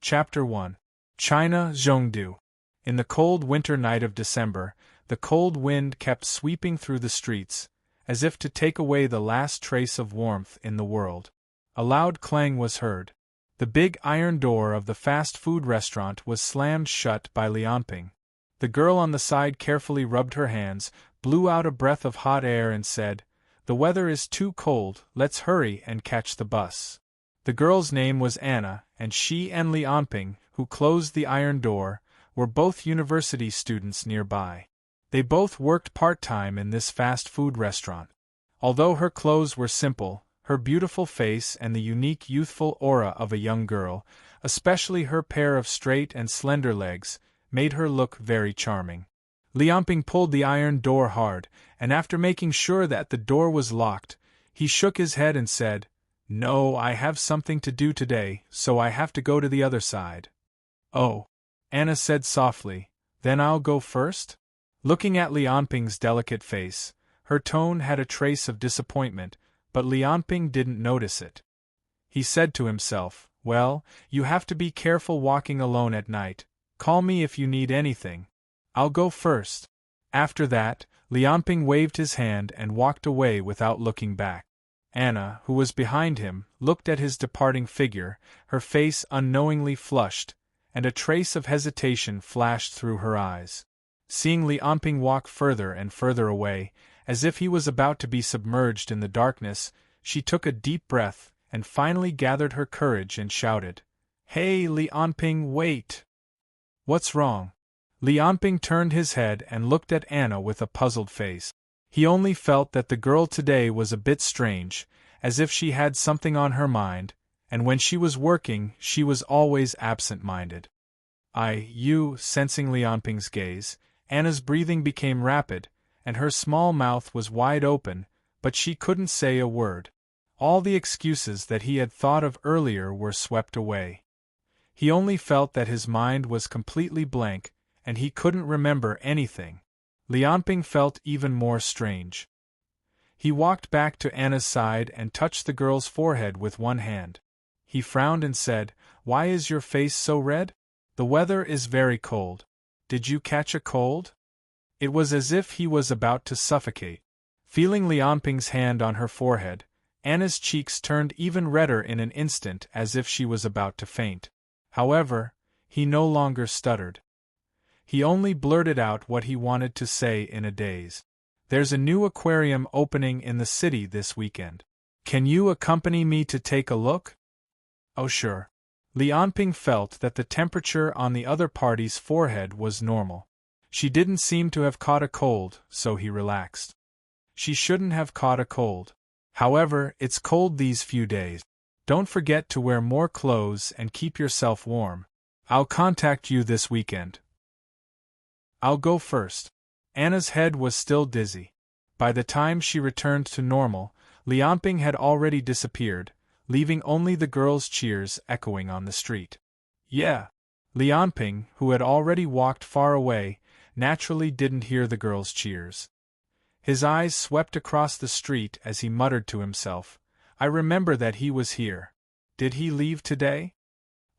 Chapter 1. China Zhongdu. In the cold winter night of December, the cold wind kept sweeping through the streets, as if to take away the last trace of warmth in the world. A loud clang was heard. The big iron door of the fast food restaurant was slammed shut by Lianping. The girl on the side carefully rubbed her hands, blew out a breath of hot air and said, "The weather is too cold, let's hurry and catch the bus." The girl's name was Anna, and she and Lianping, who closed the iron door, were both university students nearby. They both worked part-time in this fast food restaurant. Although her clothes were simple, her beautiful face and the unique youthful aura of a young girl, especially her pair of straight and slender legs, made her look very charming. Lianping pulled the iron door hard, and after making sure that the door was locked, he shook his head and said, "No, I have something to do today, so I have to go to the other side." "Oh," Anna said softly, "then I'll go first?" Looking at Lianping's delicate face, her tone had a trace of disappointment, but Lianping didn't notice it. He said to himself, "Well, you have to be careful walking alone at night. Call me if you need anything. I'll go first." After that, Lianping waved his hand and walked away without looking back. Anna, who was behind him, looked at his departing figure, her face unknowingly flushed, and a trace of hesitation flashed through her eyes. Seeing Lianping walk further and further away, as if he was about to be submerged in the darkness, she took a deep breath and finally gathered her courage and shouted, "Hey, Lianping, wait!" "What's wrong?" Lianping turned his head and looked at Anna with a puzzled face. He only felt that the girl today was a bit strange, as if she had something on her mind, and when she was working she was always absent-minded. Sensing Lianping's gaze, Anna's breathing became rapid, and her small mouth was wide open, but she couldn't say a word. All the excuses that he had thought of earlier were swept away. He only felt that his mind was completely blank, and he couldn't remember anything. Lianping felt even more strange. He walked back to Anna's side and touched the girl's forehead with one hand. He frowned and said, "Why is your face so red? The weather is very cold. Did you catch a cold?" It was as if he was about to suffocate. Feeling Lianping's hand on her forehead, Anna's cheeks turned even redder in an instant as if she was about to faint. However, he no longer stuttered. He only blurted out what he wanted to say in a daze. "There's a new aquarium opening in the city this weekend. Can you accompany me to take a look?" "Oh sure." Lianping felt that the temperature on the other party's forehead was normal. She didn't seem to have caught a cold, so he relaxed. She shouldn't have caught a cold. However, it's cold these few days. Don't forget to wear more clothes and keep yourself warm. I'll contact you this weekend. I'll go first. Anna's head was still dizzy. By the time she returned to normal, Lianping had already disappeared, leaving only the girls' cheers echoing on the street. "Yeah." Lianping, who had already walked far away, naturally didn't hear the girls' cheers. His eyes swept across the street as he muttered to himself, "I remember that he was here. Did he leave today?"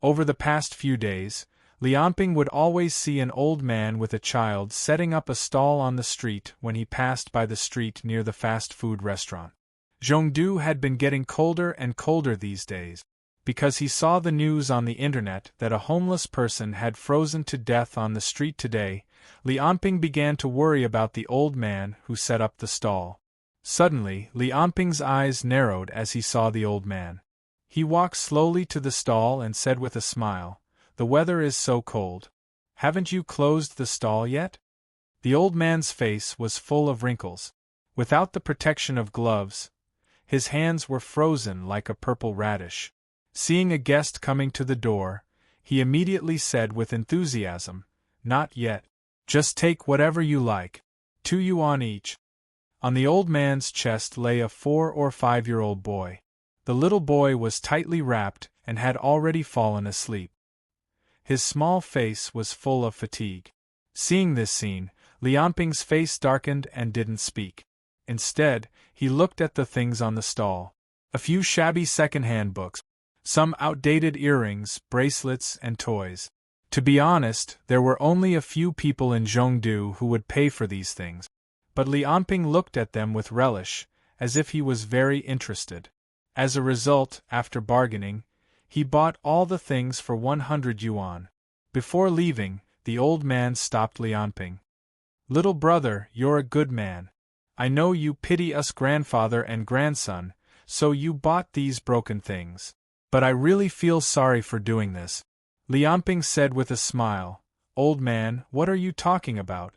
Over the past few days, Lianping would always see an old man with a child setting up a stall on the street when he passed by the street near the fast food restaurant. Zhongdu had been getting colder and colder these days. Because he saw the news on the internet that a homeless person had frozen to death on the street today, Lianping began to worry about the old man who set up the stall. Suddenly, Lianping's eyes narrowed as he saw the old man. He walked slowly to the stall and said with a smile, "The weather is so cold. Haven't you closed the stall yet?" The old man's face was full of wrinkles. Without the protection of gloves, his hands were frozen like a purple radish. Seeing a guest coming to the door, he immediately said with enthusiasm, "Not yet. Just take whatever you like. 2 yuan each." On the old man's chest lay a 4 or 5-year-old boy. The little boy was tightly wrapped and had already fallen asleep. His small face was full of fatigue. Seeing this scene, Lianping's face darkened and didn't speak. Instead, he looked at the things on the stall. A few shabby second-hand books, Some outdated earrings, bracelets, and toys. To be honest, there were only a few people in Zhongdu who would pay for these things. But Lianping looked at them with relish, as if he was very interested. As a result, after bargaining, he bought all the things for 100 yuan. Before leaving, the old man stopped Lianping. "Little brother, you're a good man. I know you pity us grandfather and grandson, so you bought these broken things. But I really feel sorry for doing this." Lianping said with a smile, "Old man, what are you talking about?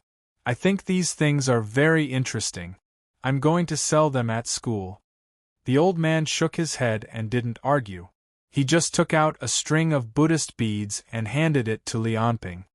I think these things are very interesting. I'm going to sell them at school." The old man shook his head and didn't argue. He just took out a string of Buddhist beads and handed it to Lianping.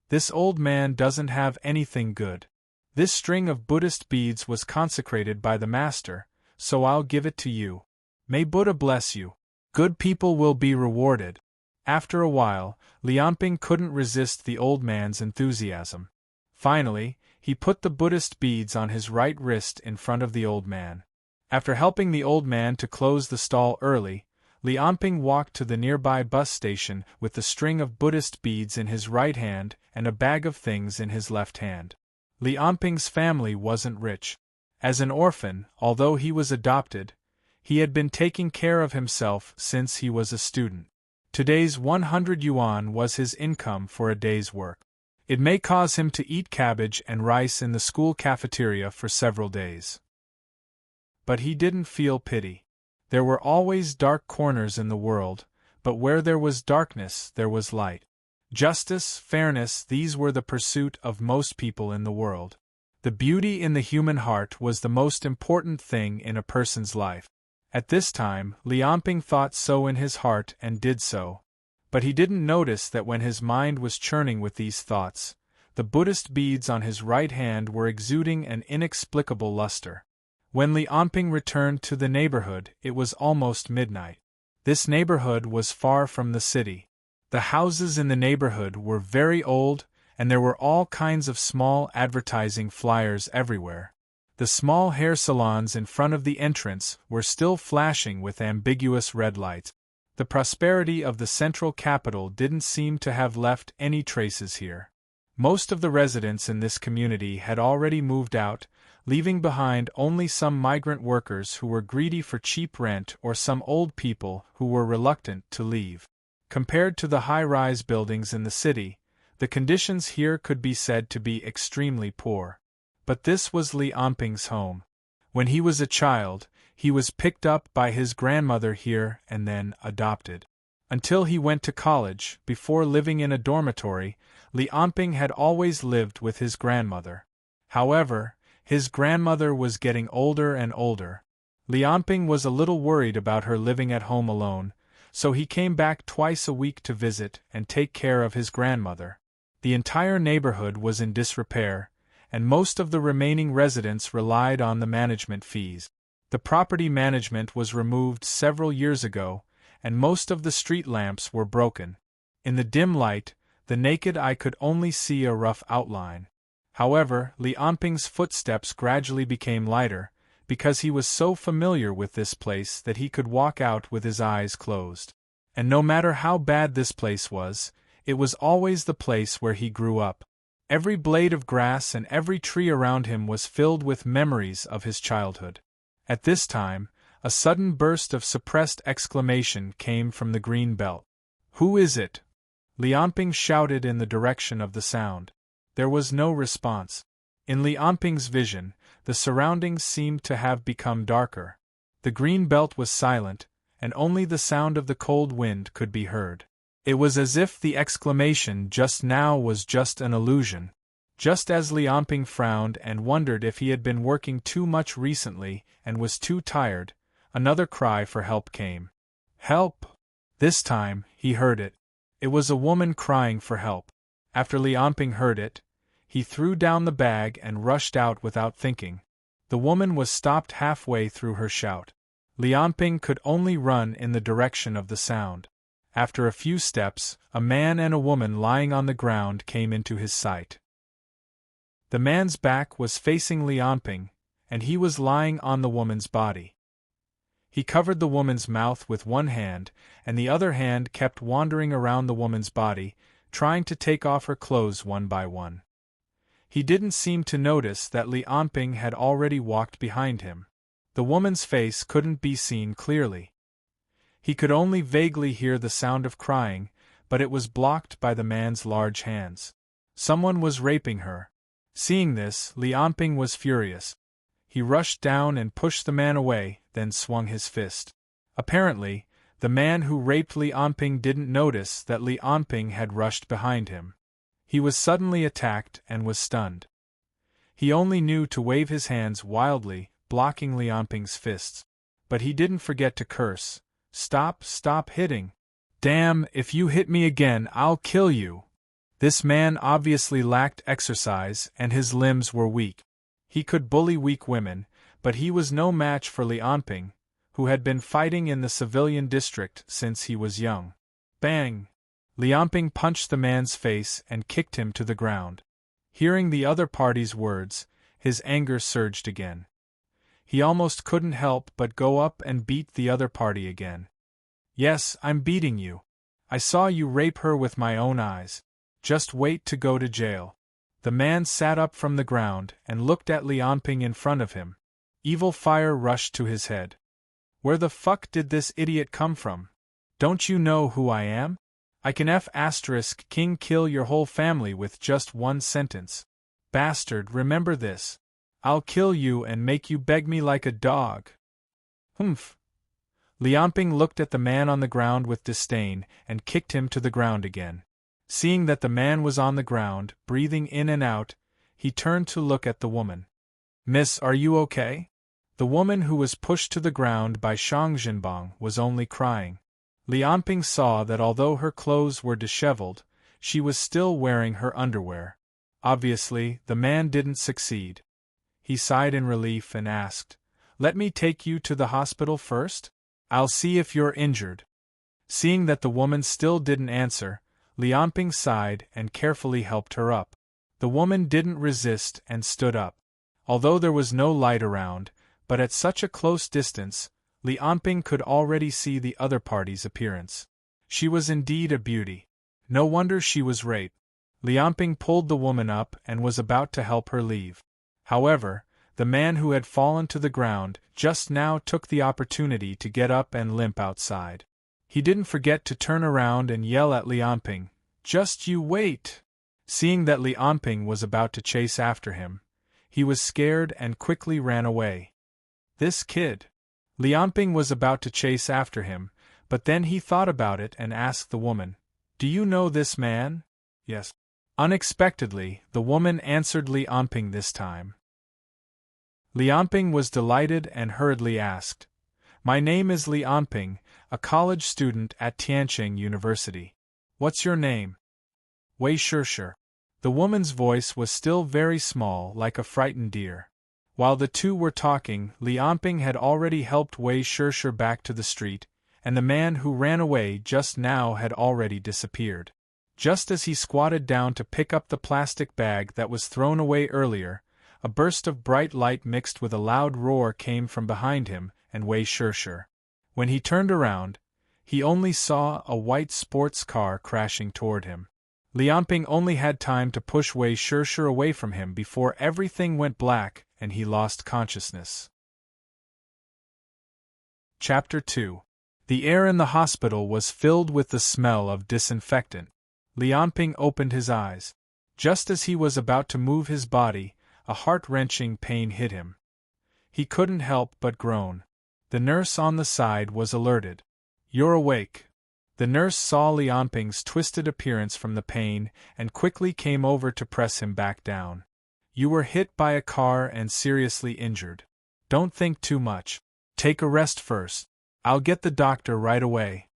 "This old man doesn't have anything good. This string of Buddhist beads was consecrated by the master, so I'll give it to you. May Buddha bless you. Good people will be rewarded." After a while, Lianping couldn't resist the old man's enthusiasm. Finally, he put the Buddhist beads on his right wrist in front of the old man. After helping the old man to close the stall early, Lianping walked to the nearby bus station with the string of Buddhist beads in his right hand and a bag of things in his left hand. Lianping's family wasn't rich. As an orphan, although he was adopted, he had been taking care of himself since he was a student. Today's 100 yuan was his income for a day's work. It may cause him to eat cabbage and rice in the school cafeteria for several days. But he didn't feel pity. There were always dark corners in the world, but where there was darkness, there was light. Justice, fairness, these were the pursuit of most people in the world. The beauty in the human heart was the most important thing in a person's life. At this time, Lianping thought so in his heart and did so. But he didn't notice that when his mind was churning with these thoughts, the Buddhist beads on his right hand were exuding an inexplicable luster. When Lianping returned to the neighborhood, it was almost midnight. This neighborhood was far from the city. The houses in the neighborhood were very old, and there were all kinds of small advertising flyers everywhere. The small hair salons in front of the entrance were still flashing with ambiguous red lights. The prosperity of the central capital didn't seem to have left any traces here. Most of the residents in this community had already moved out, leaving behind only some migrant workers who were greedy for cheap rent or some old people who were reluctant to leave. Compared to the high-rise buildings in the city, the conditions here could be said to be extremely poor. But this was Lianping's home. When he was a child, he was picked up by his grandmother here and then adopted. Until he went to college, before living in a dormitory, Lianping had always lived with his grandmother. However, his grandmother was getting older and older. Lianping was a little worried about her living at home alone, so he came back twice a week to visit and take care of his grandmother. The entire neighborhood was in disrepair, and most of the remaining residents relied on the management fees. The property management was removed several years ago, and most of the street lamps were broken. In the dim light, the naked eye could only see a rough outline. However, Lianping's footsteps gradually became lighter, because he was so familiar with this place that he could walk out with his eyes closed. And no matter how bad this place was, it was always the place where he grew up. Every blade of grass and every tree around him was filled with memories of his childhood. At this time, a sudden burst of suppressed exclamation came from the green belt. "Who is it?" Lianping shouted in the direction of the sound. There was no response. In Lianping's vision, the surroundings seemed to have become darker. The green belt was silent, and only the sound of the cold wind could be heard. It was as if the exclamation just now was just an illusion. Just as Lianping frowned and wondered if he had been working too much recently and was too tired, another cry for help came. "Help!" This time, he heard it. It was a woman crying for help. After Lianping heard it, he threw down the bag and rushed out without thinking. The woman was stopped halfway through her shout. Lianping could only run in the direction of the sound. After a few steps, a man and a woman lying on the ground came into his sight. The man's back was facing Lianping, and he was lying on the woman's body. He covered the woman's mouth with one hand, and the other hand kept wandering around the woman's body, trying to take off her clothes one by one. He didn't seem to notice that Li Anping had already walked behind him. The woman's face couldn't be seen clearly. He could only vaguely hear the sound of crying, but it was blocked by the man's large hands. Someone was raping her. Seeing this, Li Anping was furious. He rushed down and pushed the man away, then swung his fist. Apparently, the man who raped Li Anping didn't notice that Li Anping had rushed behind him. He was suddenly attacked and was stunned. He only knew to wave his hands wildly, blocking Li Anping's fists. But he didn't forget to curse. Stop hitting. Damn, if you hit me again, I'll kill you. This man obviously lacked exercise and his limbs were weak. He could bully weak women, but he was no match for Li Anping, who had been fighting in the civilian district since he was young. Bang! Li Anping punched the man's face and kicked him to the ground. Hearing the other party's words, his anger surged again. He almost couldn't help but go up and beat the other party again. Yes, I'm beating you. I saw you rape her with my own eyes. Just wait to go to jail. The man sat up from the ground and looked at Li Anping in front of him. Evil fire rushed to his head. Where the fuck did this idiot come from? Don't you know who I am? I can King kill your whole family with just one sentence. Bastard, remember this. I'll kill you and make you beg me like a dog. Humph. Li Anping looked at the man on the ground with disdain and kicked him to the ground again. Seeing that the man was on the ground, breathing in and out, he turned to look at the woman. Miss, are you okay? The woman who was pushed to the ground by Shang Jinbang was only crying. Li Anping saw that although her clothes were disheveled, she was still wearing her underwear. Obviously, the man didn't succeed. He sighed in relief and asked, "Let me take you to the hospital first? I'll see if you're injured." Seeing that the woman still didn't answer, Li Anping sighed and carefully helped her up. The woman didn't resist and stood up. Although there was no light around, but at such a close distance, Li Anping could already see the other party's appearance. She was indeed a beauty. No wonder she was raped. Li Anping pulled the woman up and was about to help her leave. However, the man who had fallen to the ground just now took the opportunity to get up and limp outside. He didn't forget to turn around and yell at Li Anping, "Just you wait!" Seeing that Li Anping was about to chase after him, he was scared and quickly ran away. This kid. Li Anping was about to chase after him, but then he thought about it and asked the woman, "Do you know this man?" "Yes." Unexpectedly, the woman answered Li Anping this time. Li Anping was delighted and hurriedly asked, "My name is Li Anping, a college student at Tianqing University. What's your name?" "Wei Shishir." The woman's voice was still very small, like a frightened deer. While the two were talking, Li Anping had already helped Wei Shishir back to the street, and the man who ran away just now had already disappeared. Just as he squatted down to pick up the plastic bag that was thrown away earlier, a burst of bright light mixed with a loud roar came from behind him and Wei Shishir. When he turned around, he only saw a white sports car crashing toward him. Li Anping only had time to push Wei Shishir away from him before everything went black and he lost consciousness. Chapter 2. The air in the hospital was filled with the smell of disinfectant. Li Anping opened his eyes. Just as he was about to move his body, a heart-wrenching pain hit him. He couldn't help but groan. The nurse on the side was alerted. "You're awake." The nurse saw Li Anping's twisted appearance from the pain and quickly came over to press him back down. "You were hit by a car and seriously injured. Don't think too much. Take a rest first. I'll get the doctor right away."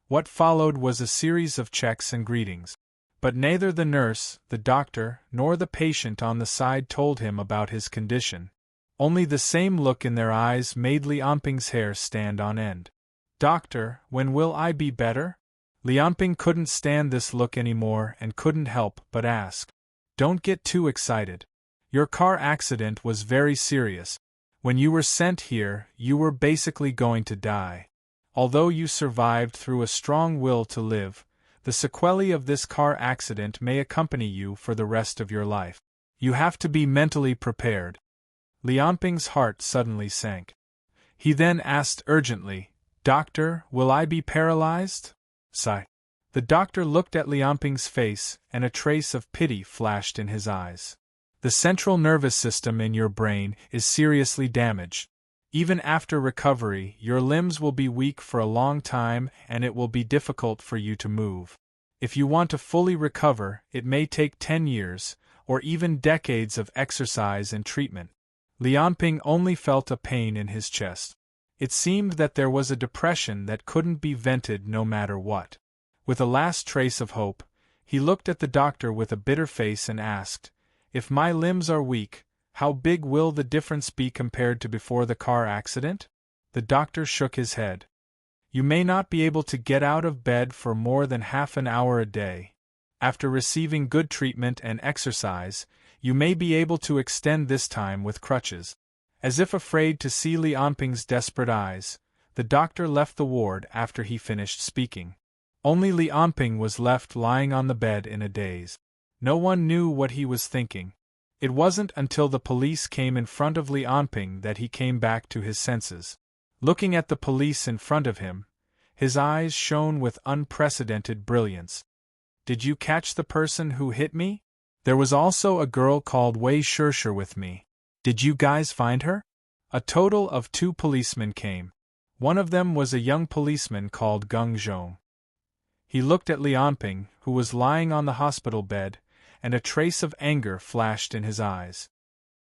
What followed was a series of checks and greetings. But neither the nurse, the doctor, nor the patient on the side told him about his condition. Only the same look in their eyes made Li Anping's hair stand on end. "Doctor, when will I be better?" Li Anping couldn't stand this look anymore and couldn't help but ask. "Don't get too excited. Your car accident was very serious. When you were sent here, you were basically going to die. Although you survived through a strong will to live, the sequelae of this car accident may accompany you for the rest of your life. You have to be mentally prepared. Lianping's heart suddenly sank. He then asked urgently, "Doctor, will I be paralyzed?" Sigh. The doctor looked at Lianping's face, and a trace of pity flashed in his eyes. The central nervous system in your brain is seriously damaged. Even after recovery, your limbs will be weak for a long time and it will be difficult for you to move. If you want to fully recover, it may take 10 years, or even decades of exercise and treatment. Lianping only felt a pain in his chest. It seemed that there was a depression that couldn't be vented no matter what. With a last trace of hope, he looked at the doctor with a bitter face and asked, "If my limbs are weak, how big will the difference be compared to before the car accident?" The doctor shook his head. "You may not be able to get out of bed for more than half an hour a day. After receiving good treatment and exercise, you may be able to extend this time with crutches." As if afraid to see Lianping's desperate eyes, the doctor left the ward after he finished speaking. Only Lianping was left lying on the bed in a daze. No one knew what he was thinking. It wasn't until the police came in front of Lianping that he came back to his senses. Looking at the police in front of him, his eyes shone with unprecedented brilliance. "Did you catch the person who hit me? There was also a girl called Wei Shishir with me. Did you guys find her?" A total of 2 policemen came. One of them was a young policeman called Geng Zhong. He looked at Lianping, who was lying on the hospital bed, and a trace of anger flashed in his eyes.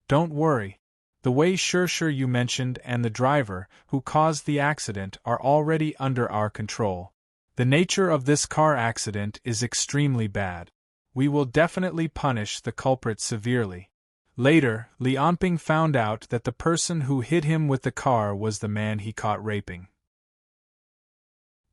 "Don't worry. The Wei Shishir you mentioned and the driver who caused the accident are already under our control. The nature of this car accident is extremely bad. We will definitely punish the culprit severely." Later, Lianping found out that the person who hit him with the car was the man he caught raping.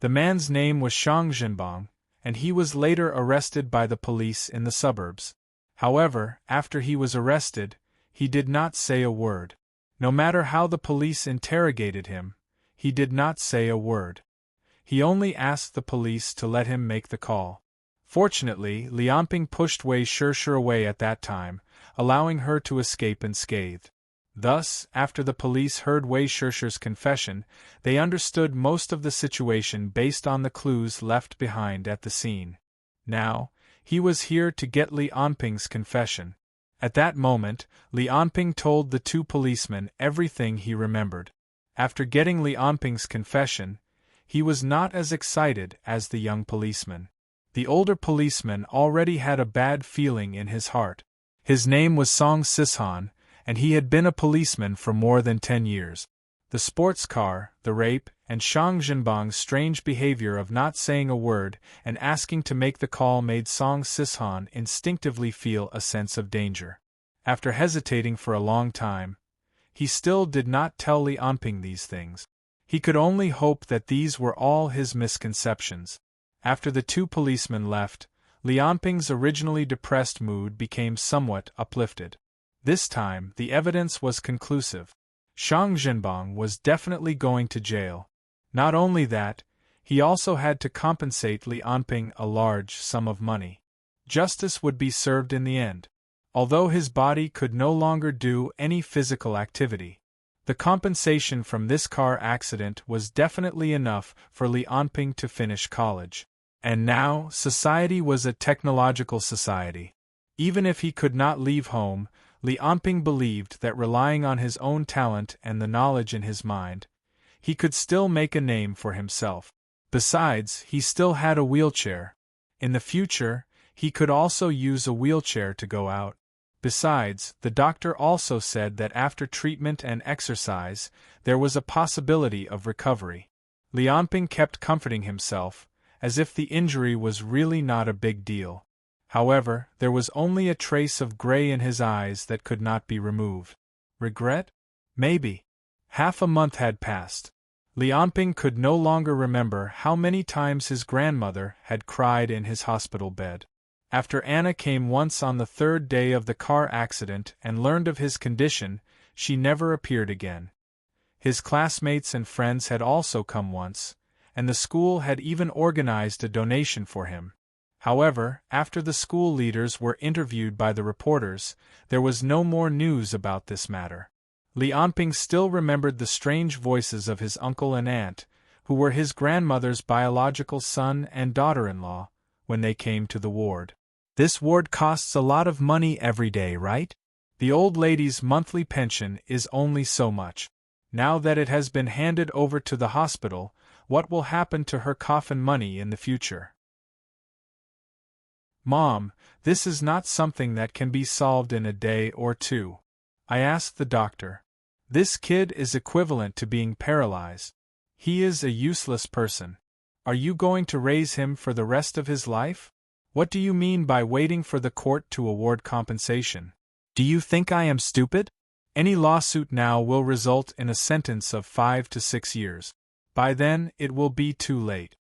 The man's name was Shang Zhenbang, and he was later arrested by the police in the suburbs. However, after he was arrested, he did not say a word. No matter how the police interrogated him, he did not say a word. He only asked the police to let him make the call. Fortunately, Lianping pushed Wei Shishir away at that time, allowing her to escape unscathed. Thus, after the police heard Wei Shishir's confession, they understood most of the situation based on the clues left behind at the scene. Now, he was here to get Lianping's confession. At that moment, Lianping told the 2 policemen everything he remembered. After getting Lianping's confession, he was not as excited as the young policeman. The older policeman already had a bad feeling in his heart. His name was Song Sishan, and he had been a policeman for more than 10 years. The sports car, the rape, and Shang Zhenbang's strange behavior of not saying a word and asking to make the call made Song Sishan instinctively feel a sense of danger. After hesitating for a long time, he still did not tell Lianping these things. He could only hope that these were all his misconceptions. After the 2 policemen left, Lianping's originally depressed mood became somewhat uplifted. This time, the evidence was conclusive. Shang Zhenbang was definitely going to jail. Not only that, he also had to compensate Lianping a large sum of money. Justice would be served in the end. Although his body could no longer do any physical activity, the compensation from this car accident was definitely enough for Lianping to finish college. And now, society was a technological society. Even if he could not leave home, Lianping believed that relying on his own talent and the knowledge in his mind, he could still make a name for himself. Besides, he still had a wheelchair. In the future, he could also use a wheelchair to go out. Besides, the doctor also said that after treatment and exercise, there was a possibility of recovery. Lianping kept comforting himself, as if the injury was really not a big deal. However, there was only a trace of gray in his eyes that could not be removed. Regret? Maybe. Half a month had passed. Lianping could no longer remember how many times his grandmother had cried in his hospital bed. After Anna came once on the 3rd day of the car accident and learned of his condition, she never appeared again. His classmates and friends had also come once, and the school had even organized a donation for him. However, after the school leaders were interviewed by the reporters, there was no more news about this matter. Li Anping still remembered the strange voices of his uncle and aunt, who were his grandmother's biological son and daughter-in-law, when they came to the ward. "This ward costs a lot of money every day, right? The old lady's monthly pension is only so much. Now that it has been handed over to the hospital, what will happen to her coffin money in the future?" "Mom, this is not something that can be solved in a day or two," I asked the doctor. "This kid is equivalent to being paralyzed. He is a useless person. Are you going to raise him for the rest of his life? What do you mean by waiting for the court to award compensation? Do you think I am stupid? Any lawsuit now will result in a sentence of 5 to 6 years. By then, it will be too late.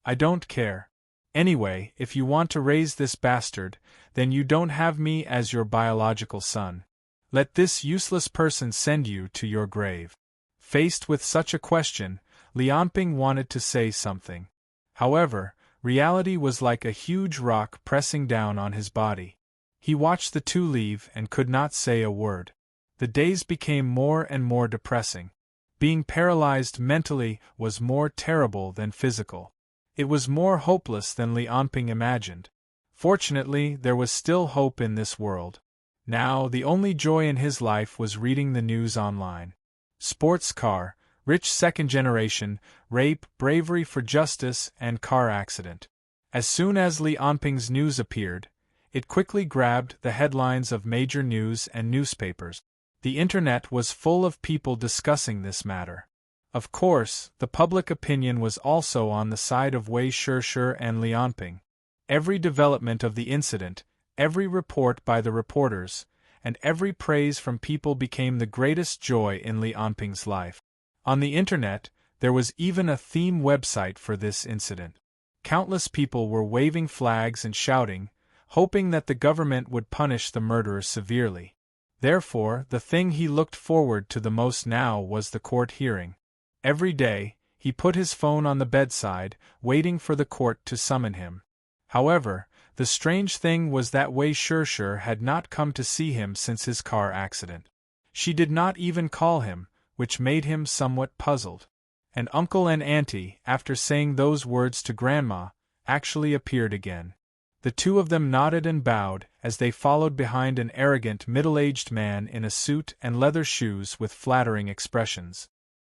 I don't care. Anyway, if you want to raise this bastard, then you don't have me as your biological son. Let this useless person send you to your grave." Faced with such a question, Li Anping wanted to say something. However, reality was like a huge rock pressing down on his body. He watched the two leave and could not say a word. The days became more and more depressing. Being paralyzed mentally was more terrible than physical. It was more hopeless than Li Anping imagined. Fortunately, there was still hope in this world. Now, the only joy in his life was reading the news online. Sports car, rich second generation, rape, bravery for justice, and car accident. As soon as Li Anping's news appeared, it quickly grabbed the headlines of major news and newspapers. The internet was full of people discussing this matter. Of course, the public opinion was also on the side of Wei Shishir and Li Anping. Every development of the incident, every report by the reporters, and every praise from people became the greatest joy in Li Anping's life. On the internet, there was even a theme website for this incident. Countless people were waving flags and shouting, hoping that the government would punish the murderer severely. Therefore, the thing he looked forward to the most now was the court hearing. Every day, he put his phone on the bedside, waiting for the court to summon him. However, the strange thing was that Wei Shishir had not come to see him since his car accident. She did not even call him, which made him somewhat puzzled. And uncle and auntie, after saying those words to grandma, actually appeared again. The two of them nodded and bowed as they followed behind an arrogant middle-aged man in a suit and leather shoes with flattering expressions.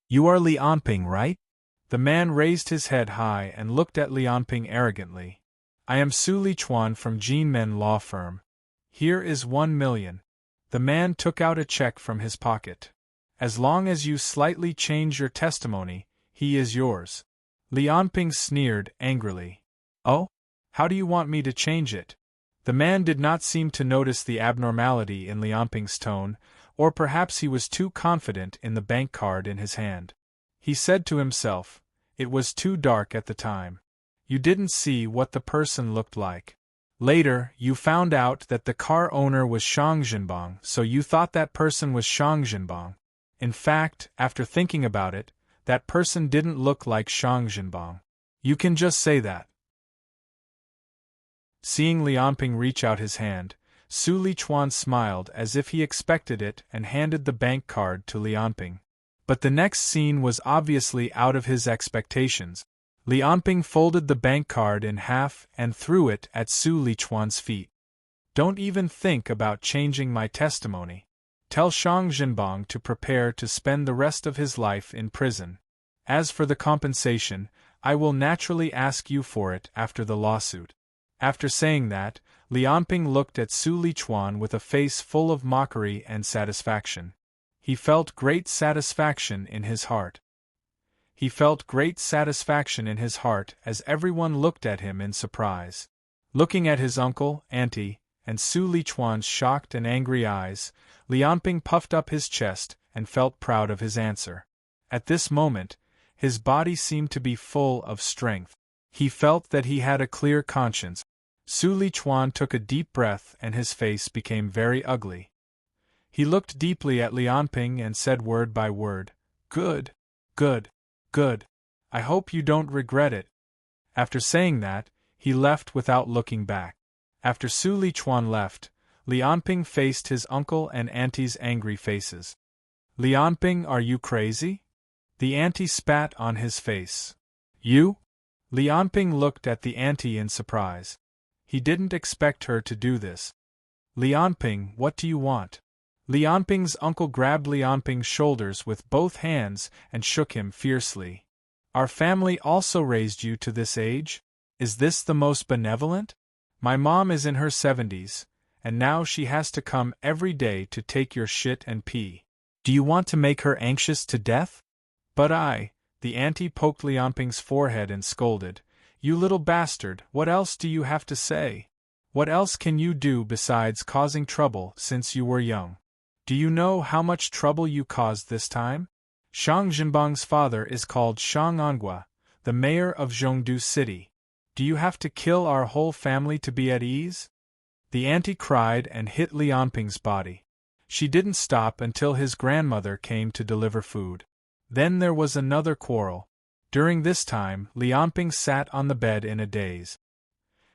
"You are Li Anping, right?" The man raised his head high and looked at Li Anping arrogantly. "I am Su Lichuan from Jinmen Law Firm. Here is 1 million. The man took out a check from his pocket. "As long as you slightly change your testimony, he is yours." Li Anping sneered angrily. "Oh? How do you want me to change it?" The man did not seem to notice the abnormality in Li Anping's tone, or perhaps he was too confident in the bank card in his hand. He said to himself, "It was too dark at the time. You didn't see what the person looked like. Later, you found out that the car owner was Shang Jinbang, so you thought that person was Shang Jinbang. In fact, after thinking about it, that person didn't look like Shang Jinbang. You can just say that." Seeing Li Anping reach out his hand, Su Lichuan smiled as if he expected it and handed the bank card to Li Anping. But the next scene was obviously out of his expectations. Li Anping folded the bank card in half and threw it at Su Lichuan's feet. "Don't even think about changing my testimony. Tell Shang Jinbang to prepare to spend the rest of his life in prison. As for the compensation, I will naturally ask you for it after the lawsuit." After saying that, Li Anping looked at Su Lichuan with a face full of mockery and satisfaction. He felt great satisfaction in his heart. He felt great satisfaction in his heart as everyone looked at him in surprise. Looking at his uncle, auntie, and Su Lichuan's shocked and angry eyes, Li Anping puffed up his chest and felt proud of his answer. At this moment, his body seemed to be full of strength. He felt that he had a clear conscience. Su Lichuan took a deep breath and his face became very ugly. He looked deeply at Lianping and said word by word, "Good, good, good. I hope you don't regret it." After saying that, he left without looking back. After Su Lichuan left, Lianping faced his uncle and auntie's angry faces. "Lianping, are you crazy?" The auntie spat on his face. "You?" Lianping looked at the auntie in surprise. He didn't expect her to do this. "Lianping, what do you want?" Lianping's uncle grabbed Lianping's shoulders with both hands and shook him fiercely. "Our family also raised you to this age? Is this the most benevolent? My mom is in her 70s, and now she has to come every day to take your shit and pee. Do you want to make her anxious to death?" "But the auntie poked Lianping's forehead and scolded, "You little bastard, what else do you have to say? What else can you do besides causing trouble since you were young? Do you know how much trouble you caused this time? Shang Jinbang's father is called Shang Angua, the mayor of Zhongdu City. Do you have to kill our whole family to be at ease?" The auntie cried and hit Lianping's body. She didn't stop until his grandmother came to deliver food. Then there was another quarrel. During this time, Lianping sat on the bed in a daze.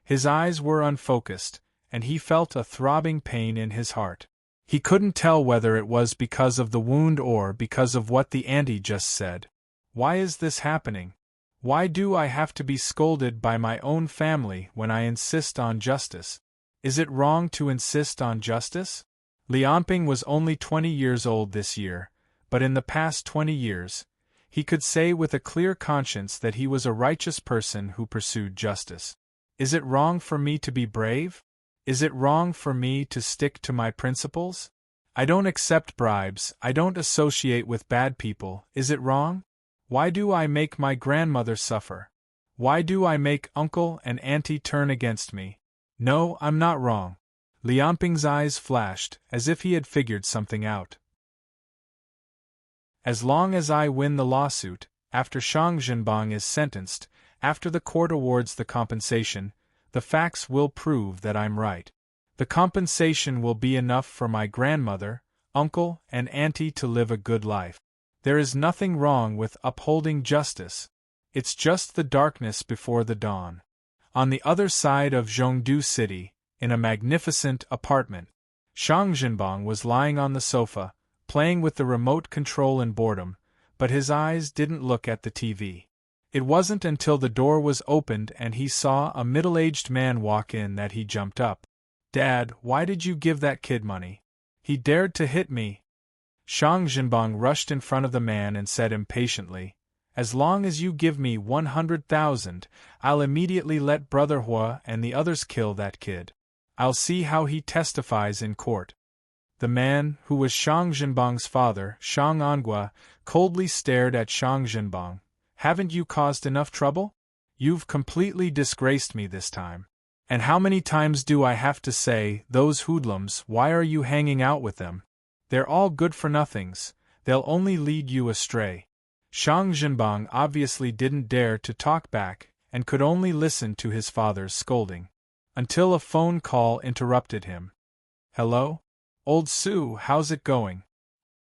His eyes were unfocused, and he felt a throbbing pain in his heart. He couldn't tell whether it was because of the wound or because of what the auntie just said. Why is this happening? Why do I have to be scolded by my own family when I insist on justice? Is it wrong to insist on justice? Lianping was only 20 years old this year, but in the past 20 years, he could say with a clear conscience that he was a righteous person who pursued justice. Is it wrong for me to be brave? Is it wrong for me to stick to my principles? I don't accept bribes, I don't associate with bad people, is it wrong? Why do I make my grandmother suffer? Why do I make uncle and auntie turn against me? No, I'm not wrong. Lianping's eyes flashed, as if he had figured something out. As long as I win the lawsuit, after Shang Jinbang is sentenced, after the court awards the compensation, the facts will prove that I'm right. The compensation will be enough for my grandmother, uncle, and auntie to live a good life. There is nothing wrong with upholding justice. It's just the darkness before the dawn. On the other side of Zhongdu City, in a magnificent apartment, Shang Jinbang was lying on the sofa, playing with the remote control in boredom, but his eyes didn't look at the TV. It wasn't until the door was opened and he saw a middle-aged man walk in that he jumped up. "Dad, why did you give that kid money? He dared to hit me." Shang Jinbang rushed in front of the man and said impatiently, "As long as you give me 100,000, I'll immediately let Brother Hua and the others kill that kid. I'll see how he testifies in court." The man, who was Shang Jinbang's father, Shang Angua, coldly stared at Shang Jinbang. "Haven't you caused enough trouble? You've completely disgraced me this time. And how many times do I have to say, those hoodlums, why are you hanging out with them? They're all good-for-nothings, they'll only lead you astray." Shang Jinbang obviously didn't dare to talk back, and could only listen to his father's scolding. Until a phone call interrupted him. "Hello? Old Su, how's it going?"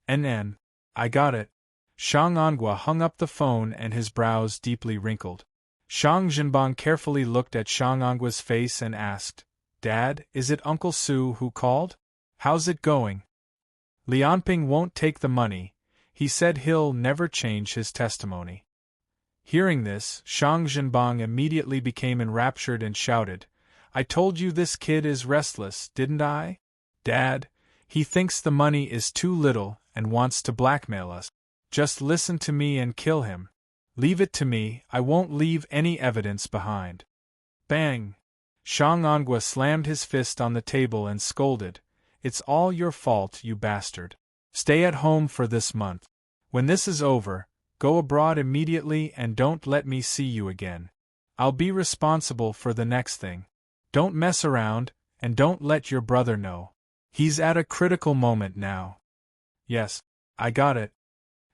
"NN. I got it." Shang Angua hung up the phone and his brows deeply wrinkled. Shang Jinbang carefully looked at Shang Angua's face and asked, "Dad, is it Uncle Su who called? How's it going?" "Lianping won't take the money. He said he'll never change his testimony." Hearing this, Shang Jinbang immediately became enraptured and shouted, "I told you this kid is restless, didn't I? Dad, he thinks the money is too little and wants to blackmail us. Just listen to me and kill him. Leave it to me, I won't leave any evidence behind." Bang! Shang Angua slammed his fist on the table and scolded, "It's all your fault, you bastard. Stay at home for this month. When this is over, go abroad immediately and don't let me see you again. I'll be responsible for the next thing. Don't mess around, and don't let your brother know. He's at a critical moment now." "Yes, I got it."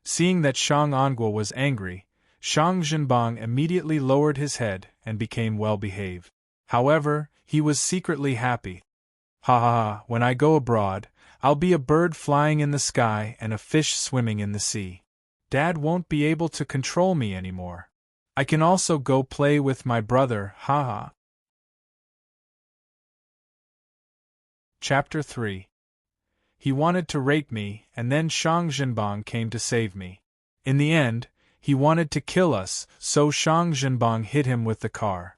Seeing that Shang Angua was angry, Shang Jinbang immediately lowered his head and became well-behaved. However, he was secretly happy. "Ha ha ha, when I go abroad, I'll be a bird flying in the sky and a fish swimming in the sea. Dad won't be able to control me anymore. I can also go play with my brother, haha. Chapter 3. He wanted to rape me, and then Shang Zhenbang came to save me. In the end, he wanted to kill us, so Shang Zhenbang hit him with the car.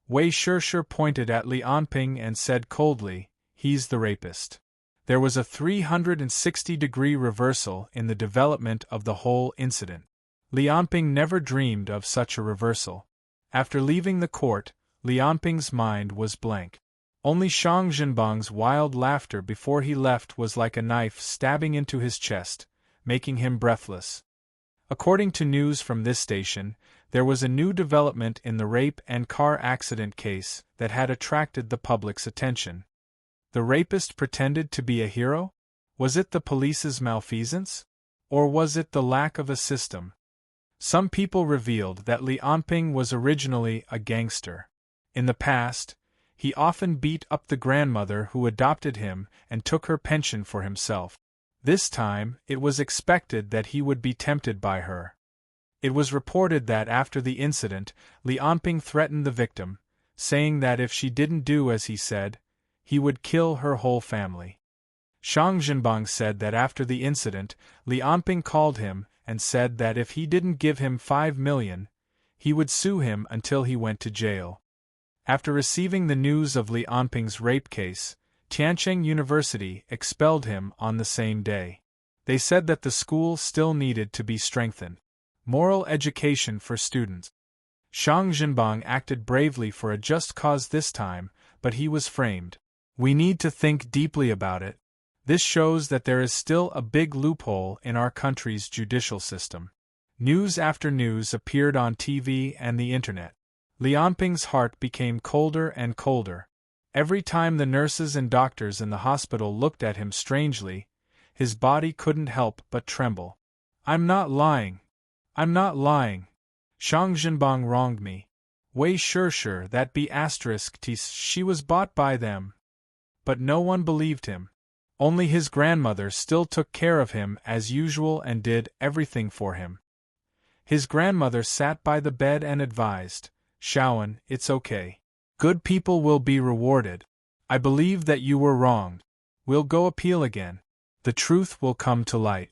Wei Shishir pointed at Li Anping and said coldly, "He's the rapist." There was a 360-degree reversal in the development of the whole incident. Li Anping never dreamed of such a reversal. After leaving the court, Li Anping's mind was blank. Only Shang Zhenbang's wild laughter before he left was like a knife stabbing into his chest, making him breathless. According to news from this station, there was a new development in the rape and car accident case that had attracted the public's attention. The rapist pretended to be a hero? Was it the police's malfeasance? Or was it the lack of a system? Some people revealed that Li Anping was originally a gangster. In the past, he often beat up the grandmother who adopted him and took her pension for himself. This time, it was expected that he would be tempted by her. It was reported that after the incident, Li Anping threatened the victim, saying that if she didn't do as he said, he would kill her whole family. Shang Zhenbang said that after the incident, Li Anping called him and said that if he didn't give him 5 million, he would sue him until he went to jail. After receiving the news of Li Anping's rape case, Tiancheng University expelled him on the same day. They said that the school still needed to be strengthened. Moral education for students. Shang Zhenbang acted bravely for a just cause this time, but he was framed. We need to think deeply about it. This shows that there is still a big loophole in our country's judicial system. News after news appeared on TV and the internet. Li Anping's heart became colder and colder. Every time the nurses and doctors in the hospital looked at him strangely, his body couldn't help but tremble. I'm not lying. I'm not lying. Shang Zhenbang wronged me. Wei Shishir, that be asterisk ts, she was bought by them. But no one believed him. Only his grandmother still took care of him as usual and did everything for him. His grandmother sat by the bed and advised, "Shaoan, it's okay. Good people will be rewarded. I believe that you were wronged. We'll go appeal again. The truth will come to light."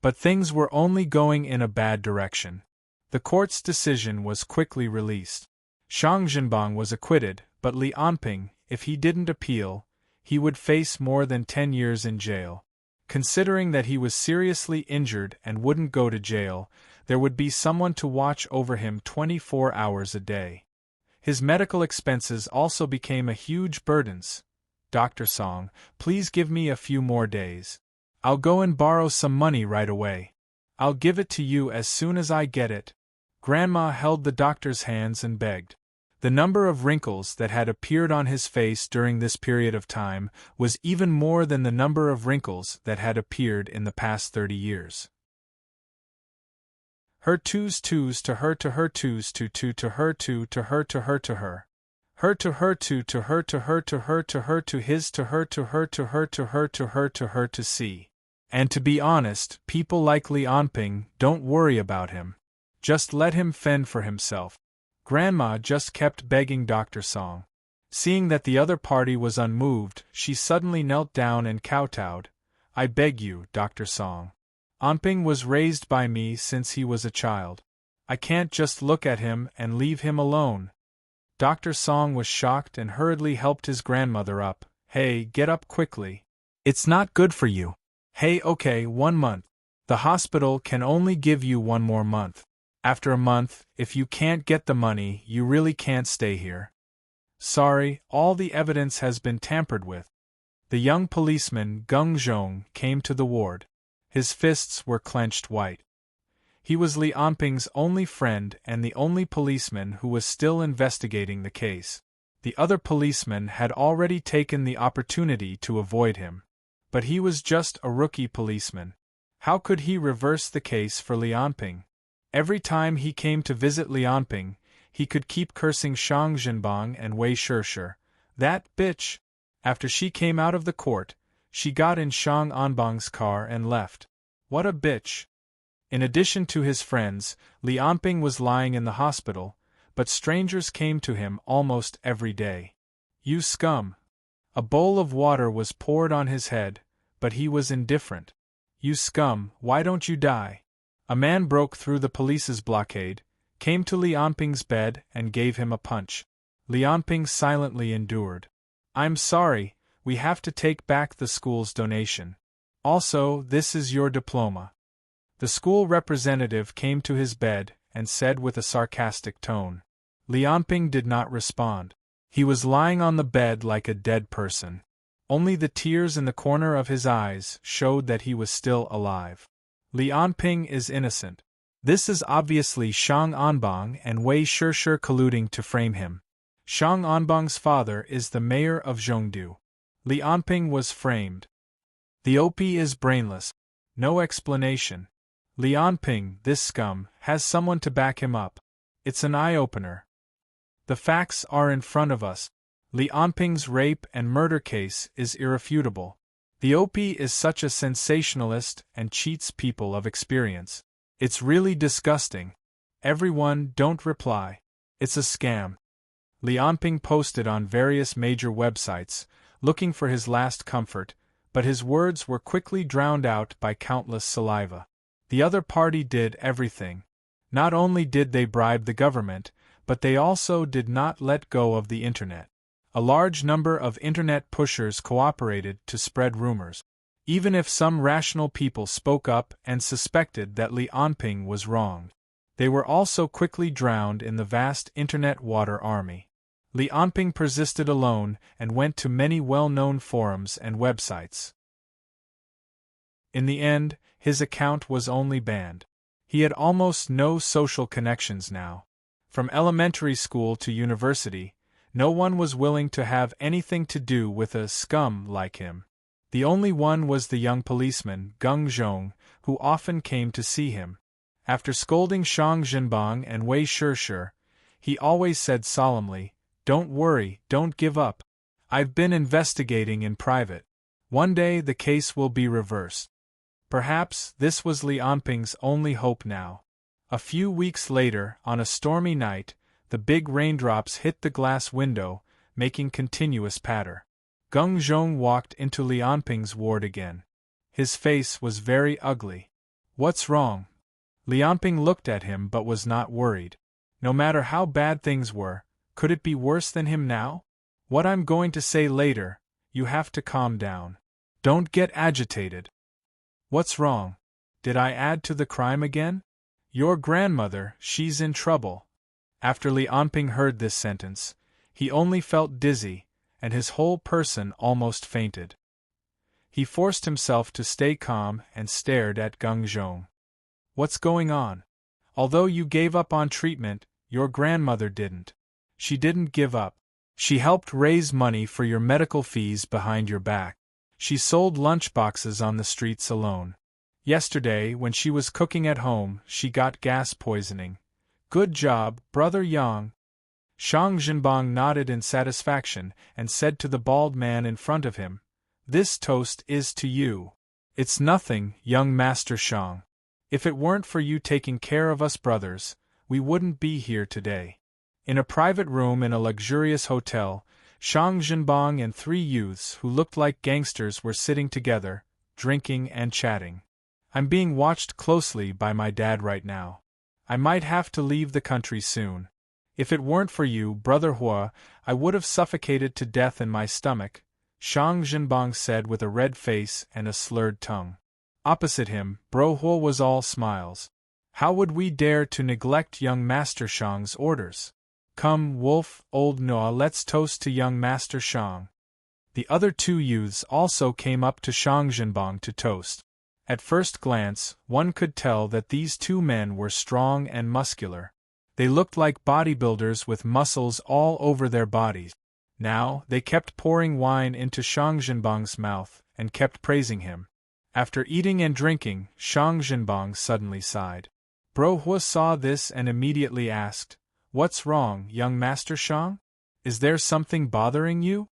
But things were only going in a bad direction. The court's decision was quickly released. Shang Zhenbang was acquitted, but Li Anping, if he didn't appeal, he would face more than 10 years in jail. Considering that he was seriously injured and wouldn't go to jail, there would be someone to watch over him 24 hours a day. His medical expenses also became a huge burden. "Dr. Song, please give me a few more days. I'll go and borrow some money right away. I'll give it to you as soon as I get it." Grandma held the doctor's hands and begged. The number of wrinkles that had appeared on his face during this period of time was even more than the number of wrinkles that had appeared in the past 30 years. Her twos to her to her twos to her to her to her to her. Her to her to her to her to her to her to his to her to her to her to her to her to her to see. And to be honest, people like Li Anping don't worry about him. Just let him fend for himself. Grandma just kept begging Dr. Song. Seeing that the other party was unmoved, she suddenly knelt down and kowtowed. "I beg you, Dr. Song. Anping was raised by me since he was a child. I can't just look at him and leave him alone." Dr. Song was shocked and hurriedly helped his grandmother up. "Hey, get up quickly. It's not good for you. Hey, okay, 1 month. The hospital can only give you 1 more month. After a month, if you can't get the money, you really can't stay here. Sorry, all the evidence has been tampered with." The young policeman Gung Zhong came to the ward. His fists were clenched white. He was Li Anping's only friend and the only policeman who was still investigating the case. The other policemen had already taken the opportunity to avoid him. But he was just a rookie policeman. How could he reverse the case for Li Anping? Every time he came to visit Li Anping, he could keep cursing Shang Zhenbang and Wei Shishir. "That bitch!" After she came out of the court, She got in Shang Anbang's car and left. What a bitch. In addition to his friends, Li Anping was lying in the hospital, but strangers came to him almost every day. You scum. A bowl of water was poured on his head, but he was indifferent. You scum, why don't you die? A man broke through the police's blockade, came to Li Anping's bed and gave him a punch. Li Anping silently endured. I'm sorry, we have to take back the school's donation. Also, this is your diploma. The school representative came to his bed and said with a sarcastic tone. Li Anping did not respond. He was lying on the bed like a dead person. Only the tears in the corner of his eyes showed that he was still alive. Li Anping is innocent. This is obviously Shang Anbang and Wei Shishir colluding to frame him. Shang Anbang's father is the mayor of Zhongdu. Li Anping was framed. The OP is brainless. No explanation. Li Anping, this scum, has someone to back him up. It's an eye-opener. The facts are in front of us. Li Anping's rape and murder case is irrefutable. The OP is such a sensationalist and cheats people of experience. It's really disgusting. Everyone, don't reply. It's a scam. Li Anping posted on various major websites, looking for his last comfort, but his words were quickly drowned out by countless saliva. The other party did everything. Not only did they bribe the government, but they also did not let go of the internet. A large number of internet pushers cooperated to spread rumors. Even if some rational people spoke up and suspected that Li Anping was wrong, they were also quickly drowned in the vast internet water army. Li Anping persisted alone and went to many well-known forums and websites. In the end, his account was only banned. He had almost no social connections now. From elementary school to university, no one was willing to have anything to do with a scum like him. The only one was the young policeman, Geng Zhong, who often came to see him. After scolding Shang Zhenbang and Wei Shishir, he always said solemnly, "Don't worry, don't give up. I've been investigating in private. One day the case will be reversed." Perhaps this was Li Anping's only hope now. A few weeks later, on a stormy night, the big raindrops hit the glass window, making continuous patter. Geng Zhong walked into Li Anping's ward again. His face was very ugly. "What's wrong?" Li Anping looked at him but was not worried. No matter how bad things were, could it be worse than him now? "What I'm going to say later, you have to calm down. Don't get agitated." "What's wrong? Did I add to the crime again?" "Your grandmother, she's in trouble." After Li Anping heard this sentence, he only felt dizzy, and his whole person almost fainted. He forced himself to stay calm and stared at Geng Zhong. "What's going on? Although you gave up on treatment, your grandmother didn't. She didn't give up. She helped raise money for your medical fees behind your back. She sold lunchboxes on the streets alone. Yesterday, when she was cooking at home, she got gas poisoning. Good job, Brother Yang." Shang Zhenbang nodded in satisfaction and said to the bald man in front of him, "This toast is to you." "It's nothing, young Master Shang. If it weren't for you taking care of us brothers, we wouldn't be here today." In a private room in a luxurious hotel, Shang Zhenbang and three youths who looked like gangsters were sitting together, drinking and chatting. "I'm being watched closely by my dad right now. I might have to leave the country soon. If it weren't for you, Brother Hua, I would have suffocated to death in my stomach," Shang Zhenbang said with a red face and a slurred tongue. Opposite him, Bro Hua was all smiles. "How would we dare to neglect young Master Shang's orders? Come, Wolf, old Noah, let's toast to young Master Shang." The other two youths also came up to Shang Zhenbang to toast. At first glance, one could tell that these two men were strong and muscular. They looked like bodybuilders with muscles all over their bodies. Now, they kept pouring wine into Shang Zhenbang's mouth and kept praising him. After eating and drinking, Shang Zhenbang suddenly sighed. Bro Hua saw this and immediately asked, "What's wrong, young Master Shang? Is there something bothering you?"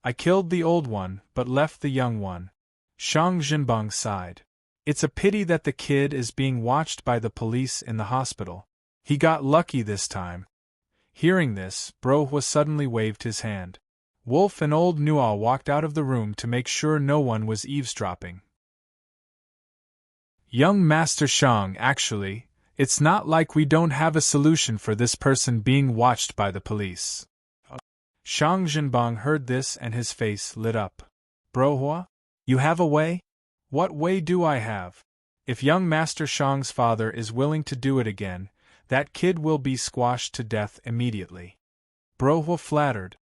I killed the old one, but left the young one. Shang Jinbang sighed. It's a pity that the kid is being watched by the police in the hospital. He got lucky this time. Hearing this, Brohua suddenly waved his hand. Wolf and old Nual walked out of the room to make sure no one was eavesdropping. Young Master Shang, actually, it's not like we don't have a solution for this person being watched by the police. Shang Jinbang heard this and his face lit up. Brohua? You have a way? What way do I have? If young Master Shang's father is willing to do it again, that kid will be squashed to death immediately. Brohua flattered.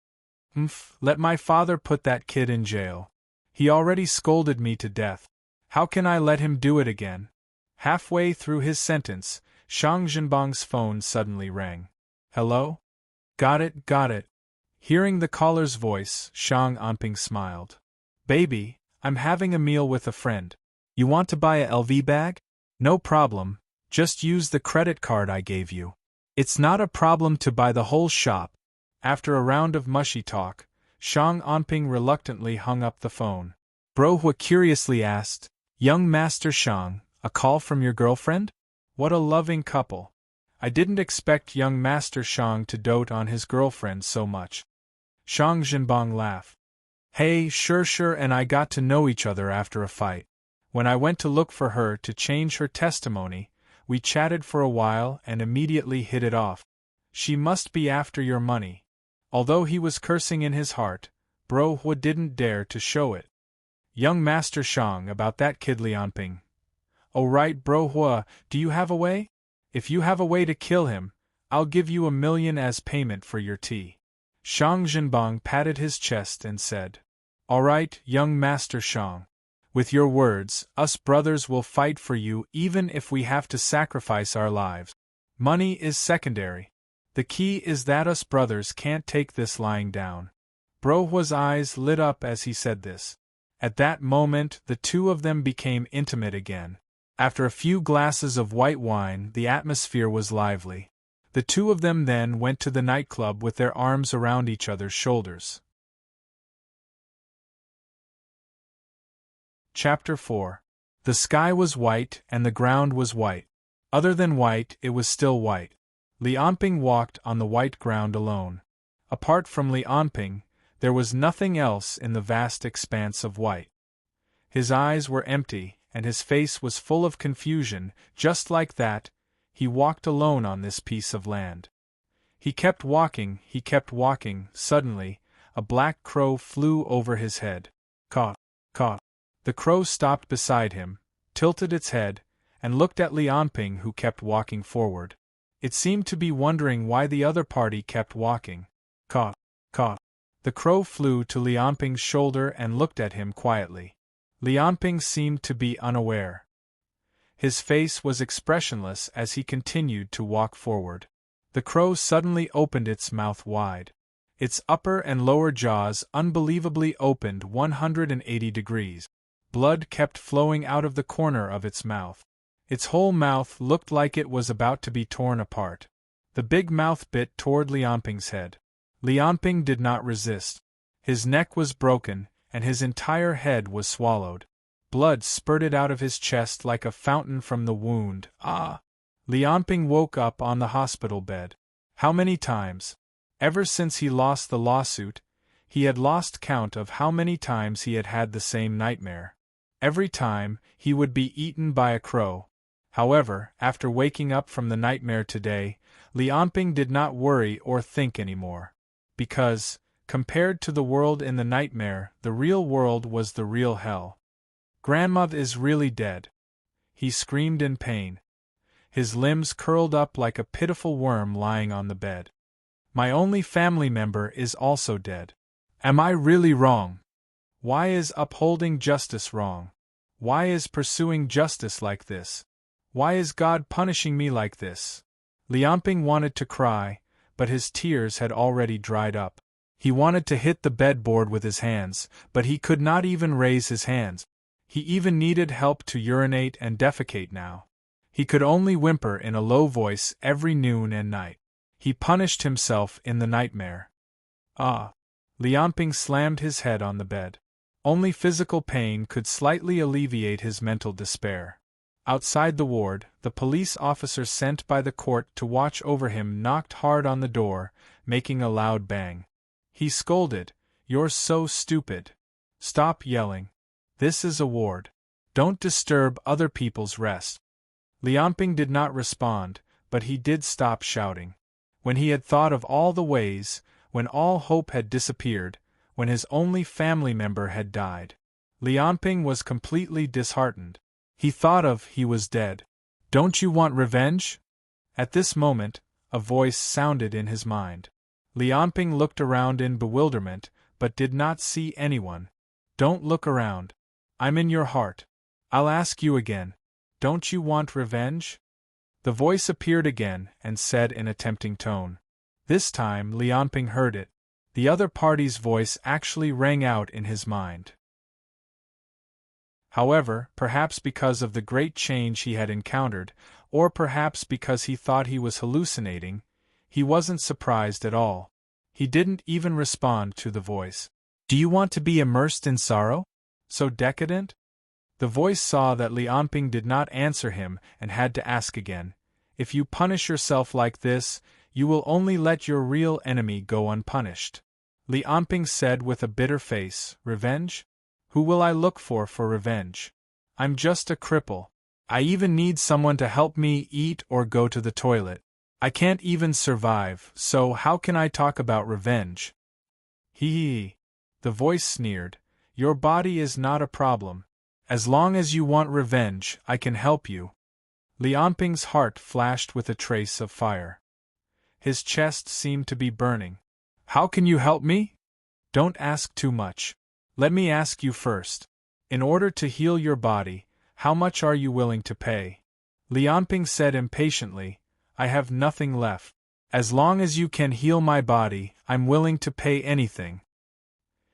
Let my father put that kid in jail. He already scolded me to death. How can I let him do it again? Halfway through his sentence, Shang Jinbang's phone suddenly rang. Hello? Got it, got it. Hearing the caller's voice, Shang Anping smiled. Baby, I'm having a meal with a friend. You want to buy a LV bag? No problem, just use the credit card I gave you. It's not a problem to buy the whole shop. After a round of mushy talk, Shang Anping reluctantly hung up the phone. Brohua curiously asked, Young Master Shang, a call from your girlfriend? What a loving couple. I didn't expect young Master Shang to dote on his girlfriend so much. Shang Jinbang laughed. Hey, sure, and I got to know each other after a fight. When I went to look for her to change her testimony, we chatted for a while and immediately hit it off. She must be after your money. Although he was cursing in his heart, Brohua didn't dare to show it. Young Master Shang, about that kid Lianping. Oh right, Brohua, do you have a way? If you have a way to kill him, I'll give you 1,000,000 as payment for your tea. Shang Jinbang patted his chest and said, All right, young Master Shang. With your words, us brothers will fight for you even if we have to sacrifice our lives. Money is secondary. The key is that us brothers can't take this lying down. Brohua's eyes lit up as he said this. At that moment, the two of them became intimate again. After a few glasses of white wine, the atmosphere was lively. The two of them then went to the nightclub with their arms around each other's shoulders. Chapter 4. The sky was white and the ground was white. Other than white, it was still white. Lianping walked on the white ground alone. Apart from Lianping, there was nothing else in the vast expanse of white. His eyes were empty, and his face was full of confusion. Just like that, he walked alone on this piece of land. He kept walking, suddenly, a black crow flew over his head. Caw, caw. The crow stopped beside him, tilted its head, and looked at Lianping, who kept walking forward. It seemed to be wondering why the other party kept walking. Caw, caw. The crow flew to Lianping's shoulder and looked at him quietly. Lianping seemed to be unaware. His face was expressionless as he continued to walk forward. The crow suddenly opened its mouth wide. Its upper and lower jaws unbelievably opened 180 degrees. Blood kept flowing out of the corner of its mouth. Its whole mouth looked like it was about to be torn apart. The big mouth bit toward Lianping's head. Lianping did not resist. His neck was broken, and his entire head was swallowed. Blood spurted out of his chest like a fountain from the wound. Ah! Lianping woke up on the hospital bed. How many times? Ever since he lost the lawsuit, he had lost count of how many times he had had the same nightmare. Every time, he would be eaten by a crow. However, after waking up from the nightmare today, Lianping did not worry or think anymore. Because, compared to the world in the nightmare, the real world was the real hell. Grandma is really dead. He screamed in pain. His limbs curled up like a pitiful worm lying on the bed. My only family member is also dead. Am I really wrong? Why is upholding justice wrong? Why is pursuing justice like this? Why is God punishing me like this? Lianping wanted to cry, but his tears had already dried up. He wanted to hit the bedboard with his hands, but he could not even raise his hands. He even needed help to urinate and defecate now. He could only whimper in a low voice every noon and night. He punished himself in the nightmare. Ah! Lianping slammed his head on the bed. Only physical pain could slightly alleviate his mental despair. Outside the ward, the police officer sent by the court to watch over him knocked hard on the door, making a loud bang. He scolded, "You're so stupid. Stop yelling. This is a ward. Don't disturb other people's rest." Lianping did not respond, but he did stop shouting. When he had thought of all the ways, when all hope had disappeared, when his only family member had died, Lianping was completely disheartened. He thought of he was dead. "Don't you want revenge?" At this moment, a voice sounded in his mind. Lianping looked around in bewilderment, but did not see anyone. "Don't look around. I'm in your heart. I'll ask you again. Don't you want revenge?" The voice appeared again and said in a tempting tone. This time Lianping heard it. The other party's voice actually rang out in his mind. However, perhaps because of the great change he had encountered, or perhaps because he thought he was hallucinating, he wasn't surprised at all. He didn't even respond to the voice. "Do you want to be immersed in sorrow? So decadent?" The voice saw that Lianping did not answer him and had to ask again. "If you punish yourself like this, you will only let your real enemy go unpunished." Lianping said with a bitter face, "Revenge? Who will I look for revenge? I'm just a cripple. I even need someone to help me eat or go to the toilet. I can't even survive, so how can I talk about revenge?" Hee. The voice sneered. "Your body is not a problem. As long as you want revenge, I can help you." Lianping's heart flashed with a trace of fire. His chest seemed to be burning. "How can you help me?" "Don't ask too much. Let me ask you first. In order to heal your body, how much are you willing to pay?" Lianping said impatiently, "I have nothing left. As long as you can heal my body, I'm willing to pay anything."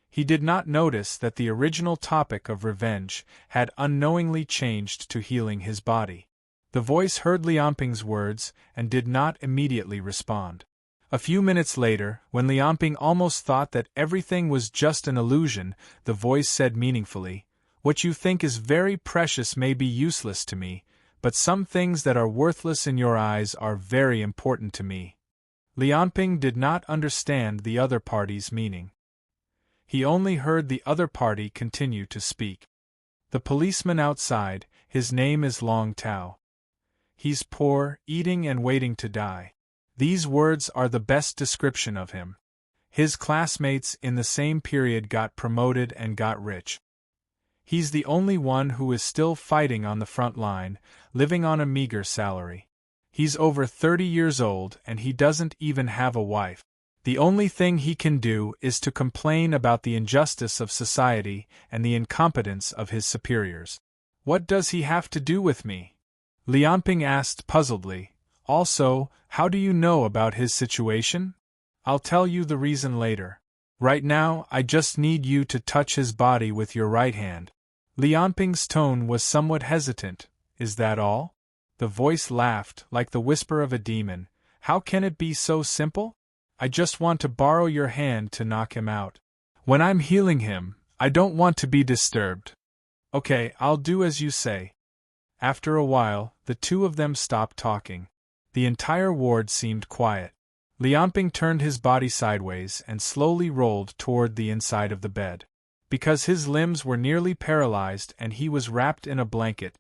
He did not notice that the original topic of revenge had unknowingly changed to healing his body. The voice heard Lianping's words and did not immediately respond. A few minutes later, when Lianping almost thought that everything was just an illusion, the voice said meaningfully, "What you think is very precious may be useless to me, but some things that are worthless in your eyes are very important to me." Lianping did not understand the other party's meaning. He only heard the other party continue to speak. "The policeman outside, his name is Long Tao. He's poor, eating and waiting to die. These words are the best description of him. His classmates in the same period got promoted and got rich. He's the only one who is still fighting on the front line, living on a meager salary. He's over 30 years old and he doesn't even have a wife. The only thing he can do is to complain about the injustice of society and the incompetence of his superiors. What does he have to do with me?" Lianping asked puzzledly. "Also, how do you know about his situation?" "I'll tell you the reason later. Right now, I just need you to touch his body with your right hand." Lianping's tone was somewhat hesitant. "Is that all?" The voice laughed, like the whisper of a demon. "How can it be so simple? I just want to borrow your hand to knock him out. When I'm healing him, I don't want to be disturbed." "Okay, I'll do as you say." After a while, the two of them stopped talking. The entire ward seemed quiet. Lianping turned his body sideways and slowly rolled toward the inside of the bed. Because his limbs were nearly paralyzed and he was wrapped in a blanket,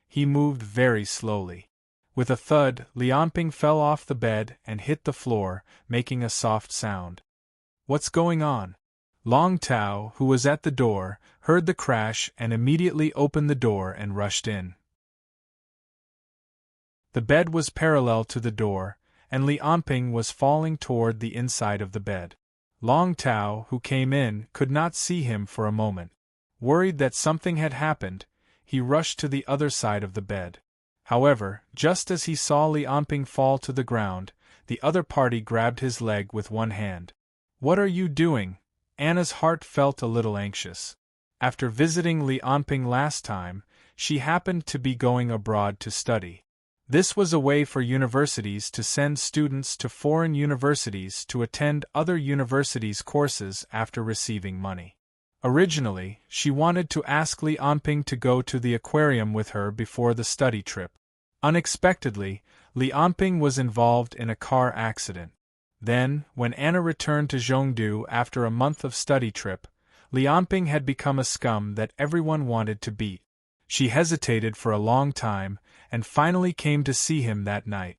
he moved very slowly. With a thud, Lianping fell off the bed and hit the floor, making a soft sound. "What's going on?" Long Tao, who was at the door, heard the crash and immediately opened the door and rushed in. The bed was parallel to the door, and Lianping was falling toward the inside of the bed. Long Tao, who came in, could not see him for a moment. Worried that something had happened, he rushed to the other side of the bed. However, just as he saw Lianping fall to the ground, the other party grabbed his leg with one hand. "What are you doing?" Anna's heart felt a little anxious. After visiting Lianping last time, she happened to be going abroad to study. This was a way for universities to send students to foreign universities to attend other universities' courses after receiving money. Originally, she wanted to ask Li Anping to go to the aquarium with her before the study trip. Unexpectedly, Li Anping was involved in a car accident. Then, when Anna returned to Zhongdu after a month of study trip, Li Anping had become a scum that everyone wanted to beat. She hesitated for a long time, and finally came to see him that night.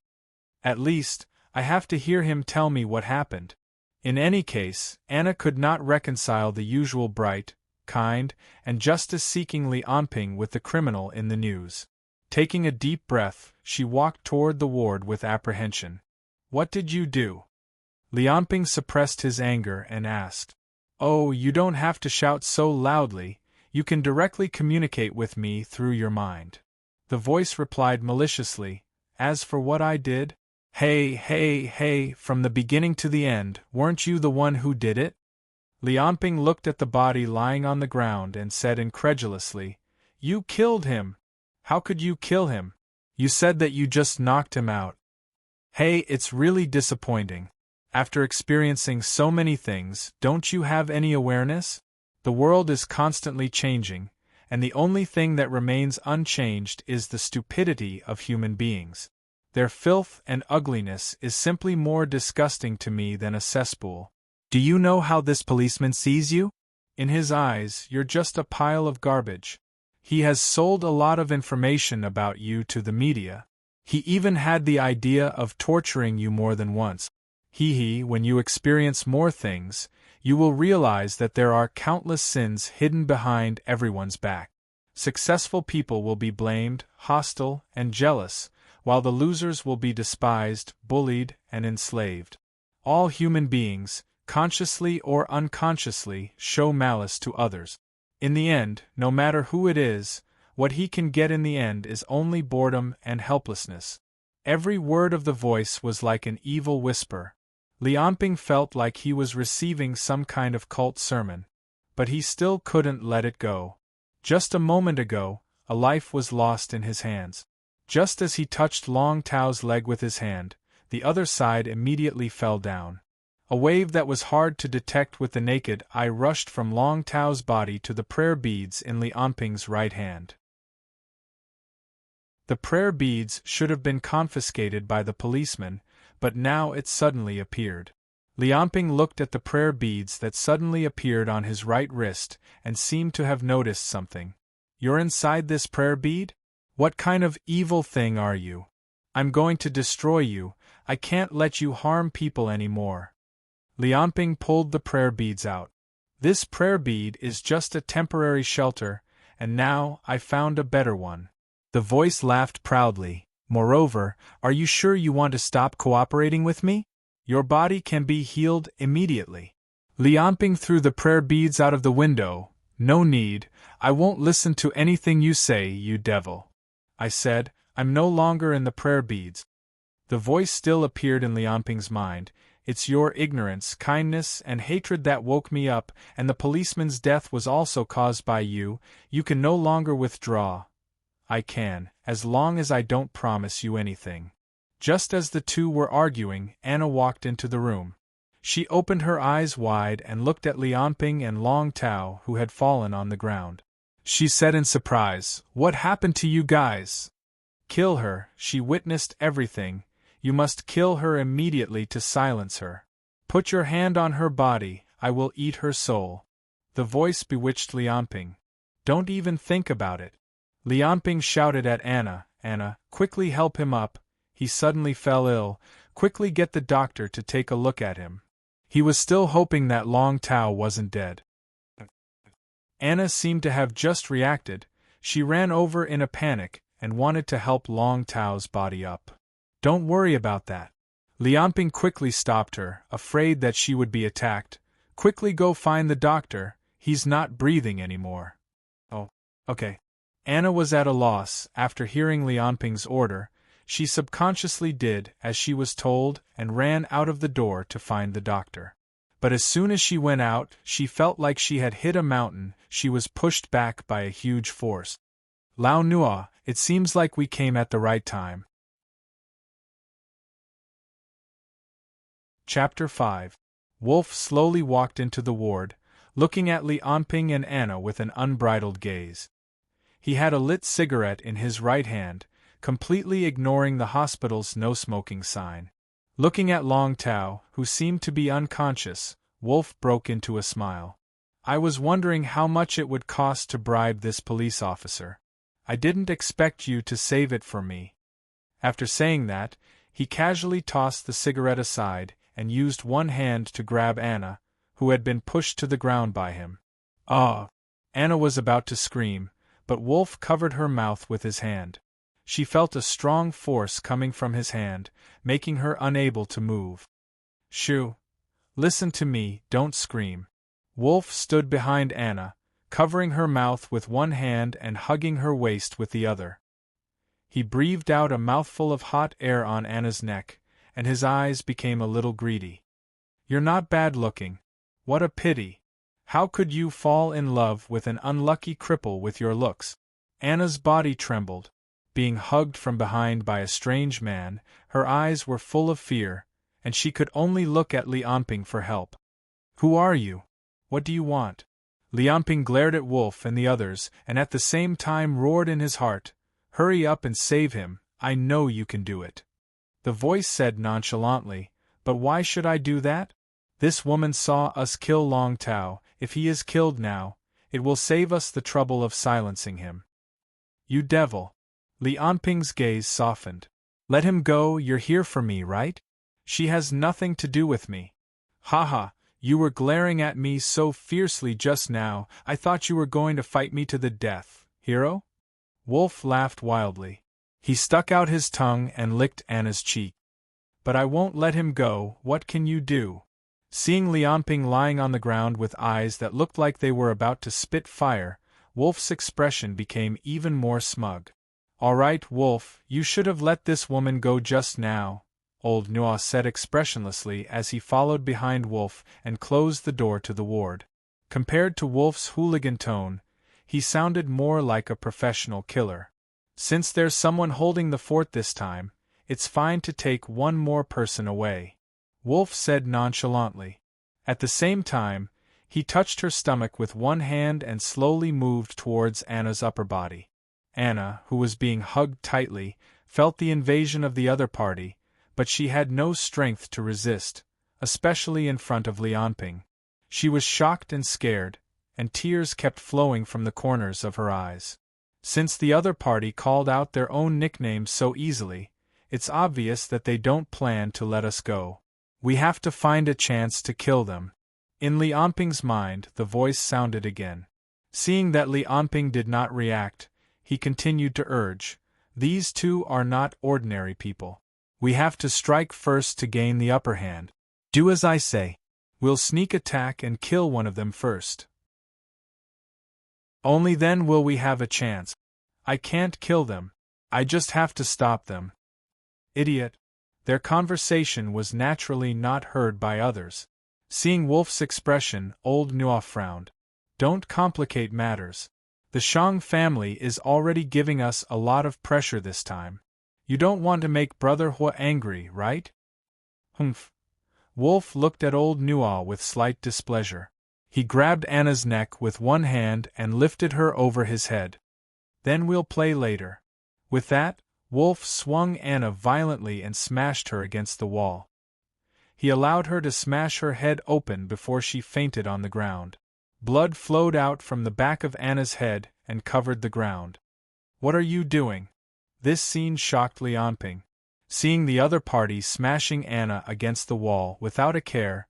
At least, I have to hear him tell me what happened. In any case, Anna could not reconcile the usual bright, kind, and justice-seeking Li Anping with the criminal in the news. Taking a deep breath, she walked toward the ward with apprehension. "What did you do?" Li Anping suppressed his anger and asked. "Oh, you don't have to shout so loudly, you can directly communicate with me through your mind." The voice replied maliciously, "As for what I did? Hey, from the beginning to the end, weren't you the one who did it?" Li Anping looked at the body lying on the ground and said incredulously, "You killed him! How could you kill him? You said that you just knocked him out." "Hey, it's really disappointing. After experiencing so many things, don't you have any awareness? The world is constantly changing, and the only thing that remains unchanged is the stupidity of human beings. Their filth and ugliness is simply more disgusting to me than a cesspool. Do you know how this policeman sees you? In his eyes, you're just a pile of garbage. He has sold a lot of information about you to the media. He even had the idea of torturing you more than once. When you experience more things, you will realize that there are countless sins hidden behind everyone's back. Successful people will be blamed, hostile, and jealous, while the losers will be despised, bullied, and enslaved. All human beings, consciously or unconsciously, show malice to others. In the end, no matter who it is, what he can get in the end is only boredom and helplessness." Every word of the voice was like an evil whisper. Li Anping felt like he was receiving some kind of cult sermon. But he still couldn't let it go. Just a moment ago, a life was lost in his hands. Just as he touched Long Tao's leg with his hand, the other side immediately fell down. A wave that was hard to detect with the naked eye rushed from Long Tao's body to the prayer beads in Li Anping's right hand. The prayer beads should have been confiscated by the policeman, but now it suddenly appeared. Li Anping looked at the prayer beads that suddenly appeared on his right wrist and seemed to have noticed something. "You're inside this prayer bead? What kind of evil thing are you? I'm going to destroy you. I can't let you harm people anymore." Li Anping pulled the prayer beads out. "This prayer bead is just a temporary shelter, and now I found a better one." The voice laughed proudly. "Moreover, are you sure you want to stop cooperating with me? Your body can be healed immediately." Li Anping threw the prayer beads out of the window. "No need, I won't listen to anything you say, you devil." I said, "I'm no longer in the prayer beads." The voice still appeared in Li Anping's mind. "It's your ignorance, kindness, and hatred that woke me up, and the policeman's death was also caused by you. You can no longer withdraw." "I can, as long as I don't promise you anything." Just as the two were arguing, Anna walked into the room. She opened her eyes wide and looked at Li Anping and Long Tao, who had fallen on the ground. She said in surprise, "What happened to you guys?" "Kill her, she witnessed everything. You must kill her immediately to silence her. Put your hand on her body, I will eat her soul." The voice bewitched Li Anping. "Don't even think about it." Li Anping shouted at Anna, "Anna, quickly help him up. He suddenly fell ill. Quickly get the doctor to take a look at him." He was still hoping that Long Tao wasn't dead. Anna seemed to have just reacted. She ran over in a panic and wanted to help Long Tao's body up. "Don't worry about that." Li Anping quickly stopped her, afraid that she would be attacked. "Quickly go find the doctor, he's not breathing anymore." "Oh, okay." Anna was at a loss. After hearing Li Anping's order, she subconsciously did as she was told and ran out of the door to find the doctor. But as soon as she went out, she felt like she had hit a mountain. She was pushed back by a huge force. "Lao Nua, it seems like we came at the right time. Chapter 5. Wolf slowly walked into the ward, looking at Li Anping and Anna with an unbridled gaze. He had a lit cigarette in his right hand, completely ignoring the hospital's no-smoking sign. Looking at Long Tao, who seemed to be unconscious, Wolf broke into a smile. I was wondering how much it would cost to bribe this police officer. I didn't expect you to save it for me. After saying that, he casually tossed the cigarette aside and used one hand to grab Anna, who had been pushed to the ground by him. Ah! Anna was about to scream, but Wolf covered her mouth with his hand. She felt a strong force coming from his hand, making her unable to move. Shoo! Listen to me, don't scream. Wolf stood behind Anna, covering her mouth with one hand and hugging her waist with the other. He breathed out a mouthful of hot air on Anna's neck, and his eyes became a little greedy. You're not bad looking. What a pity. How could you fall in love with an unlucky cripple with your looks? Anna's body trembled. Being hugged from behind by a strange man, her eyes were full of fear, and she could only look at Li Anping for help. Who are you? What do you want? Li Anping glared at Wolf and the others, and at the same time roared in his heart, Hurry up and save him, I know you can do it. The voice said nonchalantly, But why should I do that? This woman saw us kill Long Tao. If he is killed now, it will save us the trouble of silencing him. You devil! Li Anping's gaze softened. Let him go, you're here for me, right? She has nothing to do with me. Ha! You were glaring at me so fiercely just now, I thought you were going to fight me to the death, hero? Wolf laughed wildly. He stuck out his tongue and licked Anna's cheek. But I won't let him go, what can you do? Seeing Li Anping lying on the ground with eyes that looked like they were about to spit fire, Wolf's expression became even more smug. All right, Wolf, you should have let this woman go just now, Old Nua said expressionlessly as he followed behind Wolf and closed the door to the ward. Compared to Wolf's hooligan tone, he sounded more like a professional killer. Since there's someone holding the fort this time, it's fine to take one more person away, Wolf said nonchalantly. At the same time, he touched her stomach with one hand and slowly moved towards Anna's upper body. Anna, who was being hugged tightly, felt the invasion of the other party, but she had no strength to resist, especially in front of Li Anping. She was shocked and scared, and tears kept flowing from the corners of her eyes. Since the other party called out their own nicknames so easily, it's obvious that they don't plan to let us go. We have to find a chance to kill them. In Li Anping's mind, the voice sounded again. Seeing that Li Anping did not react, he continued to urge, These two are not ordinary people. We have to strike first to gain the upper hand. Do as I say. We'll sneak attack and kill one of them first. Only then will we have a chance. I can't kill them. I just have to stop them. Idiot. Their conversation was naturally not heard by others. Seeing Wolf's expression, Old Nua frowned. Don't complicate matters. The Shang family is already giving us a lot of pressure this time. You don't want to make Brother Hua angry, right? Humph. Wolf looked at Old Nua with slight displeasure. He grabbed Anna's neck with one hand and lifted her over his head. Then we'll play later. With that, Wolf swung Anna violently and smashed her against the wall. He allowed her to smash her head open before she fainted on the ground. Blood flowed out from the back of Anna's head and covered the ground. What are you doing? This scene shocked Li Anping. Seeing the other party smashing Anna against the wall without a care,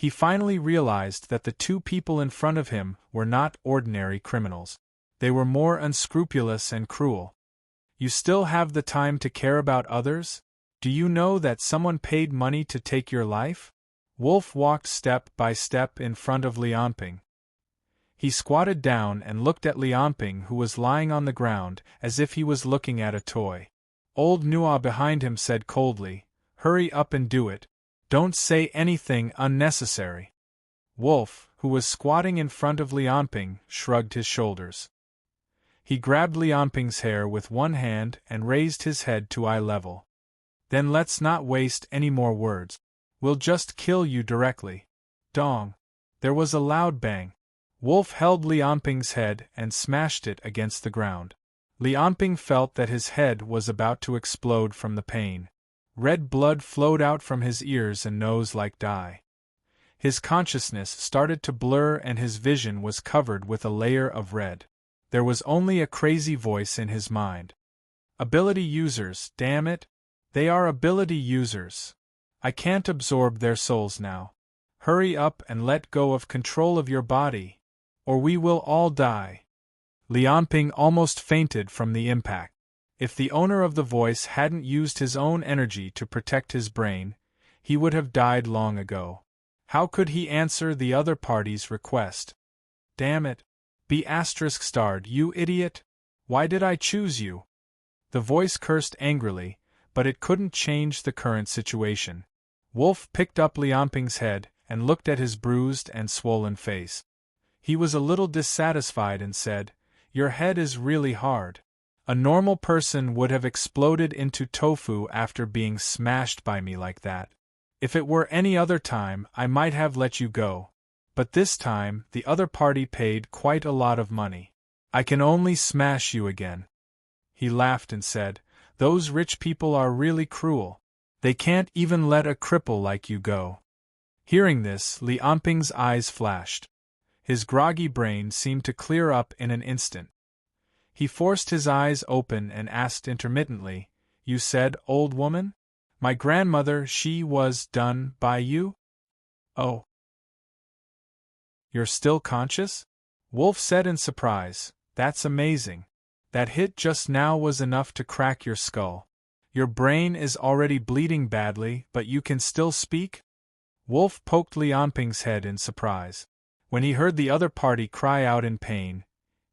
he finally realized that the two people in front of him were not ordinary criminals. They were more unscrupulous and cruel. You still have the time to care about others? Do you know that someone paid money to take your life? Wolf walked step by step in front of Li Anping. He squatted down and looked at Li Anping, who was lying on the ground as if he was looking at a toy. Old Nua behind him said coldly, Hurry up and do it. Don't say anything unnecessary. Wolf, who was squatting in front of Li Anping, shrugged his shoulders. He grabbed Li Anping's hair with one hand and raised his head to eye level. Then let's not waste any more words. We'll just kill you directly. Dong. There was a loud bang. Wolf held Lianping's head and smashed it against the ground. Lianping felt that his head was about to explode from the pain. Red blood flowed out from his ears and nose like dye. His consciousness started to blur and his vision was covered with a layer of red. There was only a crazy voice in his mind. Ability users, damn it! They are ability users. I can't absorb their souls now. Hurry up and let go of control of your body, or we will all die. Lianping almost fainted from the impact. If the owner of the voice hadn't used his own energy to protect his brain, he would have died long ago. How could he answer the other party's request? Damn it! Be *starred, you idiot! Why did I choose you? The voice cursed angrily, but it couldn't change the current situation. Wolf picked up Lianping's head and looked at his bruised and swollen face. He was a little dissatisfied and said, "Your head is really hard. A normal person would have exploded into tofu after being smashed by me like that. If it were any other time, I might have let you go. But this time, the other party paid quite a lot of money. I can only smash you again." He laughed and said, "Those rich people are really cruel. They can't even let a cripple like you go." Hearing this, Lianping's eyes flashed. His groggy brain seemed to clear up in an instant. He forced his eyes open and asked intermittently, "You said, old woman? My grandmother, she was done by you? Oh. You're still conscious?" Wolf said in surprise, "That's amazing. That hit just now was enough to crack your skull. Your brain is already bleeding badly, but you can still speak?" Wolf poked Lianping's head in surprise. When he heard the other party cry out in pain,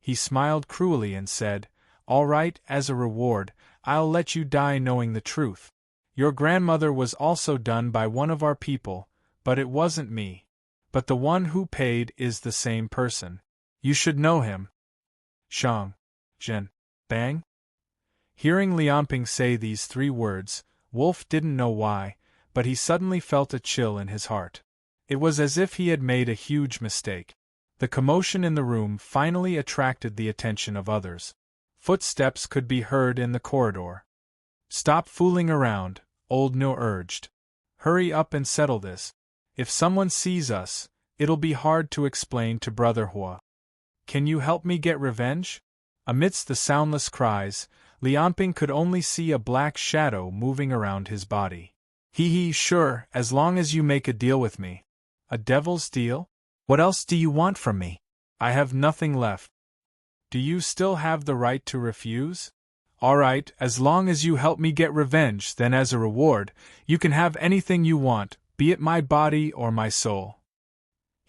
he smiled cruelly and said, "All right, as a reward, I'll let you die knowing the truth. Your grandmother was also done by one of our people, but it wasn't me. But the one who paid is the same person. You should know him. Shang. Zhen. Bang?" Hearing Lianping say these 3 words, Wolf didn't know why, but he suddenly felt a chill in his heart. It was as if he had made a huge mistake. The commotion in the room finally attracted the attention of others. Footsteps could be heard in the corridor. "Stop fooling around," Old No urged. "Hurry up and settle this. If someone sees us, it'll be hard to explain to Brother Hua. Can you help me get revenge?" Amidst the soundless cries, Lianping could only see a black shadow moving around his body. Sure, as long as you make a deal with me." "A devil's deal? What else do you want from me?" "I have nothing left." "Do you still have the right to refuse?" "All right, as long as you help me get revenge, then as a reward, you can have anything you want, be it my body or my soul."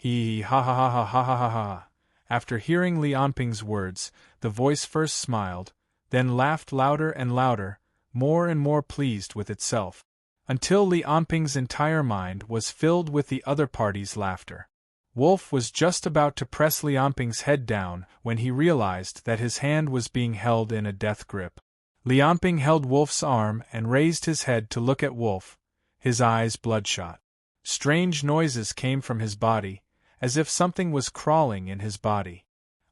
Ha ha ha ha ha ha ha ha. After hearing Lianping's words, the voice first smiled, then laughed louder and louder, more and more pleased with itself, until Lianping's entire mind was filled with the other party's laughter. Wolf was just about to press Lianping's head down when he realized that his hand was being held in a death grip. Lianping held Wolf's arm and raised his head to look at Wolf, his eyes bloodshot. Strange noises came from his body, as if something was crawling in his body.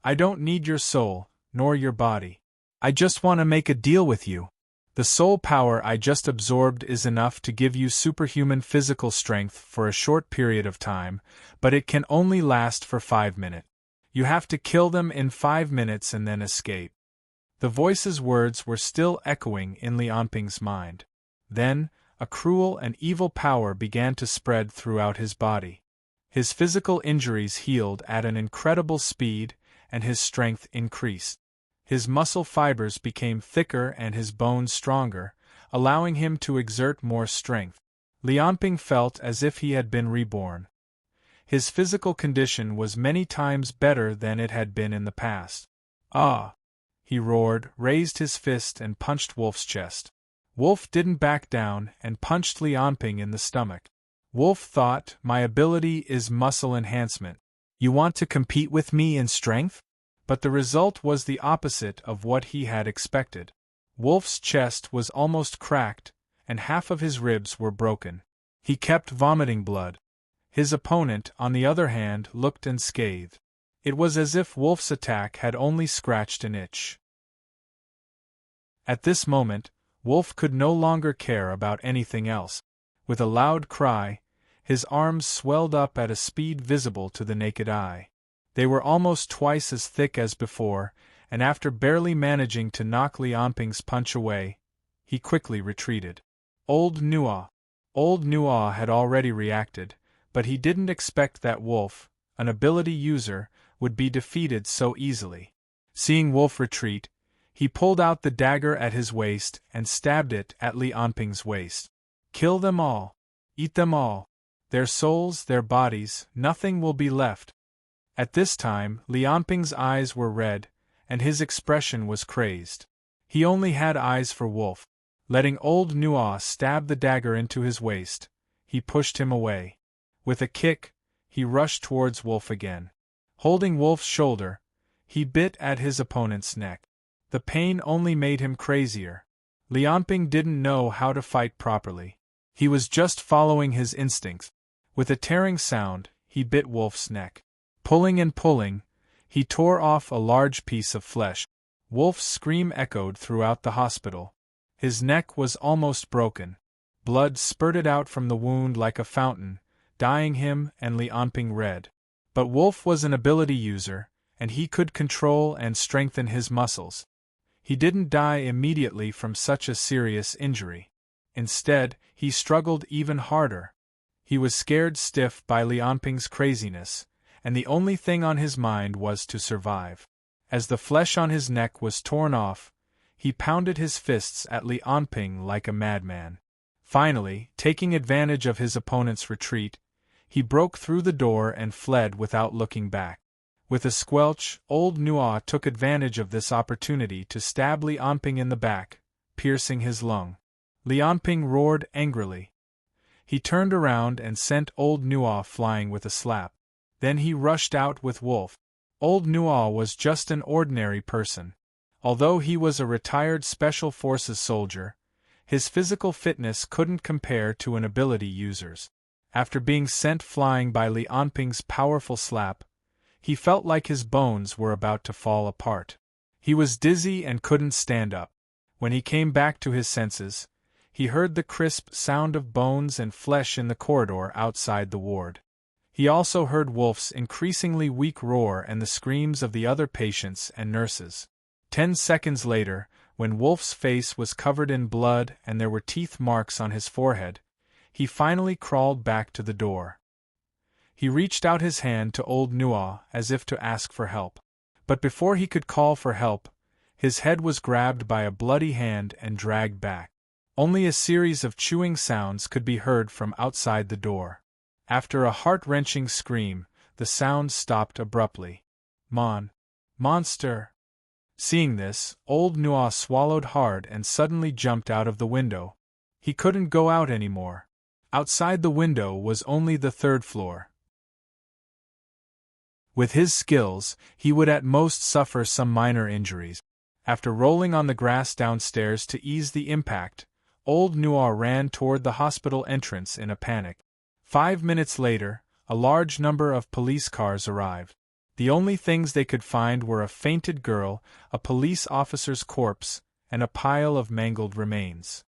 "I don't need your soul, nor your body. I just want to make a deal with you. The soul power I just absorbed is enough to give you superhuman physical strength for a short period of time, but it can only last for 5 minutes. You have to kill them in 5 minutes and then escape." The voice's words were still echoing in Lianping's mind. Then, a cruel and evil power began to spread throughout his body. His physical injuries healed at an incredible speed, and his strength increased. His muscle fibers became thicker and his bones stronger, allowing him to exert more strength. Lianping felt as if he had been reborn. His physical condition was many times better than it had been in the past. "Ah!" he roared, raised his fist and punched Wolf's chest. Wolf didn't back down and punched Lianping in the stomach. Wolf thought, "My ability is muscle enhancement. You want to compete with me in strength?" But the result was the opposite of what he had expected. Wolf's chest was almost cracked, and half of his ribs were broken. He kept vomiting blood. His opponent, on the other hand, looked unscathed. It was as if Wolf's attack had only scratched an itch. At this moment, Wolf could no longer care about anything else. With a loud cry, his arms swelled up at a speed visible to the naked eye. They were almost twice as thick as before, and after barely managing to knock Li Anping's punch away, he quickly retreated. Old Nuo had already reacted, but he didn't expect that Wolf, an ability user, would be defeated so easily. Seeing Wolf retreat, he pulled out the dagger at his waist and stabbed it at Li Anping's waist. Kill them all. Eat them all. Their souls, their bodies, nothing will be left. At this time, Li Anping's eyes were red, and his expression was crazed. He only had eyes for Wolf. Letting old Nuo stab the dagger into his waist, he pushed him away. With a kick, he rushed towards Wolf again. Holding Wolf's shoulder, he bit at his opponent's neck. The pain only made him crazier. Li Anping didn't know how to fight properly. He was just following his instincts. With a tearing sound, he bit Wolf's neck. Pulling and pulling, he tore off a large piece of flesh. Wolf's scream echoed throughout the hospital. His neck was almost broken. Blood spurted out from the wound like a fountain, dyeing him and Li Anping red. But Wolf was an ability user, and he could control and strengthen his muscles. He didn't die immediately from such a serious injury. Instead, he struggled even harder. He was scared stiff by Li Anping's craziness, and the only thing on his mind was to survive. As the flesh on his neck was torn off, he pounded his fists at Li Anping like a madman. Finally, taking advantage of his opponent's retreat, he broke through the door and fled without looking back. With a squelch, old Nuo took advantage of this opportunity to stab Li Anping in the back, piercing his lung. Li Anping roared angrily. He turned around and sent old Nuo flying with a slap. Then he rushed out with Wolf. Old Nuo was just an ordinary person. Although he was a retired Special Forces soldier, his physical fitness couldn't compare to an ability user's. After being sent flying by Li Anping's powerful slap, he felt like his bones were about to fall apart. He was dizzy and couldn't stand up. When he came back to his senses, he heard the crisp sound of bones and flesh in the corridor outside the ward. He also heard Wolf's increasingly weak roar and the screams of the other patients and nurses. 10 seconds later, when Wolf's face was covered in blood and there were teeth marks on his forehead, he finally crawled back to the door. He reached out his hand to old Nuo as if to ask for help. But before he could call for help, his head was grabbed by a bloody hand and dragged back. Only a series of chewing sounds could be heard from outside the door. After a heart-wrenching scream, the sound stopped abruptly. Monster! Seeing this, old Nuo swallowed hard and suddenly jumped out of the window. He couldn't go out anymore. Outside the window was only the 3rd floor. With his skills, he would at most suffer some minor injuries. After rolling on the grass downstairs to ease the impact, old Nuo ran toward the hospital entrance in a panic. 5 minutes later, a large number of police cars arrived. The only things they could find were a fainted girl, a police officer's corpse, and a pile of mangled remains.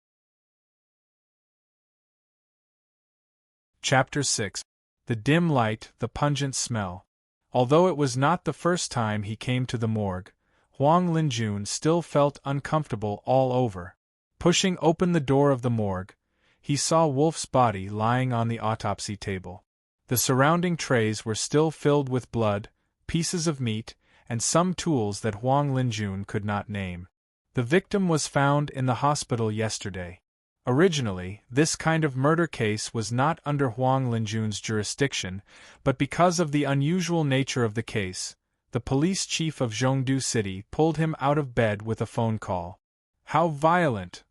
Chapter 6. The dim light, the pungent smell. Although it was not the first time he came to the morgue, Huang Linjun still felt uncomfortable all over. Pushing open the door of the morgue, he saw Wolf's body lying on the autopsy table. The surrounding trays were still filled with blood, pieces of meat, and some tools that Huang Linjun could not name. The victim was found in the hospital yesterday. Originally, this kind of murder case was not under Huang Linjun's jurisdiction, but because of the unusual nature of the case, the police chief of Zhongdu City pulled him out of bed with a phone call. How violent!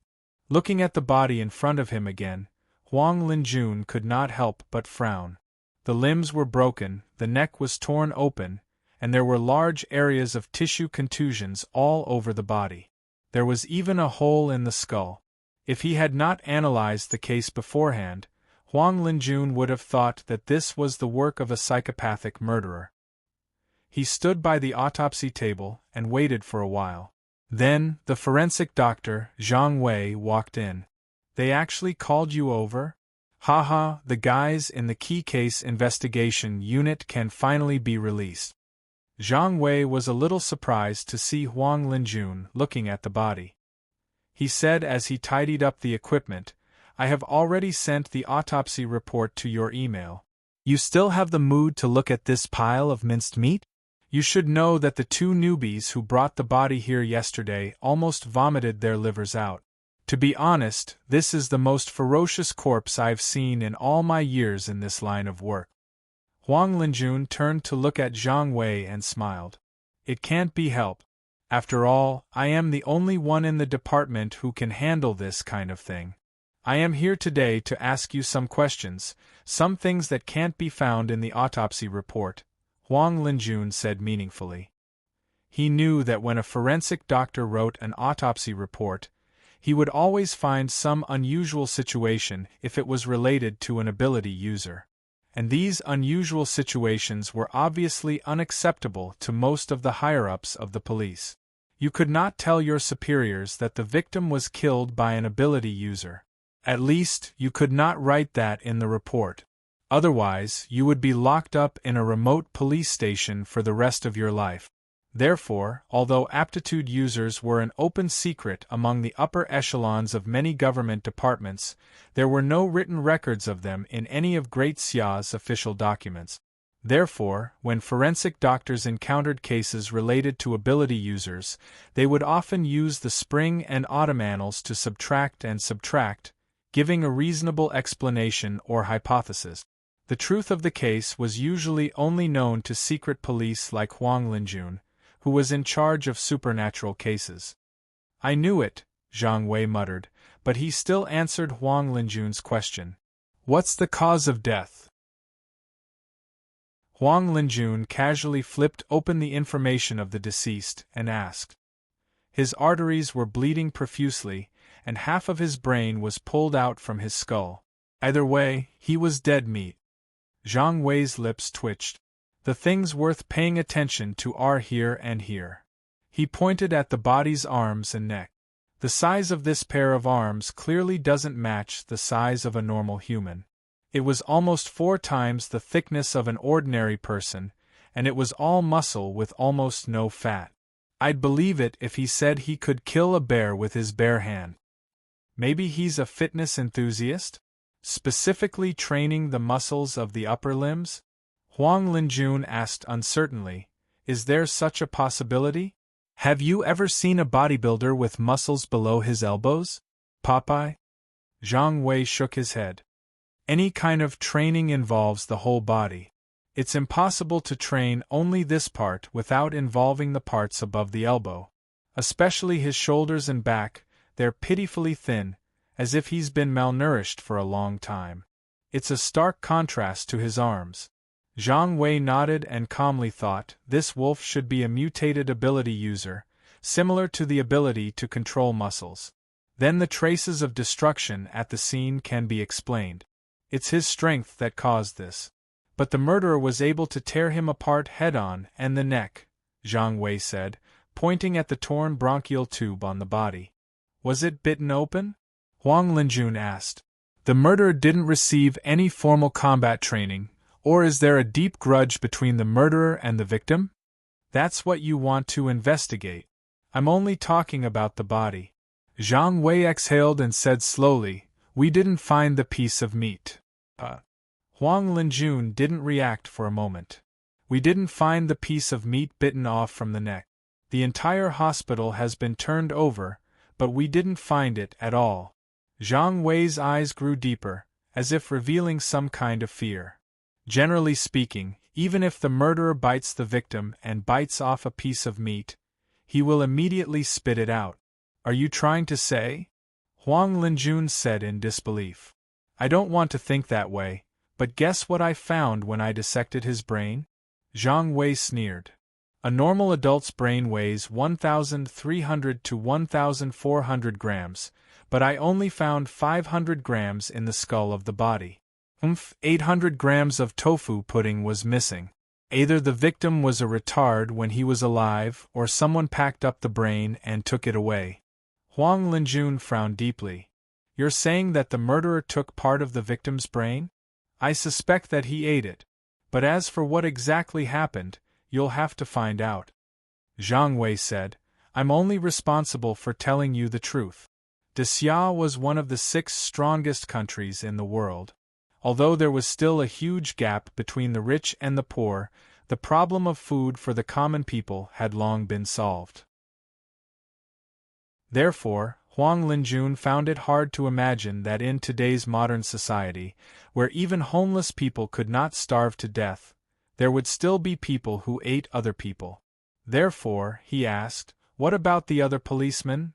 Looking at the body in front of him again, Huang Linjun could not help but frown. The limbs were broken, the neck was torn open, and there were large areas of tissue contusions all over the body. There was even a hole in the skull. If he had not analyzed the case beforehand, Huang Linjun would have thought that this was the work of a psychopathic murderer. He stood by the autopsy table and waited for a while. Then, the forensic doctor, Zhang Wei, walked in. "They actually called you over? Haha, the guys in the key case investigation unit can finally be released." Zhang Wei was a little surprised to see Huang Linjun looking at the body. He said as he tidied up the equipment, "I have already sent the autopsy report to your email. You still have the mood to look at this pile of minced meat? You should know that the 2 newbies who brought the body here yesterday almost vomited their livers out. To be honest, this is the most ferocious corpse I've seen in all my years in this line of work." Huang Linjun turned to look at Zhang Wei and smiled. "It can't be helped. After all, I am the only one in the department who can handle this kind of thing. I am here today to ask you some questions, some things that can't be found in the autopsy report," Huang Linjun said meaningfully. He knew that when a forensic doctor wrote an autopsy report, he would always find some unusual situation if it was related to an ability user. And these unusual situations were obviously unacceptable to most of the higher-ups of the police. You could not tell your superiors that the victim was killed by an ability user. At least, you could not write that in the report. Otherwise, you would be locked up in a remote police station for the rest of your life. Therefore, although aptitude users were an open secret among the upper echelons of many government departments, there were no written records of them in any of Great Xia's official documents. Therefore, when forensic doctors encountered cases related to ability users, they would often use the spring and autumn annals to subtract and subtract, giving a reasonable explanation or hypothesis. The truth of the case was usually only known to secret police like Huang Linjun, who was in charge of supernatural cases. "I knew it," Zhang Wei muttered, but he still answered Huang Linjun's question. "What's the cause of death?" Huang Linjun casually flipped open the information of the deceased and asked. His arteries were bleeding profusely, and half of his brain was pulled out from his skull. Either way, he was dead meat. Zhang Wei's lips twitched. "The things worth paying attention to are here and here." He pointed at the body's arms and neck. "The size of this pair of arms clearly doesn't match the size of a normal human. It was almost 4 times the thickness of an ordinary person, and it was all muscle with almost no fat. I'd believe it if he said he could kill a bear with his bare hand. Maybe he's a fitness enthusiast? Specifically training the muscles of the upper limbs?" Huang Linjun asked uncertainly, "Is there such a possibility? Have you ever seen a bodybuilder with muscles below his elbows? Popeye?" Zhang Wei shook his head. "Any kind of training involves the whole body. It's impossible to train only this part without involving the parts above the elbow. Especially his shoulders and back, they're pitifully thin, as if he's been malnourished for a long time. It's a stark contrast to his arms." Zhang Wei nodded and calmly thought, this wolf should be a mutated ability user, similar to the ability to control muscles. Then the traces of destruction at the scene can be explained. It's his strength that caused this. But the murderer was able to tear him apart head-on and the neck, Zhang Wei said, pointing at the torn bronchial tube on the body. "Was it bitten open?" Huang Linjun asked. "The murderer didn't receive any formal combat training, or is there a deep grudge between the murderer and the victim? That's what you want to investigate. I'm only talking about the body." Zhang Wei exhaled and said slowly, "We didn't find the piece of meat." Huang Linjun didn't react for a moment. "We didn't find the piece of meat bitten off from the neck. The entire hospital has been turned over, but we didn't find it at all." Zhang Wei's eyes grew deeper, as if revealing some kind of fear. "Generally speaking, even if the murderer bites the victim and bites off a piece of meat, he will immediately spit it out. Are you trying to say?" Huang Linjun said in disbelief. "I don't want to think that way, but guess what I found when I dissected his brain?" Zhang Wei sneered. "A normal adult's brain weighs 1,300 to 1,400 grams, but I only found 500 grams in the skull of the body. 800 grams of tofu pudding was missing. Either the victim was a retard when he was alive, or someone packed up the brain and took it away. Huang Linjun frowned deeply. You're saying that the murderer took part of the victim's brain? I suspect that he ate it. But as for what exactly happened, you'll have to find out. Zhang Wei said, I'm only responsible for telling you the truth. Xia was one of the 6 strongest countries in the world. Although there was still a huge gap between the rich and the poor, the problem of food for the common people had long been solved. Therefore, Huang Linjun found it hard to imagine that in today's modern society, where even homeless people could not starve to death, there would still be people who ate other people. Therefore, he asked, what about the other policemen?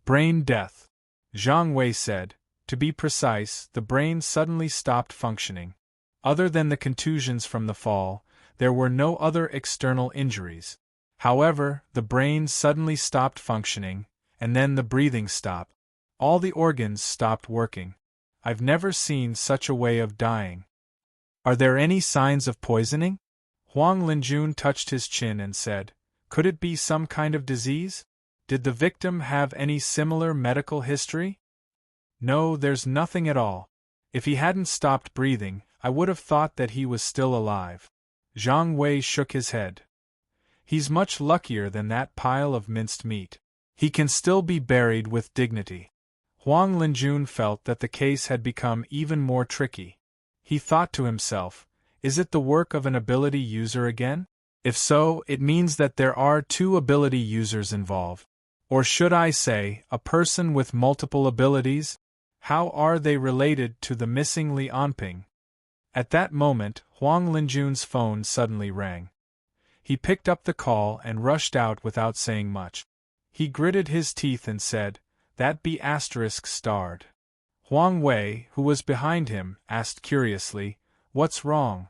Brain death. Zhang Wei said. To be precise, the brain suddenly stopped functioning. Other than the contusions from the fall, there were no other external injuries. However, the brain suddenly stopped functioning, and then the breathing stopped. All the organs stopped working. I've never seen such a way of dying. Are there any signs of poisoning? Huang Linjun touched his chin and said, could it be some kind of disease? Did the victim have any similar medical history? No, there's nothing at all. If he hadn't stopped breathing, I would have thought that he was still alive. Zhang Wei shook his head. He's much luckier than that pile of minced meat. He can still be buried with dignity. Huang Linjun felt that the case had become even more tricky. He thought to himself, is it the work of an ability user again? If so, it means that there are 2 ability users involved. Or should I say, a person with multiple abilities? How are they related to the missing Li Anping? At that moment, Huang Linjun's phone suddenly rang. He picked up the call and rushed out without saying much. He gritted his teeth and said, that be asterisk starred. Huang Wei, who was behind him, asked curiously, what's wrong?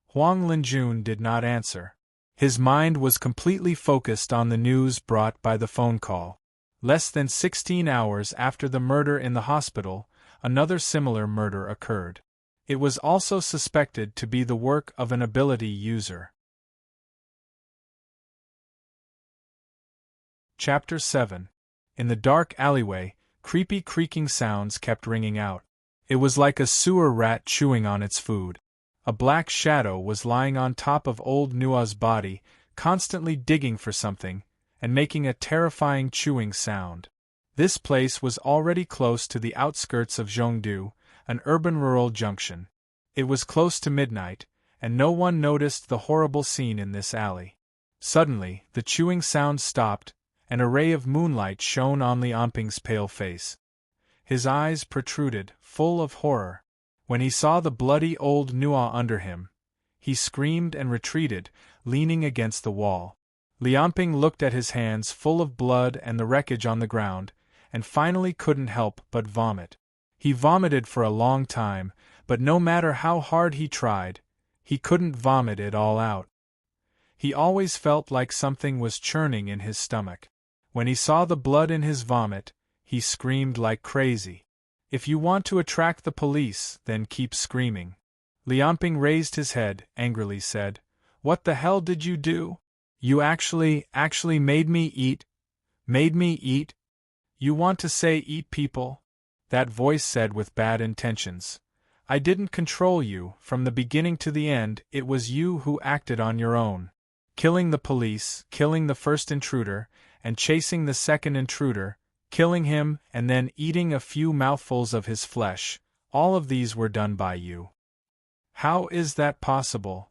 Huang Linjun did not answer. His mind was completely focused on the news brought by the phone call. Less than 16 hours after the murder in the hospital, another similar murder occurred. It was also suspected to be the work of an ability user. Chapter 7. In the dark alleyway, creepy creaking sounds kept ringing out. It was like a sewer rat chewing on its food. A black shadow was lying on top of old Nua's body, constantly digging for something, and making a terrifying chewing sound. This place was already close to the outskirts of Zhongdu, an urban-rural junction. It was close to midnight, and no one noticed the horrible scene in this alley. Suddenly, the chewing sound stopped, and a ray of moonlight shone on Li Anping's pale face. His eyes protruded, full of horror. When he saw the bloody old Nua under him, he screamed and retreated, leaning against the wall. Li Anping looked at his hands full of blood and the wreckage on the ground, and finally couldn't help but vomit. He vomited for a long time, but no matter how hard he tried, he couldn't vomit it all out. He always felt like something was churning in his stomach. When he saw the blood in his vomit, he screamed like crazy. If you want to attract the police, then keep screaming. Li Anping raised his head, angrily said, "What the hell did you do? You actually made me eat? Made me eat? You want to say eat people?" That voice said with bad intentions. "I didn't control you, from the beginning to the end, it was you who acted on your own. Killing the police, killing the first intruder, and chasing the second intruder, killing him and then eating a few mouthfuls of his flesh, all of these were done by you. How is that possible?"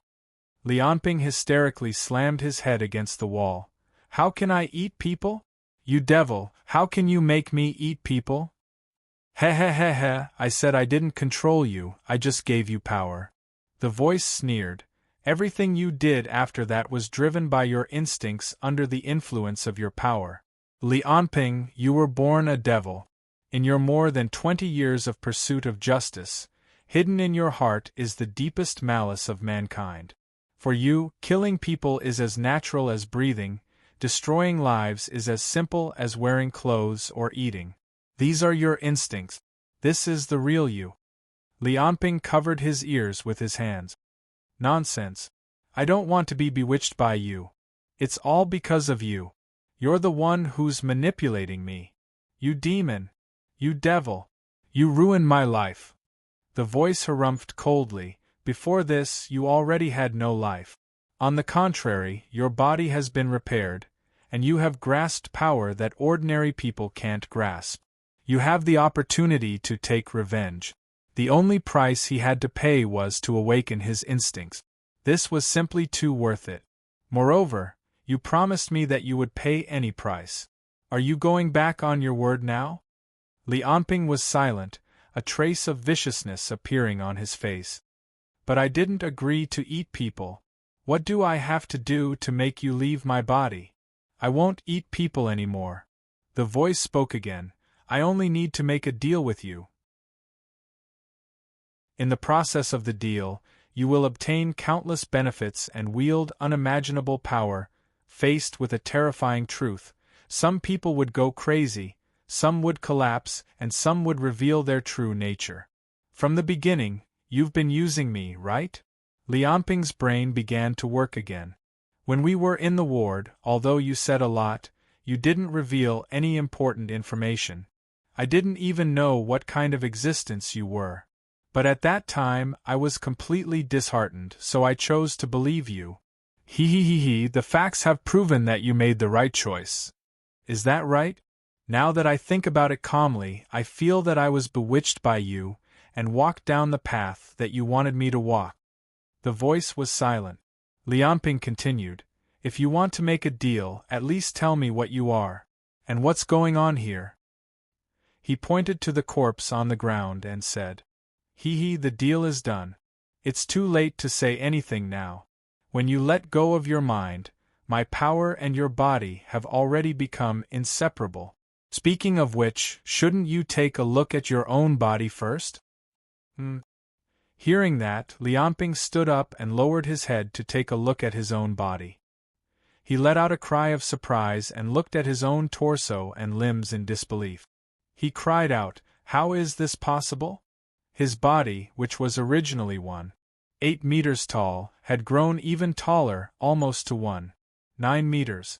Li Anping hysterically slammed his head against the wall. "How can I eat people? You devil, how can you make me eat people?" Heh, I said I didn't control you, I just gave you power." The voice sneered. "Everything you did after that was driven by your instincts under the influence of your power. Li Anping, you were born a devil. In your more than 20 years of pursuit of justice, hidden in your heart is the deepest malice of mankind. For you, killing people is as natural as breathing, destroying lives is as simple as wearing clothes or eating. These are your instincts. This is the real you. Lianping covered his ears with his hands. Nonsense. I don't want to be bewitched by you. It's all because of you. You're the one who's manipulating me. You demon. You devil. You ruined my life. The voice harumphed coldly. Before this, you already had no life. On the contrary, your body has been repaired, and you have grasped power that ordinary people can't grasp. You have the opportunity to take revenge. The only price he had to pay was to awaken his instincts. This was simply too worth it. Moreover, you promised me that you would pay any price. Are you going back on your word now? Lianping was silent, a trace of viciousness appearing on his face. But I didn't agree to eat people. What do I have to do to make you leave my body? I won't eat people anymore. The voice spoke again. I only need to make a deal with you. In the process of the deal, you will obtain countless benefits and wield unimaginable power. Faced with a terrifying truth, some people would go crazy, some would collapse, and some would reveal their true nature. From the beginning, you've been using me, right? Lianping's brain began to work again. When we were in the ward, although you said a lot, you didn't reveal any important information. I didn't even know what kind of existence you were. But at that time, I was completely disheartened, so I chose to believe you. The facts have proven that you made the right choice. Is that right? Now that I think about it calmly, I feel that I was bewitched by you, and walked down the path that you wanted me to walk. The voice was silent. Lianping continued, If you want to make a deal, at least tell me what you are. And what's going on here? He pointed to the corpse on the ground and said, the deal is done. It's too late to say anything now. When you let go of your mind, my power and your body have already become inseparable. Speaking of which, shouldn't you take a look at your own body first? Hearing that, Lianping stood up and lowered his head to take a look at his own body. He let out a cry of surprise and looked at his own torso and limbs in disbelief. He cried out, How is this possible? His body, which was originally 1.8 meters tall, had grown even taller, almost to 1.9 meters.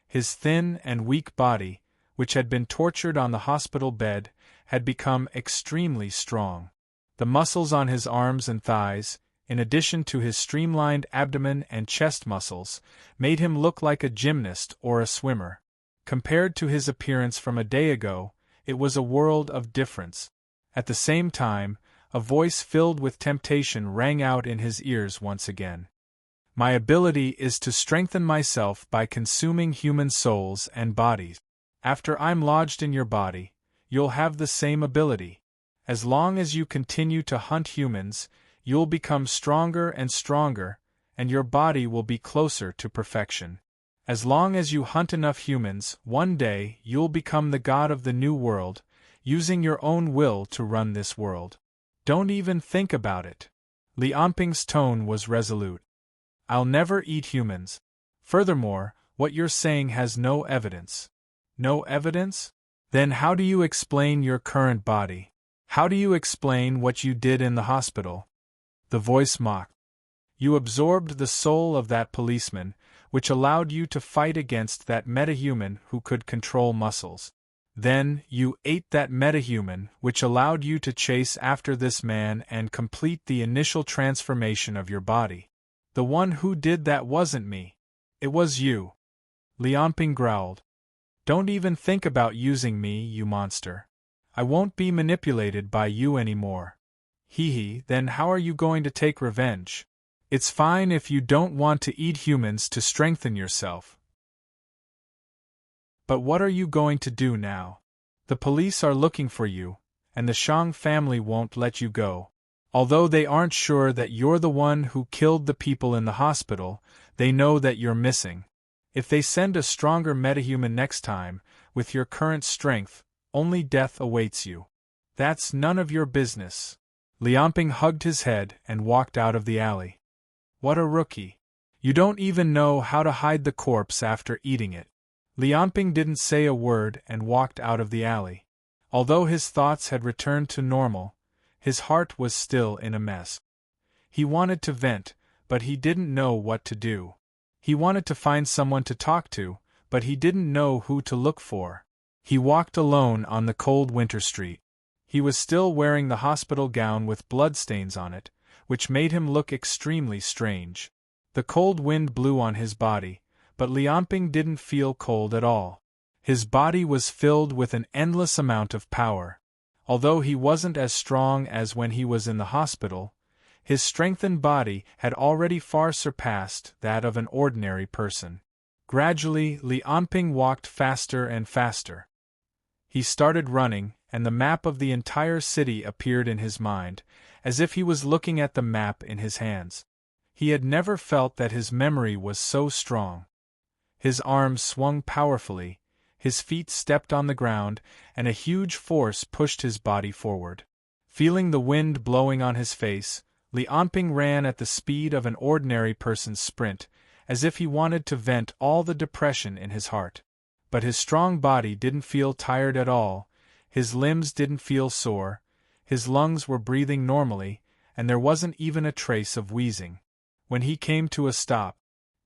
His thin and weak body, which had been tortured on the hospital bed, had become extremely strong. The muscles on his arms and thighs, in addition to his streamlined abdomen and chest muscles, made him look like a gymnast or a swimmer. Compared to his appearance from a day ago, it was a world of difference. At the same time, a voice filled with temptation rang out in his ears once again. My ability is to strengthen myself by consuming human souls and bodies. After I'm lodged in your body, you'll have the same ability. As long as you continue to hunt humans, you'll become stronger and stronger, and your body will be closer to perfection. As long as you hunt enough humans, one day you'll become the god of the new world, using your own will to run this world. Don't even think about it. Lianping's tone was resolute. I'll never eat humans. Furthermore, what you're saying has no evidence. No evidence? Then how do you explain your current body? How do you explain what you did in the hospital? The voice mocked. You absorbed the soul of that policeman, which allowed you to fight against that metahuman who could control muscles. Then, you ate that metahuman, which allowed you to chase after this man and complete the initial transformation of your body. The one who did that wasn't me. It was you. Lianping growled. Don't even think about using me, you monster. I won't be manipulated by you anymore. Then how are you going to take revenge? It's fine if you don't want to eat humans to strengthen yourself. But what are you going to do now? The police are looking for you, and the Shang family won't let you go. Although they aren't sure that you're the one who killed the people in the hospital, they know that you're missing. If they send a stronger metahuman next time, with your current strength, only death awaits you. That's none of your business. Lianping hugged his head and walked out of the alley. What a rookie. You don't even know how to hide the corpse after eating it. Lianping didn't say a word and walked out of the alley. Although his thoughts had returned to normal, His heart was still in a mess. He wanted to vent, but he didn't know what to do. He wanted to find someone to talk to, but he didn't know who to look for. He walked alone on the cold winter street. He was still wearing the hospital gown with bloodstains on it, which made him look extremely strange. The cold wind blew on his body, but Lianping didn't feel cold at all. His body was filled with an endless amount of power. Although he wasn't as strong as when he was in the hospital, his strengthened body had already far surpassed that of an ordinary person. Gradually, Lianping walked faster and faster. He started running, and the map of the entire city appeared in his mind, as if he was looking at the map in his hands. He had never felt that his memory was so strong. His arms swung powerfully, his feet stepped on the ground, and a huge force pushed his body forward. Feeling the wind blowing on his face, Lianping ran at the speed of an ordinary person's sprint, as if he wanted to vent all the depression in his heart. But his strong body didn't feel tired at all, his limbs didn't feel sore, his lungs were breathing normally, and there wasn't even a trace of wheezing. When he came to a stop,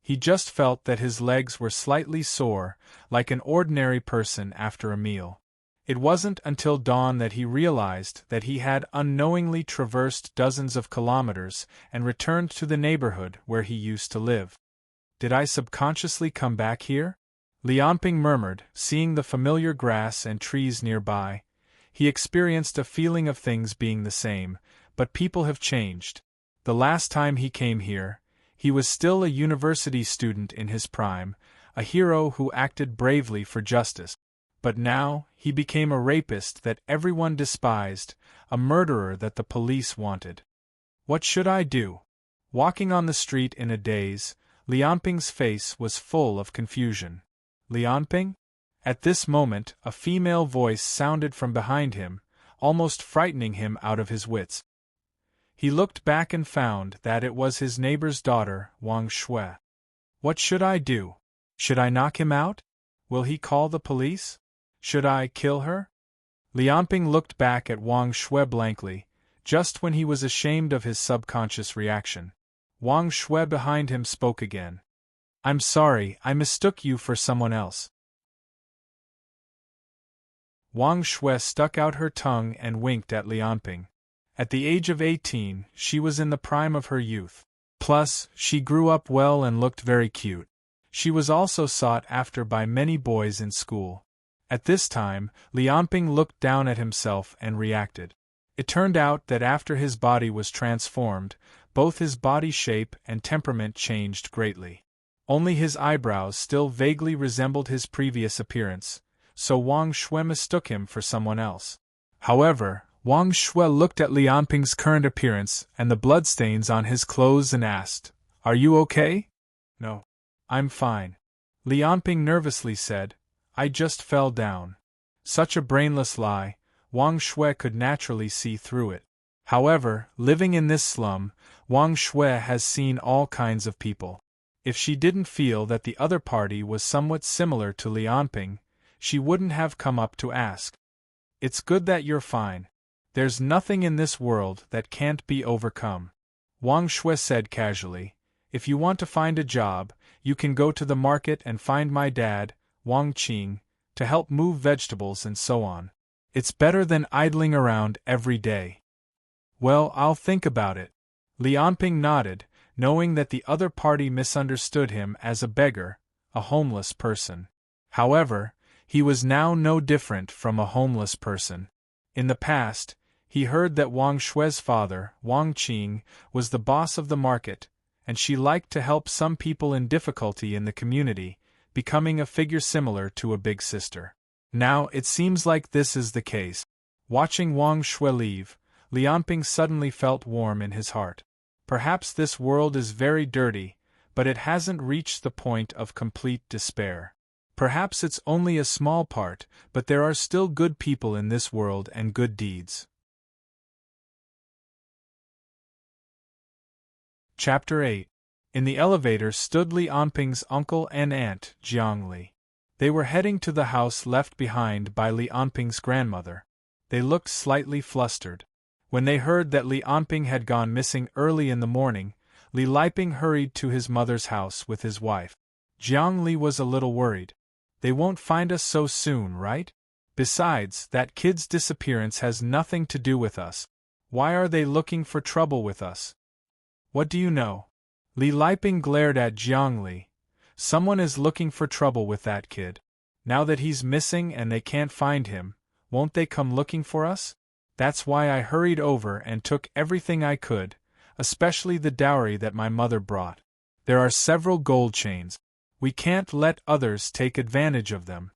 he just felt that his legs were slightly sore, like an ordinary person after a meal. It wasn't until dawn that he realized that he had unknowingly traversed dozens of kilometers and returned to the neighborhood where he used to live. Did I subconsciously come back here? Lianping murmured, seeing the familiar grass and trees nearby. He experienced a feeling of things being the same, but people have changed. The last time he came here, he was still a university student in his prime, a hero who acted bravely for justice. But now, he became a rapist that everyone despised, a murderer that the police wanted. What should I do? Walking on the street in a daze, Lianping's face was full of confusion. Lianping? At this moment, a female voice sounded from behind him, almost frightening him out of his wits. He looked back and found that it was his neighbor's daughter, Wang Shui. What should I do? Should I knock him out? Will he call the police? Should I kill her? Lianping looked back at Wang Shui blankly, just when he was ashamed of his subconscious reaction. Wang Shui behind him spoke again. I'm sorry, I mistook you for someone else. Wang Shui stuck out her tongue and winked at Lianping. At the age of 18, she was in the prime of her youth. Plus, she grew up well and looked very cute. She was also sought after by many boys in school. At this time, Lianping looked down at himself and reacted. It turned out that after his body was transformed, both his body shape and temperament changed greatly. Only his eyebrows still vaguely resembled his previous appearance, so Wang Shui mistook him for someone else. However, Wang Shui looked at Lianping's current appearance and the bloodstains on his clothes and asked, "Are you okay?" "No. I'm fine," Lianping nervously said. "I just fell down." Such a brainless lie, Wang Shui could naturally see through it. However, living in this slum, Wang Shui has seen all kinds of people. If she didn't feel that the other party was somewhat similar to Lianping, she wouldn't have come up to ask. "It's good that you're fine. There's nothing in this world that can't be overcome," Wang Shui said casually. "If you want to find a job, you can go to the market and find my dad, Wang Qing, to help move vegetables and so on. It's better than idling around every day." "Well, I'll think about it." Lianping nodded, knowing that the other party misunderstood him as a beggar, a homeless person. However, he was now no different from a homeless person. In the past, he heard that Wang Shui's father, Wang Qing, was the boss of the market, and she liked to help some people in difficulty in the community, becoming a figure similar to a big sister. Now it seems like this is the case. Watching Wang Shui leave, Lianping suddenly felt warm in his heart. Perhaps this world is very dirty, but it hasn't reached the point of complete despair. Perhaps it's only a small part, but there are still good people in this world and good deeds. Chapter 8. In the elevator stood Lianping's uncle and aunt, Jiangli. They were heading to the house left behind by Lianping's grandmother. They looked slightly flustered. When they heard that Li Anping had gone missing early in the morning, Li Liping hurried to his mother's house with his wife. Jiang Li was a little worried. They won't find us so soon, right? Besides, that kid's disappearance has nothing to do with us. Why are they looking for trouble with us? What do you know? Li Liping glared at Jiang Li. Someone is looking for trouble with that kid. Now that he's missing and they can't find him, won't they come looking for us? That's why I hurried over and took everything I could, especially the dowry that my mother brought. There are several gold chains. We can't let others take advantage of them.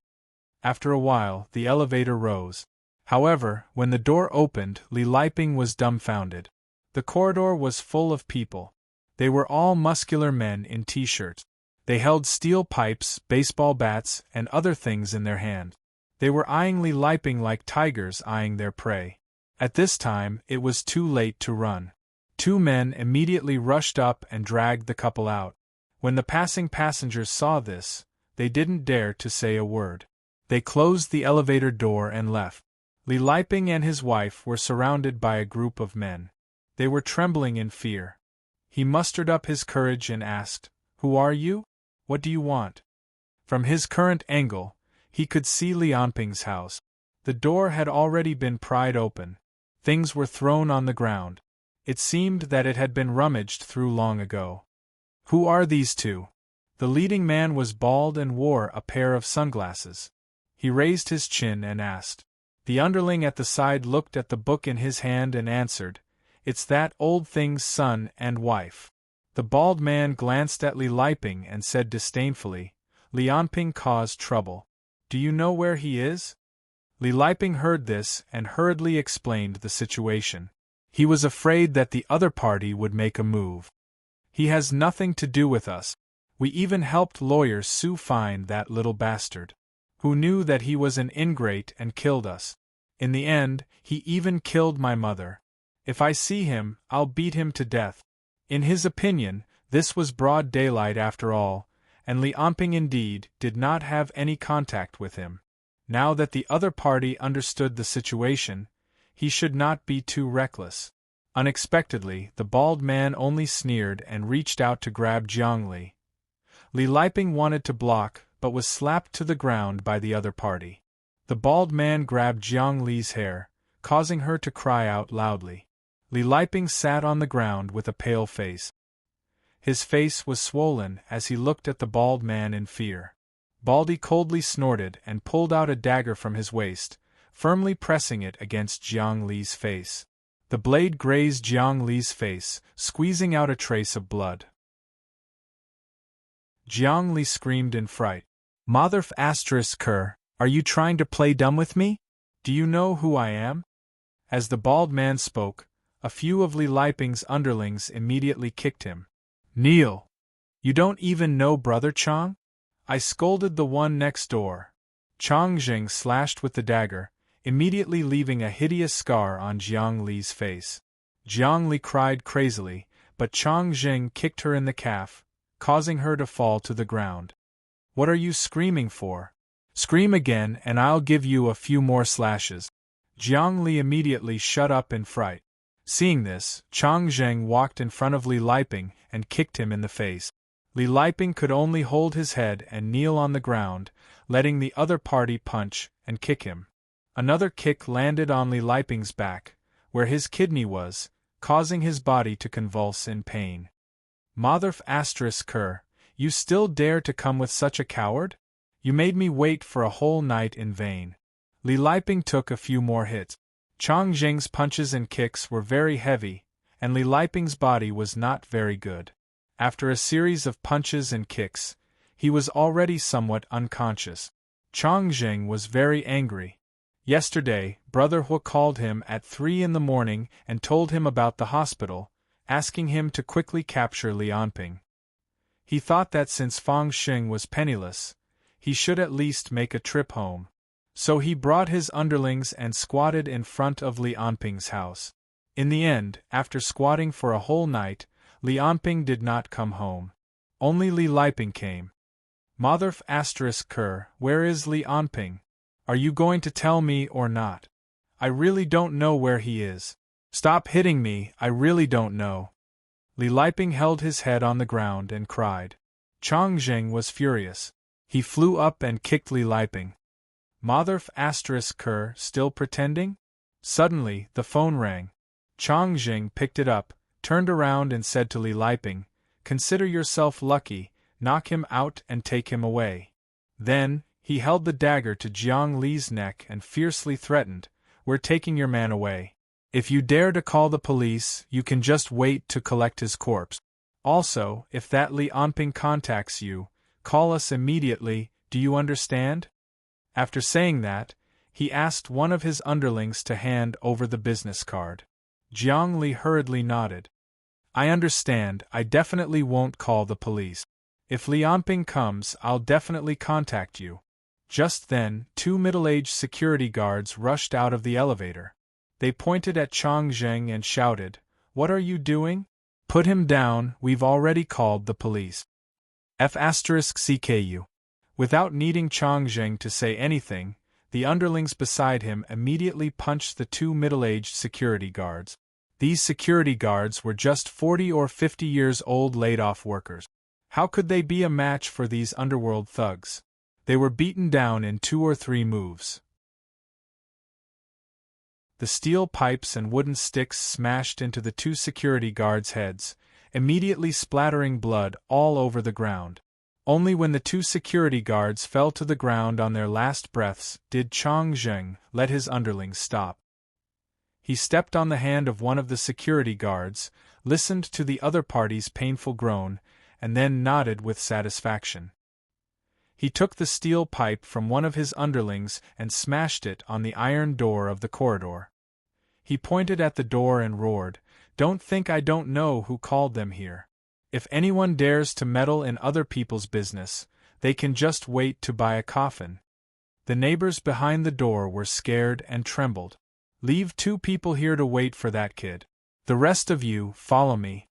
After a while, the elevator rose. However, when the door opened, Li Liping was dumbfounded. The corridor was full of people. They were all muscular men in t-shirts. They held steel pipes, baseball bats, and other things in their hand. They were eyeing Li Liping like tigers eyeing their prey. At this time, it was too late to run. Two men immediately rushed up and dragged the couple out. When the passing passengers saw this, they didn't dare to say a word. They closed the elevator door and left. Li Liping and his wife were surrounded by a group of men. They were trembling in fear. He mustered up his courage and asked, "Who are you? What do you want?" From his current angle, he could see Li Anping's house. The door had already been pried open. Things were thrown on the ground. It seemed that it had been rummaged through long ago. Who are these two? The leading man was bald and wore a pair of sunglasses. He raised his chin and asked. The underling at the side looked at the book in his hand and answered, "It's that old thing's son and wife." The bald man glanced at Li Liping and said disdainfully, "Li Anping caused trouble. Do you know where he is?" Li Liping heard this and hurriedly explained the situation. He was afraid that the other party would make a move. "He has nothing to do with us. We even helped lawyer Su find that little bastard, who knew that he was an ingrate and killed us. In the end, he even killed my mother. If I see him, I'll beat him to death." In his opinion, this was broad daylight after all, and Li Anping indeed did not have any contact with him. Now that the other party understood the situation, he should not be too reckless. Unexpectedly, the bald man only sneered and reached out to grab Jiang Li. Li Liping wanted to block, but was slapped to the ground by the other party. The bald man grabbed Jiang Li's hair, causing her to cry out loudly. Li Liping sat on the ground with a pale face. His face was swollen as he looked at the bald man in fear. Baldy coldly snorted and pulled out a dagger from his waist, firmly pressing it against Jiang Li's face. The blade grazed Jiang Li's face, squeezing out a trace of blood. Jiang Li screamed in fright. "Mother ***, are you trying to play dumb with me? Do you know who I am?" As the bald man spoke, a few of Li Liping's underlings immediately kicked him. "Kneel! You don't even know Brother Chang?" I scolded the one next door. Chang Jing slashed with the dagger, immediately leaving a hideous scar on Jiang Li's face. Jiang Li cried crazily, but Chang Jing kicked her in the calf, causing her to fall to the ground. "What are you screaming for? Scream again and I'll give you a few more slashes." Jiang Li immediately shut up in fright. Seeing this, Chang Zheng walked in front of Li Liping and kicked him in the face. Li Liping could only hold his head and kneel on the ground, letting the other party punch and kick him. Another kick landed on Li Liping's back, where his kidney was, causing his body to convulse in pain. "Mother ***, you still dare to come with such a coward? You made me wait for a whole night in vain." Li Liping took a few more hits. Chang Jing's punches and kicks were very heavy, and Li Liping's body was not very good. After a series of punches and kicks, he was already somewhat unconscious. Chang Jing was very angry. Yesterday, Brother Hu called him at 3 in the morning and told him about the hospital, asking him to quickly capture Li Anping. He thought that since Fang Xing was penniless, he should at least make a trip home. So he brought his underlings and squatted in front of Li Anping's house. In the end, after squatting for a whole night, Li Anping did not come home. Only Li Liping came. "Mother ***, where is Li Anping? Are you going to tell me or not? I really don't know where he is." Stop hitting me, I really don't know. Li Liping held his head on the ground and cried. Chang Zheng was furious. He flew up and kicked Li Liping. Motherf asterisk Kerr still pretending? Suddenly, the phone rang. Chang Zheng picked it up, turned around and said to Li Liping, "Consider yourself lucky, knock him out and take him away." Then, he held the dagger to Jiang Li's neck and fiercely threatened, "We're taking your man away. If you dare to call the police, you can just wait to collect his corpse. Also, if that Li Anping contacts you, call us immediately, do you understand?" After saying that, he asked one of his underlings to hand over the business card. Jiang Li hurriedly nodded. "I understand, I definitely won't call the police. If Li Anping comes, I'll definitely contact you." Just then, two middle-aged security guards rushed out of the elevator. They pointed at Chang Zheng and shouted, "What are you doing? Put him down, we've already called the police." F***CKU. Without needing Chang Zheng to say anything, the underlings beside him immediately punched the two middle-aged security guards. These security guards were just 40 or 50 years old laid-off workers. How could they be a match for these underworld thugs? They were beaten down in 2 or 3 moves. The steel pipes and wooden sticks smashed into the two security guards' heads, immediately splattering blood all over the ground. Only when the two security guards fell to the ground on their last breaths did Chang Zheng let his underlings stop. He stepped on the hand of one of the security guards, listened to the other party's painful groan, and then nodded with satisfaction. He took the steel pipe from one of his underlings and smashed it on the iron door of the corridor. He pointed at the door and roared, "Don't think I don't know who called them here. If anyone dares to meddle in other people's business, they can just wait to buy a coffin." The neighbors behind the door were scared and trembled. "Leave 2 people here to wait for that kid. The rest of you, follow me."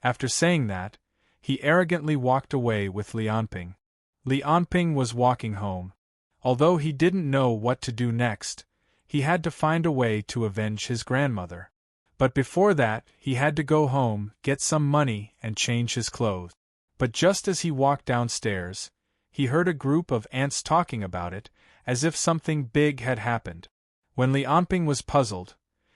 After saying that, he arrogantly walked away with Li Anping. Li Anping was walking home. Although he didn't know what to do next, he had to find a way to avenge his grandmother. But before that, he had to go home, get some money, and change his clothes. But just as he walked downstairs, he heard a group of ants talking about it, as if something big had happened. When Li Anping was puzzled,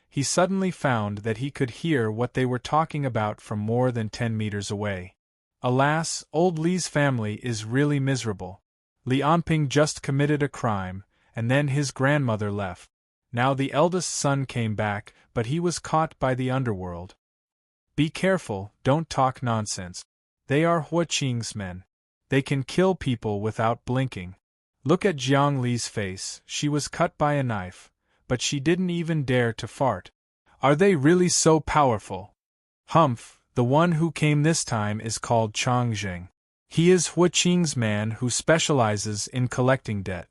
he suddenly found that he could hear what they were talking about from more than 10 meters away. Alas, old Li's family is really miserable. Li Anping just committed a crime, and then his grandmother left. Now the eldest son came back, but he was caught by the underworld. Be careful, don't talk nonsense. They are Huaqing's men. They can kill people without blinking. Look at Jiang Li's face, she was cut by a knife, but she didn't even dare to fart. Are they really so powerful? Humph, the one who came this time is called Chang Zheng. He is Huaqing's man who specializes in collecting debt.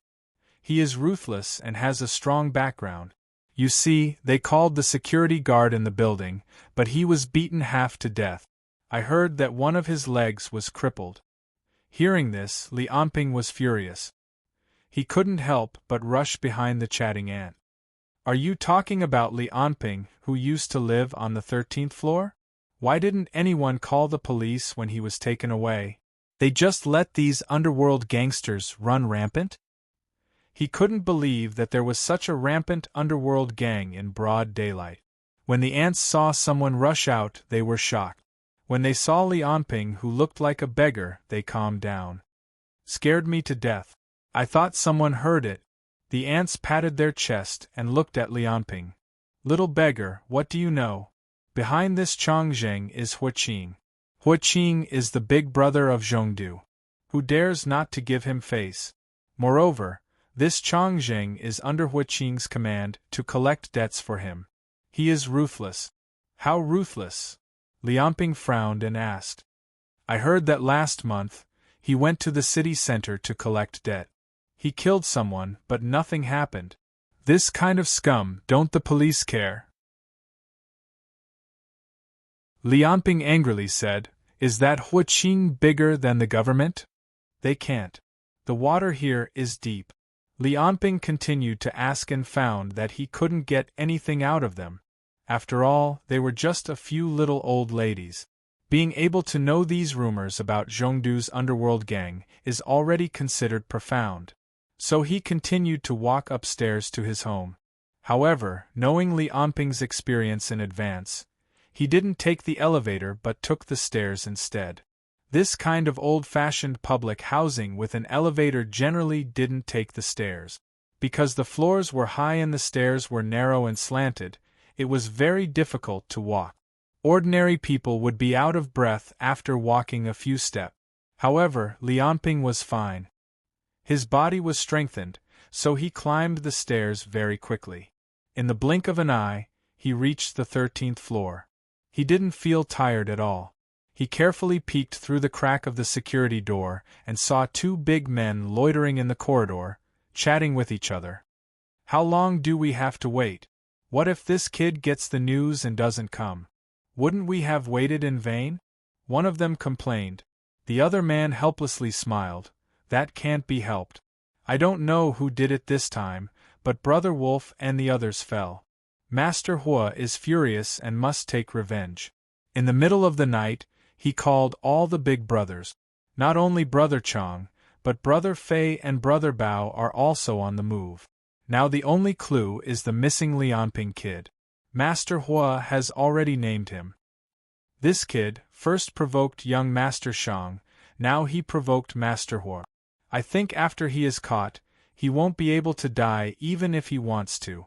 He is ruthless and has a strong background. You see, they called the security guard in the building, but he was beaten half to death. I heard that one of his legs was crippled. Hearing this, Li Anping was furious. He couldn't help but rush behind the chatting ant. Are you talking about Li Anping, who used to live on the 13th floor? Why didn't anyone call the police when he was taken away? They just let these underworld gangsters run rampant? He couldn't believe that there was such a rampant underworld gang in broad daylight. When the ants saw someone rush out, they were shocked. When they saw Li Anping, who looked like a beggar, they calmed down. Scared me to death. I thought someone heard it. The ants patted their chest and looked at Li Anping. Little beggar, what do you know? Behind this Chang Zheng is Huaqing. Huaqing is the big brother of Zhongdu. Who dares not to give him face? Moreover, this Chang Zheng is under Huaqing's command to collect debts for him. He is ruthless. How ruthless? Li Anping frowned and asked. I heard that last month, he went to the city center to collect debt. He killed someone, but nothing happened. This kind of scum, don't the police care? Li Anping angrily said, Is that Huaqing bigger than the government? They can't. The water here is deep. Li Anping continued to ask and found that he couldn't get anything out of them. After all, they were just a few little old ladies. Being able to know these rumors about Zhongdu's underworld gang is already considered profound. So he continued to walk upstairs to his home. However, knowing Li Anping's experience in advance, he didn't take the elevator but took the stairs instead. This kind of old-fashioned public housing with an elevator generally didn't take the stairs. Because the floors were high and the stairs were narrow and slanted, it was very difficult to walk. Ordinary people would be out of breath after walking a few steps. However, Li Anping was fine. His body was strengthened, so he climbed the stairs very quickly. In the blink of an eye, he reached the 13th floor. He didn't feel tired at all. He carefully peeked through the crack of the security door and saw two big men loitering in the corridor, chatting with each other. How long do we have to wait? What if this kid gets the news and doesn't come? Wouldn't we have waited in vain? One of them complained. The other man helplessly smiled. That can't be helped. I don't know who did it this time, but Brother Wolf and the others fell. Master Hua is furious and must take revenge. In the middle of the night, he called all the big brothers. Not only Brother Chong, but Brother Fei and Brother Bao are also on the move. Now the only clue is the missing Li Anping kid. Master Hua has already named him. This kid first provoked young Master Shang, now he provoked Master Hua. I think after he is caught, he won't be able to die even if he wants to.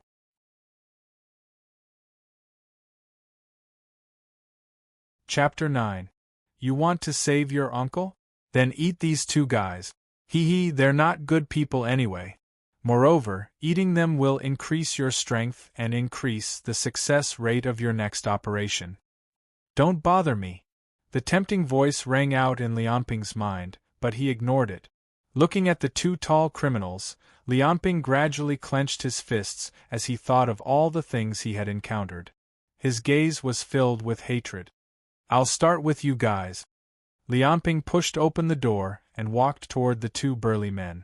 Chapter 9. You want to save your uncle? Then eat these two guys. They're not good people anyway. Moreover, eating them will increase your strength and increase the success rate of your next operation. Don't bother me. The tempting voice rang out in Li Anping's mind, but he ignored it. Looking at the two tall criminals, Li Anping gradually clenched his fists as he thought of all the things he had encountered. His gaze was filled with hatred. I'll start with you guys. Li Anping pushed open the door and walked toward the two burly men.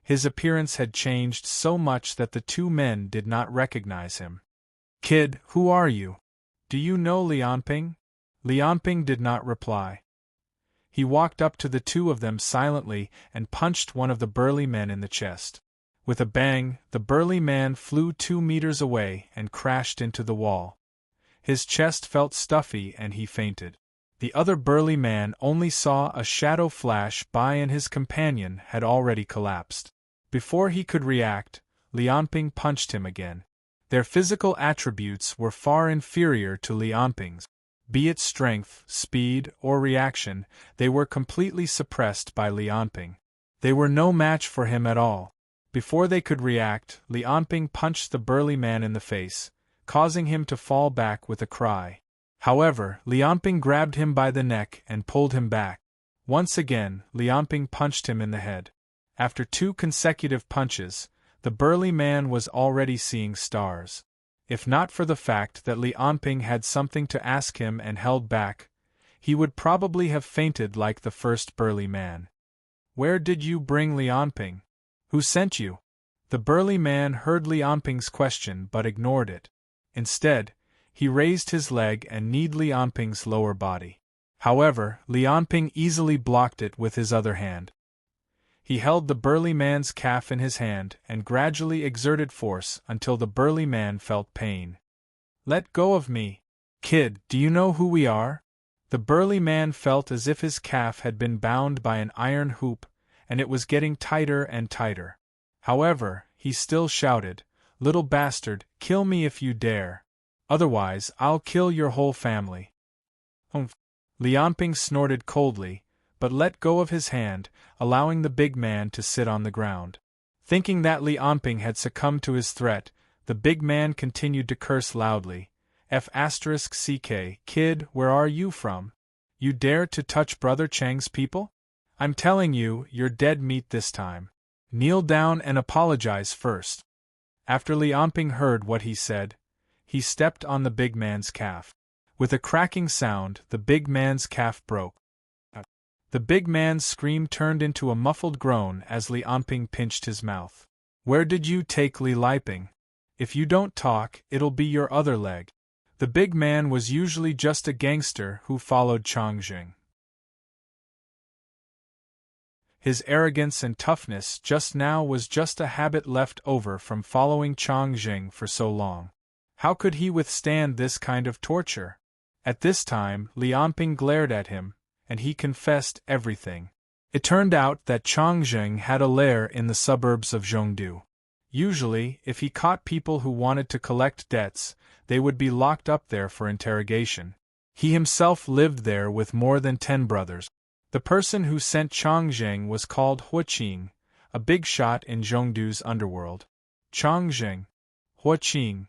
His appearance had changed so much that the two men did not recognize him. Kid, who are you? Do you know Li Anping? Li Anping did not reply. He walked up to the two of them silently and punched one of the burly men in the chest. With a bang, the burly man flew 2 meters away and crashed into the wall. His chest felt stuffy and he fainted. The other burly man only saw a shadow flash by and his companion had already collapsed. Before he could react, Li Anping punched him again. Their physical attributes were far inferior to Li Anping's. Be it strength, speed, or reaction, they were completely suppressed by Li Anping. They were no match for him at all. Before they could react, Li Anping punched the burly man in the face, causing him to fall back with a cry. However, Li Anping grabbed him by the neck and pulled him back. Once again, Li Anping punched him in the head. After 2 consecutive punches, the burly man was already seeing stars. If not for the fact that Li Anping had something to ask him and held back, he would probably have fainted like the first burly man. Where did you bring Li Anping? Who sent you? The burly man heard Li Anping's question but ignored it. Instead, he raised his leg and kneed Li Anping's lower body. However, Li Anping easily blocked it with his other hand. He held the burly man's calf in his hand and gradually exerted force until the burly man felt pain. Let go of me. Kid, do you know who we are? The burly man felt as if his calf had been bound by an iron hoop, and it was getting tighter and tighter. However, he still shouted, "Little bastard, kill me if you dare. Otherwise, I'll kill your whole family." Humph! Li Anping snorted coldly, but let go of his hand, allowing the big man to sit on the ground. Thinking that Li Anping had succumbed to his threat, the big man continued to curse loudly. F***ck, kid, where are you from? You dare to touch Brother Chang's people? I'm telling you, you're dead meat this time. Kneel down and apologize first. After Li Anping heard what he said, he stepped on the big man's calf. With a cracking sound, the big man's calf broke. The big man's scream turned into a muffled groan as Li Anping pinched his mouth. Where did you take Li Anping? If you don't talk, it'll be your other leg. The big man was usually just a gangster who followed Changxing. His arrogance and toughness just now was just a habit left over from following Changxing for so long. How could he withstand this kind of torture? At this time, Lianping glared at him, and he confessed everything. It turned out that Changxing had a lair in the suburbs of Zhongdu. Usually, if he caught people who wanted to collect debts, they would be locked up there for interrogation. He himself lived there with more than 10 brothers. The person who sent Changxing was called Huaqing, a big shot in Zhongdu's underworld. Changxing, Huaqing.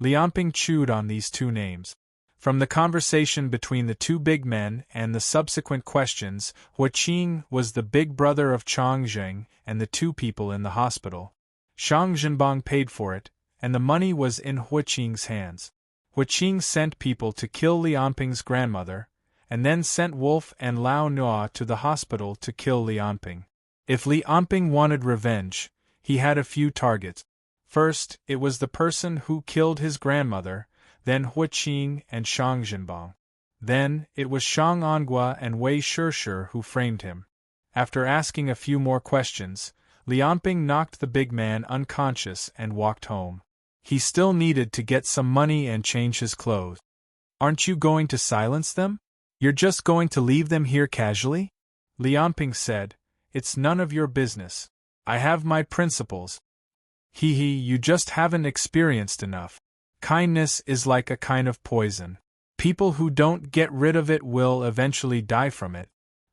Lianping chewed on these two names. From the conversation between the two big men and the subsequent questions, Huaqing was the big brother of Changxing and the two people in the hospital. Shang Zhenbang paid for it, and the money was in Huaqing's hands. Huaqing sent people to kill Lianping's grandmother, and then sent Wolf and Lao Nua to the hospital to kill Lianping. If Lianping wanted revenge, he had a few targets. First, it was the person who killed his grandmother, then Huaqing and Shang Zhenbang. Then, it was Shang Ongua and Wei Shishir who framed him. After asking a few more questions, Lianping knocked the big man unconscious and walked home. He still needed to get some money and change his clothes. "Aren't you going to silence them? You're just going to leave them here casually?" Lianping said. "It's none of your business. I have my principles." You just haven't experienced enough. Kindness is like a kind of poison. People who don't get rid of it will eventually die from it.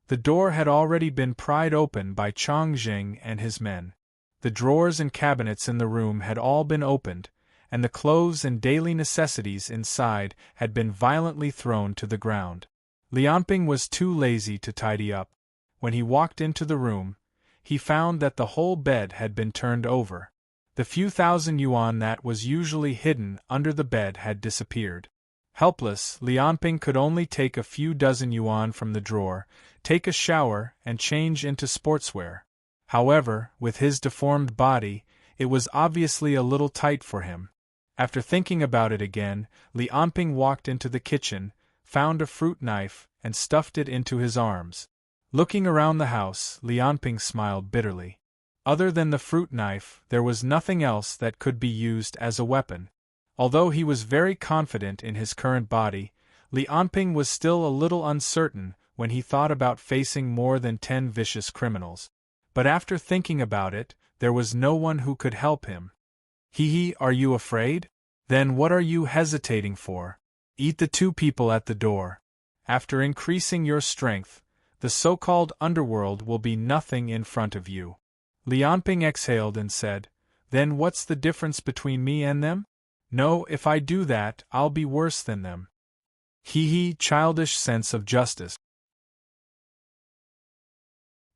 The door had already been pried open by Changxing and his men. The drawers and cabinets in the room had all been opened, and the clothes and daily necessities inside had been violently thrown to the ground. Lianping was too lazy to tidy up. When he walked into the room, he found that the whole bed had been turned over. The few thousand yuan that was usually hidden under the bed had disappeared. Helpless, Lianping could only take a few dozen yuan from the drawer, take a shower, and change into sportswear. However, with his deformed body, it was obviously a little tight for him. After thinking about it again, Lianping walked into the kitchen, found a fruit knife, and stuffed it into his arms. Looking around the house, Lianping smiled bitterly. Other than the fruit knife, there was nothing else that could be used as a weapon. Although he was very confident in his current body, Lianping was still a little uncertain when he thought about facing more than 10 vicious criminals. But after thinking about it, there was no one who could help him. Are you afraid? Then what are you hesitating for? Eat the two people at the door. After increasing your strength, the so-called underworld will be nothing in front of you. Lianping exhaled and said, "Then what's the difference between me and them? No, if I do that, I'll be worse than them." Childish sense of justice.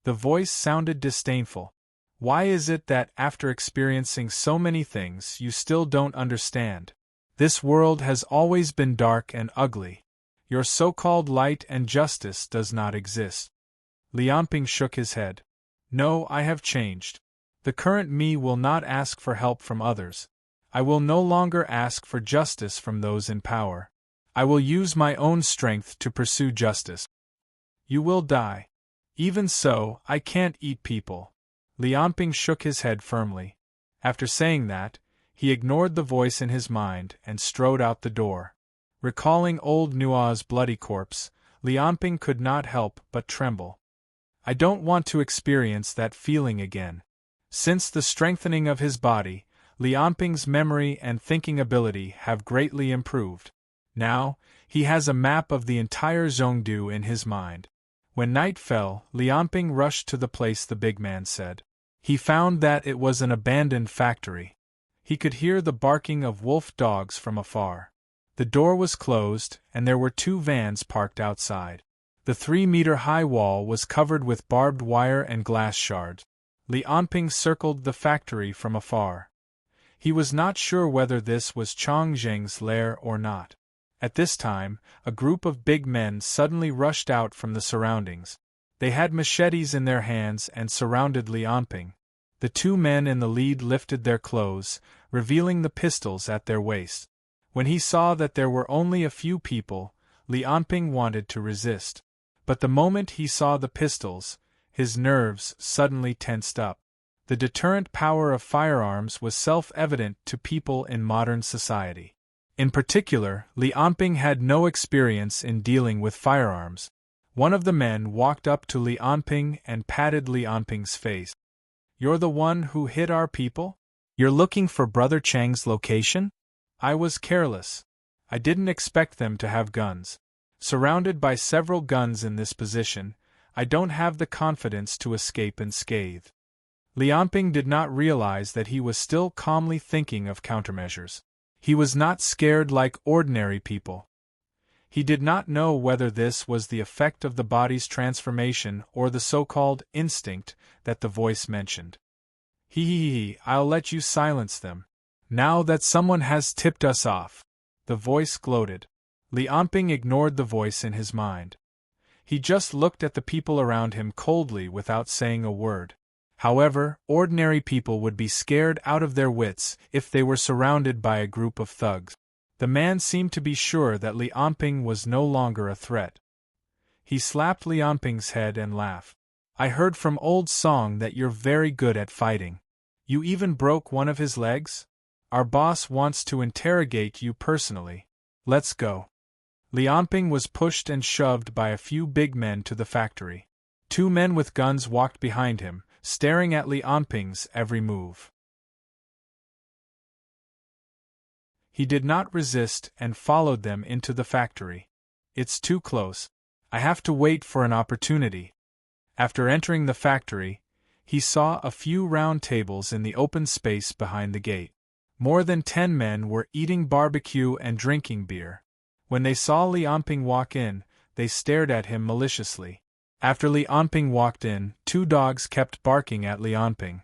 The voice sounded disdainful. "Why is it that after experiencing so many things you still don't understand? This world has always been dark and ugly. Your so-called light and justice does not exist." Lianping shook his head. "No, I have changed. The current me will not ask for help from others. I will no longer ask for justice from those in power. I will use my own strength to pursue justice." "You will die." "Even so, I can't eat people." Lianping shook his head firmly. After saying that, he ignored the voice in his mind and strode out the door. Recalling old Nua's bloody corpse, Lianping could not help but tremble. "I don't want to experience that feeling again." Since the strengthening of his body, Lianping's memory and thinking ability have greatly improved. Now, he has a map of the entire Zhongdu in his mind. When night fell, Lianping rushed to the place the big man said. He found that it was an abandoned factory. He could hear the barking of wolf dogs from afar. The door was closed, and there were 2 vans parked outside. The 3-meter-high wall was covered with barbed wire and glass shards. Lianping circled the factory from afar. He was not sure whether this was Changxing's lair or not. At this time, a group of big men suddenly rushed out from the surroundings. They had machetes in their hands and surrounded Lianping. The 2 men in the lead lifted their clothes, revealing the pistols at their waists. When he saw that there were only a few people, Li Anping wanted to resist. But the moment he saw the pistols, his nerves suddenly tensed up. The deterrent power of firearms was self-evident to people in modern society. In particular, Li Anping had no experience in dealing with firearms. One of the men walked up to Li Anping and patted Li Anping's face. "You're the one who hit our people? You're looking for Brother Chang's location?" I was careless. I didn't expect them to have guns. Surrounded by several guns in this position, I don't have the confidence to escape unscathed. Li Anping did not realize that he was still calmly thinking of countermeasures. He was not scared like ordinary people. He did not know whether this was the effect of the body's transformation or the so-called instinct that the voice mentioned. I'll let you silence them. Now that someone has tipped us off. The voice gloated. Li Anping ignored the voice in his mind. He just looked at the people around him coldly without saying a word. However, ordinary people would be scared out of their wits if they were surrounded by a group of thugs. The man seemed to be sure that Li Anping was no longer a threat. He slapped Li Anping's head and laughed. "I heard from old Song that you're very good at fighting. You even broke one of his legs? Our boss wants to interrogate you personally. Let's go." Li Anping was pushed and shoved by a few big men to the factory. Two men with guns walked behind him, staring at Li Anping's every move. He did not resist and followed them into the factory. "It's too close. I have to wait for an opportunity." After entering the factory, he saw a few round tables in the open space behind the gate. More than 10 men were eating barbecue and drinking beer. When they saw Li Anping walk in, they stared at him maliciously. After Li Anping walked in, 2 dogs kept barking at Li Anping.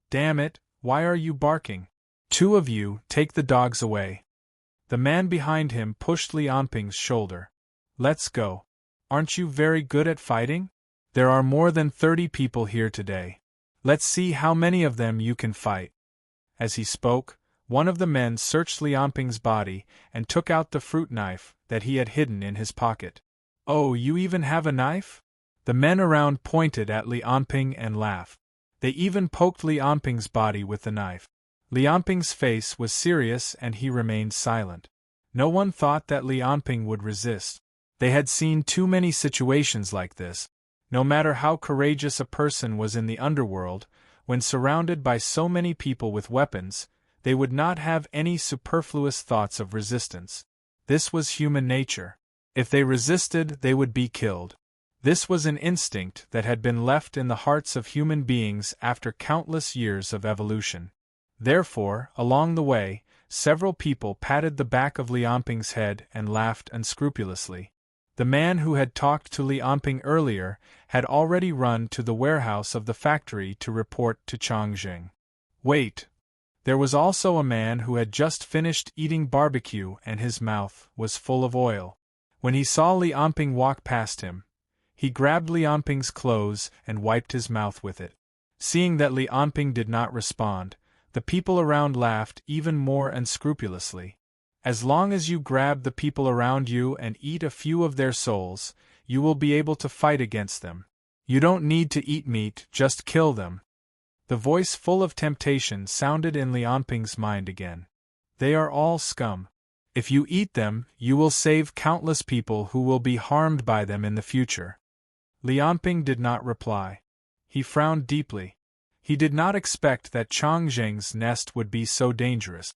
"Damn it, why are you barking? 2 of you, take the dogs away." The man behind him pushed Li Anping's shoulder. "Let's go. Aren't you very good at fighting? There are more than 30 people here today. Let's see how many of them you can fight." As he spoke, one of the men searched Li Anping's body and took out the fruit knife that he had hidden in his pocket. "Oh, you even have a knife?" The men around pointed at Li Anping and laughed. They even poked Li Anping's body with the knife. Li Anping's face was serious and he remained silent. No one thought that Li Anping would resist. They had seen too many situations like this. No matter how courageous a person was in the underworld, when surrounded by so many people with weapons, they would not have any superfluous thoughts of resistance. This was human nature. If they resisted, they would be killed. This was an instinct that had been left in the hearts of human beings after countless years of evolution. Therefore, along the way, several people patted the back of Li Anping's head and laughed unscrupulously. The man who had talked to Li Anping earlier had already run to the warehouse of the factory to report to Changjing. Wait! There was also a man who had just finished eating barbecue and his mouth was full of oil. When he saw Li Anping walk past him, he grabbed Li Anping's clothes and wiped his mouth with it. Seeing that Li Anping did not respond, the people around laughed even more unscrupulously. As long as you grab the people around you and eat a few of their souls, you will be able to fight against them. You don't need to eat meat, just kill them. The voice full of temptation sounded in Li Anping's mind again. They are all scum. If you eat them, you will save countless people who will be harmed by them in the future. Li Anping did not reply. He frowned deeply. He did not expect that Changzheng's nest would be so dangerous.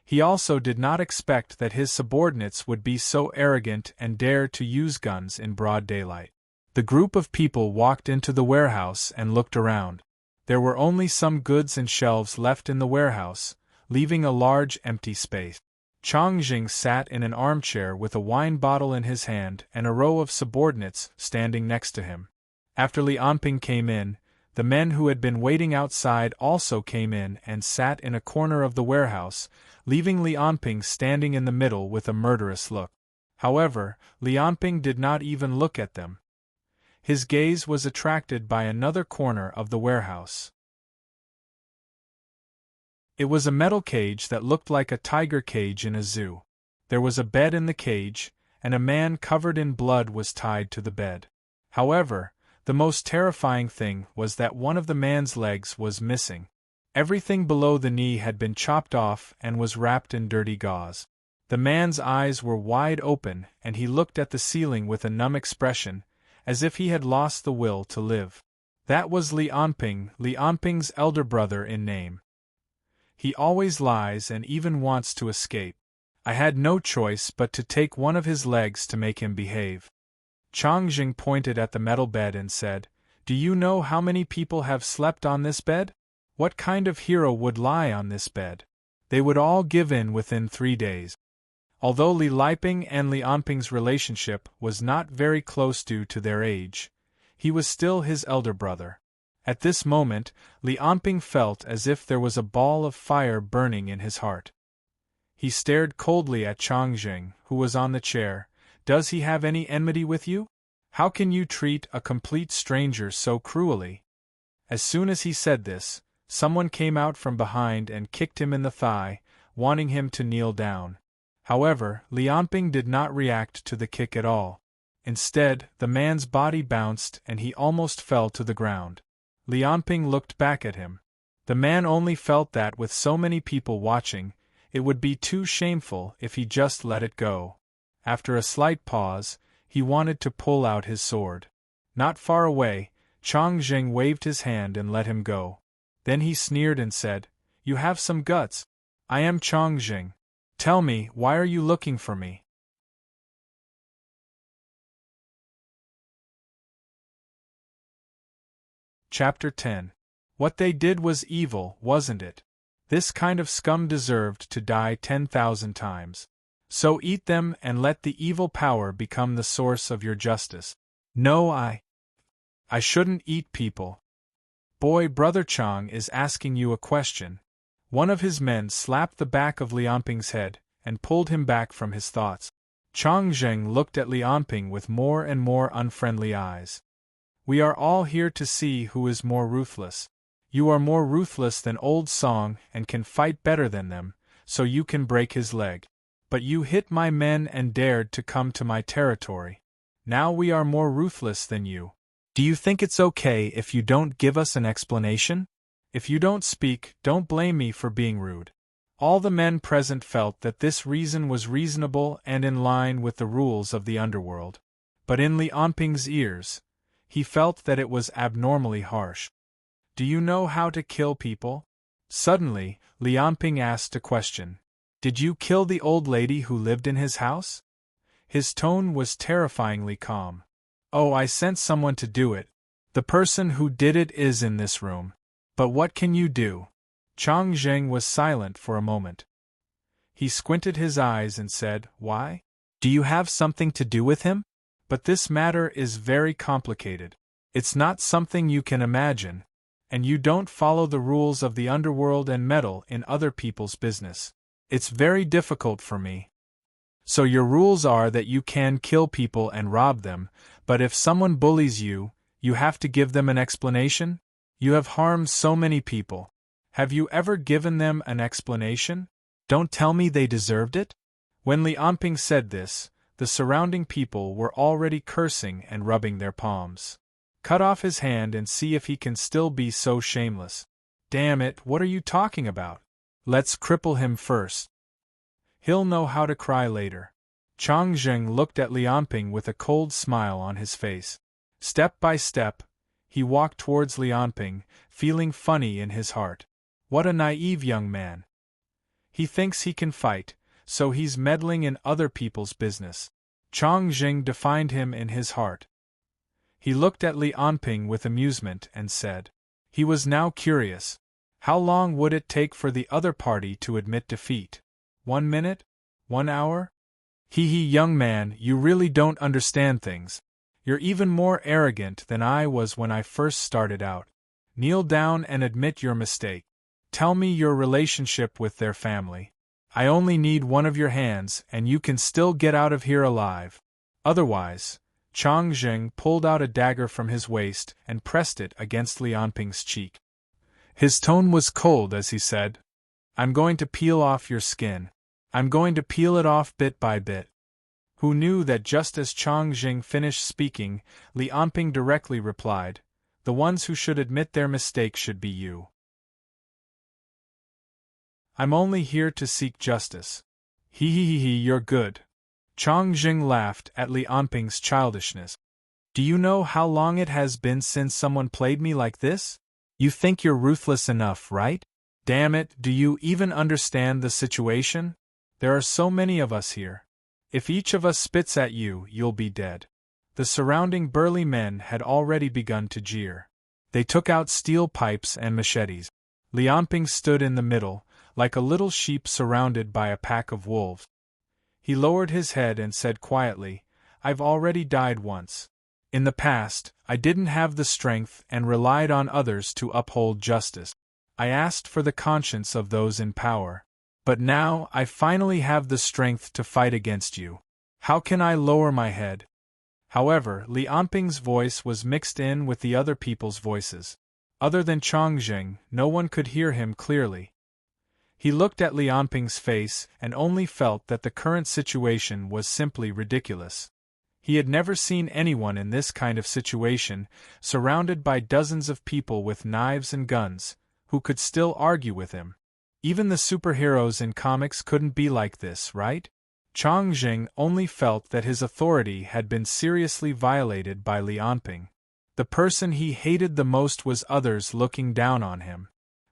He also did not expect that his subordinates would be so arrogant and dare to use guns in broad daylight. The group of people walked into the warehouse and looked around. There were only some goods and shelves left in the warehouse, leaving a large empty space. Changjing sat in an armchair with a wine bottle in his hand and a row of subordinates standing next to him. After Li Anping came in, the men who had been waiting outside also came in and sat in a corner of the warehouse, leaving Li Anping standing in the middle with a murderous look. However, Li Anping did not even look at them. His gaze was attracted by another corner of the warehouse. It was a metal cage that looked like a tiger cage in a zoo. There was a bed in the cage, and a man covered in blood was tied to the bed. However, the most terrifying thing was that one of the man's legs was missing. Everything below the knee had been chopped off and was wrapped in dirty gauze. The man's eyes were wide open and he looked at the ceiling with a numb expression, as if he had lost the will to live. That was Li Anping's elder brother in name. He always lies and even wants to escape. I had no choice but to take one of his legs to make him behave. Changjing pointed at the metal bed and said, "Do you know how many people have slept on this bed? What kind of hero would lie on this bed? They would all give in within 3 days." Although Li Liping and Li Anping's relationship was not very close due to their age, he was still his elder brother. At this moment, Li Anping felt as if there was a ball of fire burning in his heart. He stared coldly at Changjing, who was on the chair. "Does he have any enmity with you? How can you treat a complete stranger so cruelly?" As soon as he said this, someone came out from behind and kicked him in the thigh, wanting him to kneel down. However, Li Anping did not react to the kick at all. Instead, the man's body bounced and he almost fell to the ground. Li Anping looked back at him. The man only felt that with so many people watching, it would be too shameful if he just let it go. After a slight pause, he wanted to pull out his sword. Not far away, Changjing waved his hand and let him go. Then he sneered and said, "You have some guts. I am Changjing. Tell me, why are you looking for me?" Chapter 10. What they did was evil, wasn't it? This kind of scum deserved to die 10,000 times. So eat them and let the evil power become the source of your justice. No, I shouldn't eat people. Boy, Brother Chang is asking you a question. One of his men slapped the back of Li Anping's head and pulled him back from his thoughts. Changjing looked at Li Anping with more and more unfriendly eyes. "We are all here to see who is more ruthless. You are more ruthless than Old Song and can fight better than them, so you can break his leg. But you hit my men and dared to come to my territory. Now we are more ruthless than you. Do you think it's okay if you don't give us an explanation? If you don't speak, don't blame me for being rude." All the men present felt that this reason was reasonable and in line with the rules of the underworld. But in Li Anping's ears, he felt that it was abnormally harsh. "Do you know how to kill people?" Suddenly, Li Anping asked a question. "Did you kill the old lady who lived in his house?" His tone was terrifyingly calm. "Oh, I sent someone to do it. The person who did it is in this room. But what can you do?" Changjing was silent for a moment. He squinted his eyes and said, "Why? Do you have something to do with him? But this matter is very complicated. It's not something you can imagine. And you don't follow the rules of the underworld and meddle in other people's business. It's very difficult for me." "So your rules are that you can kill people and rob them, but if someone bullies you, you have to give them an explanation? You have harmed so many people. Have you ever given them an explanation? Don't tell me they deserved it?" When Li Anping said this, the surrounding people were already cursing and rubbing their palms. "Cut off his hand and see if he can still be so shameless." "Damn it, what are you talking about? Let's cripple him first. He'll know how to cry later." Changjing looked at Li Anping with a cold smile on his face. Step by step, he walked towards Li Anping, feeling funny in his heart. What a naive young man. He thinks he can fight, so he's meddling in other people's business. Changjing defined him in his heart. He looked at Li Anping with amusement and said. He was now curious. How long would it take for the other party to admit defeat? 1 minute? 1 hour? Hee, young man, you really don't understand things. You're even more arrogant than I was when I first started out. Kneel down and admit your mistake. Tell me your relationship with their family. I only need one of your hands and you can still get out of here alive. Otherwise, Changjing pulled out a dagger from his waist and pressed it against Li Anping's cheek. His tone was cold as he said, I'm going to peel off your skin. I'm going to peel it off bit by bit. Who knew that just as Chang Jing finished speaking, Li Anping directly replied, the ones who should admit their mistake should be you. I'm only here to seek justice. He, you're good. Chang Jing laughed at Li Anping's childishness. Do you know how long it has been since someone played me like this? You think you're ruthless enough, right? Damn it, do you even understand the situation? There are so many of us here. If each of us spits at you, you'll be dead. The surrounding burly men had already begun to jeer. They took out steel pipes and machetes. Li Anping stood in the middle, like a little sheep surrounded by a pack of wolves. He lowered his head and said quietly, I've already died once. In the past, I didn't have the strength and relied on others to uphold justice. I asked for the conscience of those in power. But now I finally have the strength to fight against you. How can I lower my head? However, Li Anping's voice was mixed in with the other people's voices. Other than Chang Jing, no one could hear him clearly. He looked at Li Anping's face and only felt that the current situation was simply ridiculous. He had never seen anyone in this kind of situation, surrounded by dozens of people with knives and guns, who could still argue with him. Even the superheroes in comics couldn't be like this, right? Chang Jing only felt that his authority had been seriously violated by Li Anping. The person he hated the most was others looking down on him.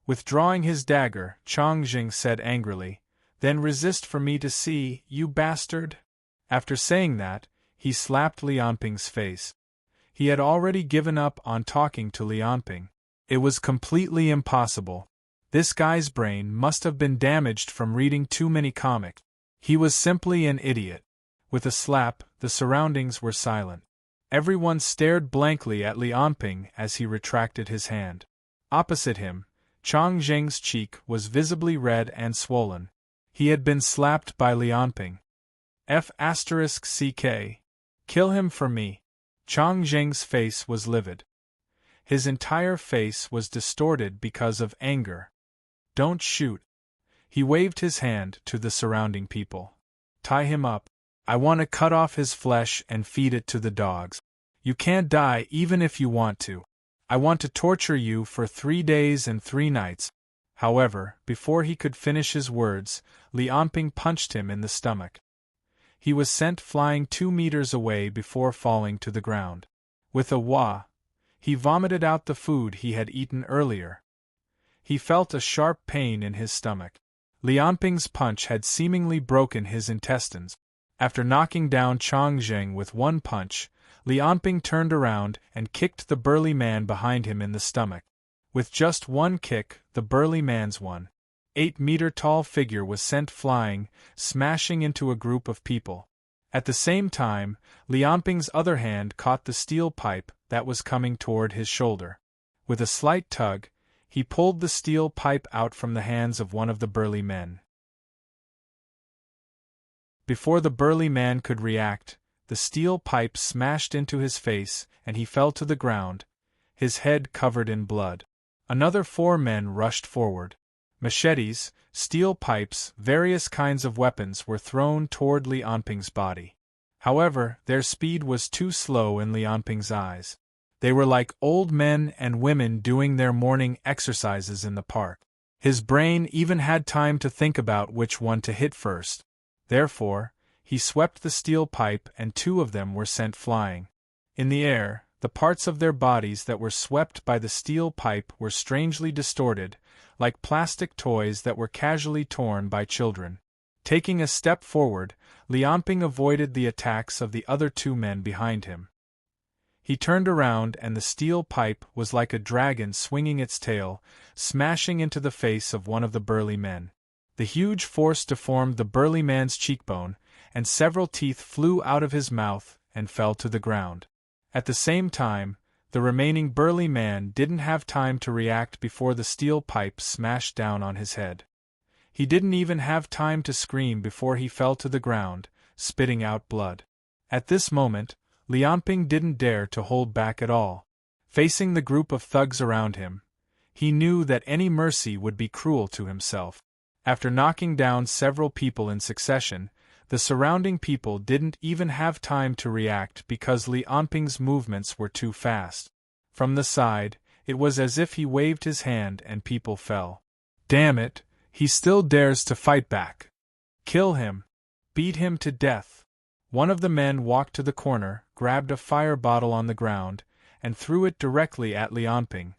Withdrawing his dagger, Chang Jing said angrily, Then resist for me to see, you bastard! After saying that, he slapped Li Anping's face. He had already given up on talking to Li Anping. It was completely impossible. This guy's brain must have been damaged from reading too many comics. He was simply an idiot. With a slap, the surroundings were silent. Everyone stared blankly at Li Anping as he retracted his hand. Opposite him, Chang Jing's cheek was visibly red and swollen. He had been slapped by Li Anping. F***ck. Kill him for me. Chang Jing's face was livid. His entire face was distorted because of anger. Don't shoot. He waved his hand to the surrounding people. Tie him up. I want to cut off his flesh and feed it to the dogs. You can't die even if you want to. I want to torture you for 3 days and 3 nights. However, before he could finish his words, Li Anping punched him in the stomach. He was sent flying 2 meters away before falling to the ground. With a wah, he vomited out the food he had eaten earlier. He felt a sharp pain in his stomach. Li Anping's punch had seemingly broken his intestines. After knocking down Chang Jing with one punch, Li Anping turned around and kicked the burly man behind him in the stomach. With just one kick, the burly man's 1.8-meter-tall figure was sent flying, smashing into a group of people. At the same time, Li Anping's other hand caught the steel pipe that was coming toward his shoulder. With a slight tug, he pulled the steel pipe out from the hands of one of the burly men. Before the burly man could react, the steel pipe smashed into his face and he fell to the ground, his head covered in blood. Another 4 men rushed forward. Machetes, steel pipes, various kinds of weapons were thrown toward Li Anping's body. However, their speed was too slow in Li Anping's eyes. They were like old men and women doing their morning exercises in the park. His brain even had time to think about which one to hit first. Therefore, he swept the steel pipe and 2 of them were sent flying. In the air, the parts of their bodies that were swept by the steel pipe were strangely distorted, like plastic toys that were casually torn by children. Taking a step forward, Li Anping avoided the attacks of the other 2 men behind him. He turned around and the steel pipe was like a dragon swinging its tail, smashing into the face of one of the burly men. The huge force deformed the burly man's cheekbone, and several teeth flew out of his mouth and fell to the ground. At the same time, the remaining burly man didn't have time to react before the steel pipe smashed down on his head. He didn't even have time to scream before he fell to the ground, spitting out blood. At this moment, Li Anping didn't dare to hold back at all. Facing the group of thugs around him, he knew that any mercy would be cruel to himself. After knocking down several people in succession, the surrounding people didn't even have time to react because Li Anping's movements were too fast. From the side, it was as if he waved his hand and people fell. Damn it, he still dares to fight back. Kill him. Beat him to death. One of the men walked to the corner, grabbed a fire bottle on the ground, and threw it directly at Li Anping.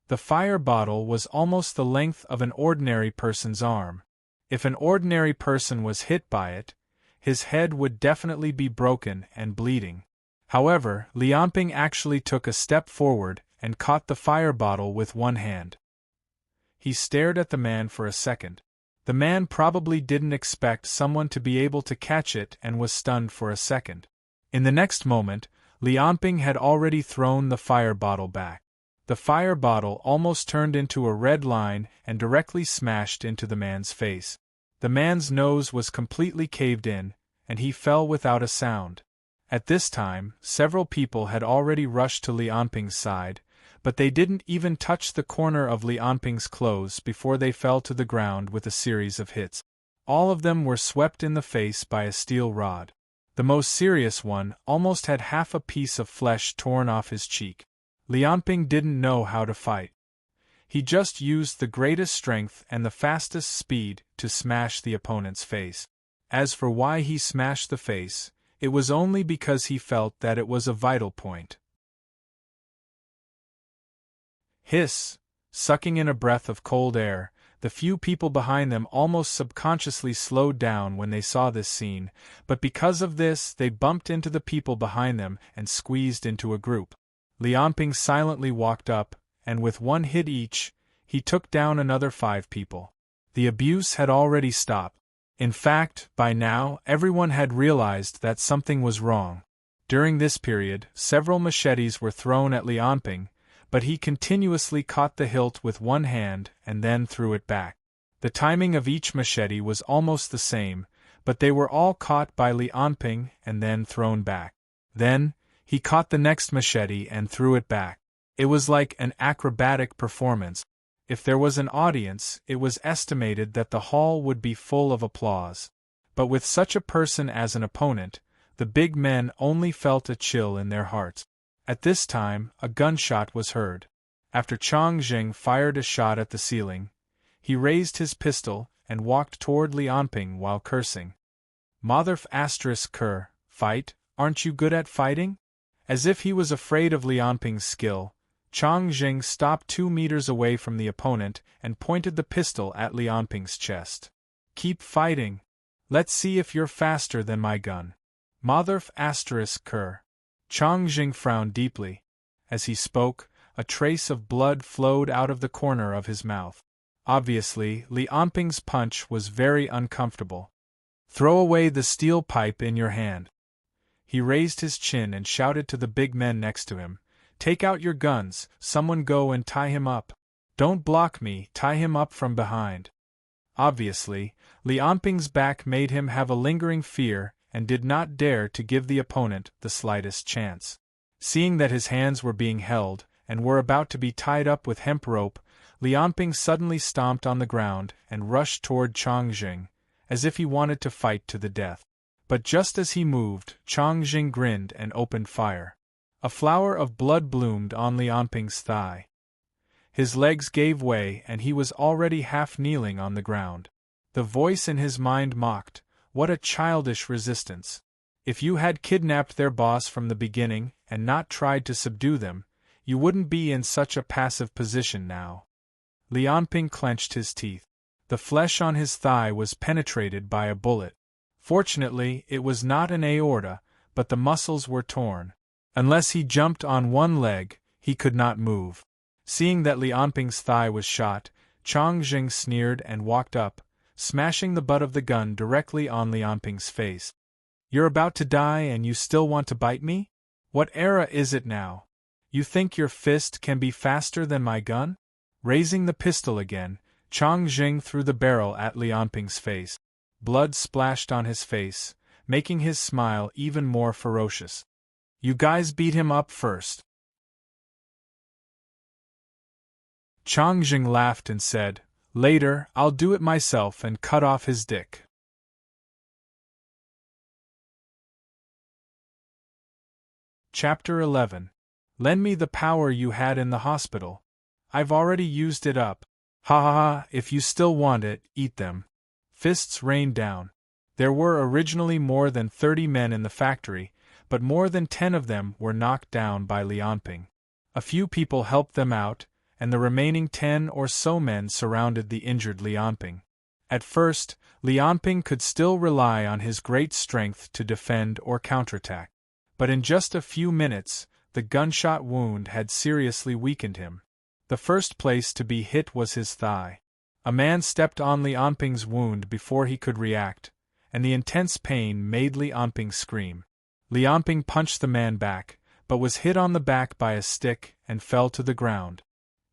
The fire bottle was almost the length of an ordinary person's arm. If an ordinary person was hit by it, his head would definitely be broken and bleeding. However, Li Anping actually took a step forward and caught the fire bottle with one hand. He stared at the man for a second. The man probably didn't expect someone to be able to catch it and was stunned for a second. In the next moment, Li Anping had already thrown the fire bottle back. The fire bottle almost turned into a red line and directly smashed into the man's face. The man's nose was completely caved in, and he fell without a sound. At this time, several people had already rushed to Li Anping's side, but they didn't even touch the corner of Li Anping's clothes before they fell to the ground with a series of hits. All of them were swept in the face by a steel rod. The most serious one almost had half a piece of flesh torn off his cheek. Li Anping didn't know how to fight. He just used the greatest strength and the fastest speed to smash the opponent's face. As for why he smashed the face, it was only because he felt that it was a vital point. Hiss! Sucking in a breath of cold air, the few people behind them almost subconsciously slowed down when they saw this scene, but because of this they bumped into the people behind them and squeezed into a group. Li Anping silently walked up, and with one hit each, he took down another 5 people. The abuse had already stopped. In fact, by now, everyone had realized that something was wrong. During this period, several machetes were thrown at Li Anping, but he continuously caught the hilt with one hand and then threw it back. The timing of each machete was almost the same, but they were all caught by Li Anping and then thrown back. Then, he caught the next machete and threw it back. It was like an acrobatic performance. If there was an audience, it was estimated that the hall would be full of applause. But with such a person as an opponent, the big men only felt a chill in their hearts. At this time, a gunshot was heard. After Chang Jing fired a shot at the ceiling, he raised his pistol and walked toward Li Anping while cursing. Motherf ***, fight, aren't you good at fighting? As if he was afraid of Li Anping's skill, Chang Jing stopped 2 meters away from the opponent and pointed the pistol at Li Anping's chest. Keep fighting. Let's see if you're faster than my gun. Motherf ***. Chang Jing frowned deeply. As he spoke, a trace of blood flowed out of the corner of his mouth. Obviously, Li Anping's punch was very uncomfortable. Throw away the steel pipe in your hand. He raised his chin and shouted to the big men next to him. Take out your guns, someone go and tie him up. Don't block me, tie him up from behind. Obviously, Li Anping's back made him have a lingering fear and did not dare to give the opponent the slightest chance. Seeing that his hands were being held and were about to be tied up with hemp rope, Li Anping suddenly stomped on the ground and rushed toward Chang Jing, as if he wanted to fight to the death. But just as he moved, Chang Jing grinned and opened fire. A flower of blood bloomed on Li Anping's thigh. His legs gave way and he was already half kneeling on the ground. The voice in his mind mocked, "What a childish resistance. If you had kidnapped their boss from the beginning and not tried to subdue them, you wouldn't be in such a passive position now." Li Anping clenched his teeth. The flesh on his thigh was penetrated by a bullet. Fortunately, it was not an aorta, but the muscles were torn. Unless he jumped on one leg, he could not move. Seeing that Li Anping's thigh was shot, Chang Jing sneered and walked up, smashing the butt of the gun directly on Li Anping's face. You're about to die and you still want to bite me? What era is it now? You think your fist can be faster than my gun? Raising the pistol again, Chang Jing threw the barrel at Li Anping's face. Blood splashed on his face, making his smile even more ferocious. You guys beat him up first. Chang Jing laughed and said, Later, I'll do it myself and cut off his dick. Chapter 11. Lend me the power you had in the hospital. I've already used it up. Ha ha ha, if you still want it, eat them. Fists rained down. There were originally more than 30 men in the factory, but more than 10 of them were knocked down by Lianping. A few people helped them out, and the remaining 10 or so men surrounded the injured Lianping. At first, Lianping could still rely on his great strength to defend or counterattack. But in just a few minutes, the gunshot wound had seriously weakened him. The first place to be hit was his thigh. A man stepped on Lianping's wound before he could react, and the intense pain made Lianping scream. Lianping punched the man back, but was hit on the back by a stick and fell to the ground.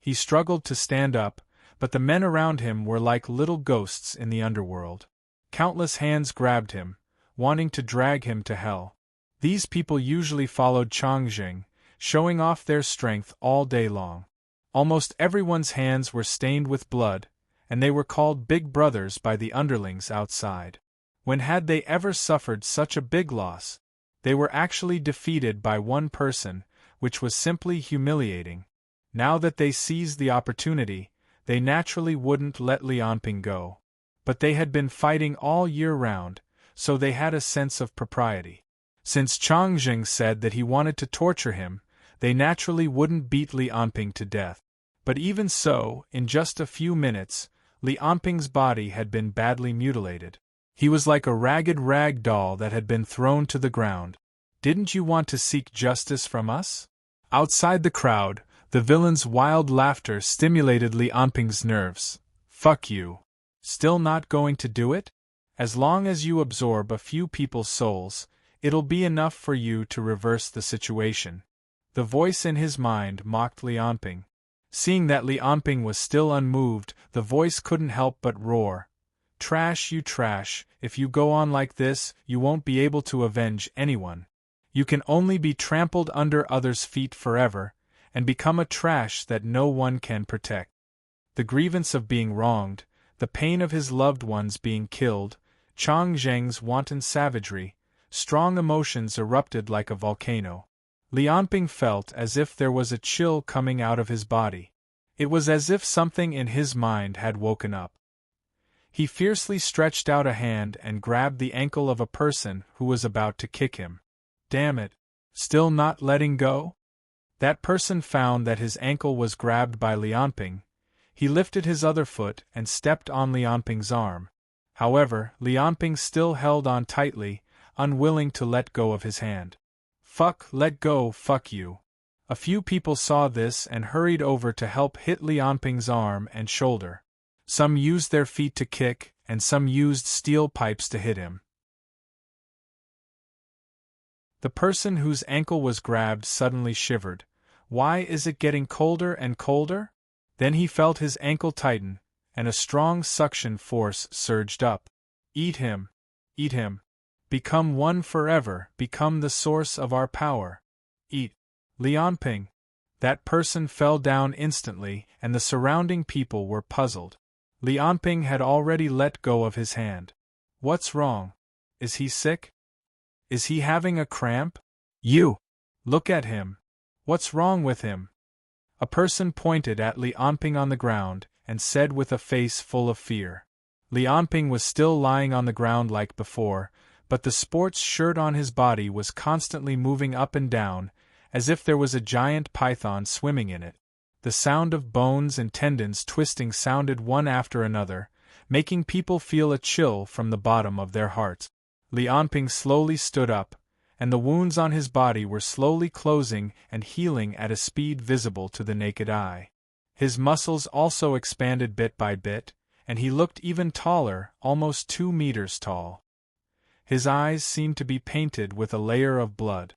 He struggled to stand up, but the men around him were like little ghosts in the underworld. Countless hands grabbed him, wanting to drag him to hell. These people usually followed Changxing, showing off their strength all day long. Almost everyone's hands were stained with blood, and they were called Big Brothers by the underlings outside. When had they ever suffered such a big loss? They were actually defeated by one person, which was simply humiliating. Now that they seized the opportunity, they naturally wouldn't let Lianping go. But they had been fighting all year round, so they had a sense of propriety. Since Changxing said that he wanted to torture him, they naturally wouldn't beat Lianping to death. But even so, in just a few minutes, Lianping's body had been badly mutilated. He was like a ragged rag doll that had been thrown to the ground. Didn't you want to seek justice from us? Outside the crowd, the villain's wild laughter stimulated Lianping's nerves. Fuck you. Still not going to do it? As long as you absorb a few people's souls, it'll be enough for you to reverse the situation. The voice in his mind mocked Lianping. Seeing that Lianping was still unmoved, the voice couldn't help but roar. Trash, you trash, if you go on like this, you won't be able to avenge anyone. You can only be trampled under others' feet forever, and become a trash that no one can protect. The grievance of being wronged, the pain of his loved ones being killed, Changxing's wanton savagery, strong emotions erupted like a volcano. Lianping felt as if there was a chill coming out of his body. It was as if something in his mind had woken up. He fiercely stretched out a hand and grabbed the ankle of a person who was about to kick him. Damn it! Still not letting go? That person found that his ankle was grabbed by Lianping. He lifted his other foot and stepped on Lianping's arm. However, Lianping still held on tightly, unwilling to let go of his hand. Fuck, let go, fuck you. A few people saw this and hurried over to help hit Lianping's arm and shoulder. Some used their feet to kick, and some used steel pipes to hit him. The person whose ankle was grabbed suddenly shivered. Why is it getting colder and colder? Then he felt his ankle tighten, and a strong suction force surged up. Eat him. Eat him. Become one forever, become the source of our power. Eat. Lianping. That person fell down instantly, and the surrounding people were puzzled. Lianping had already let go of his hand. What's wrong? Is he sick? Is he having a cramp? You! Look at him. What's wrong with him? A person pointed at Lianping on the ground, and said with a face full of fear. Lianping was still lying on the ground like before, but the sports shirt on his body was constantly moving up and down, as if there was a giant python swimming in it. The sound of bones and tendons twisting sounded one after another, making people feel a chill from the bottom of their hearts. Lianping slowly stood up, and the wounds on his body were slowly closing and healing at a speed visible to the naked eye. His muscles also expanded bit by bit, and he looked even taller, almost 2 meters tall. His eyes seemed to be painted with a layer of blood.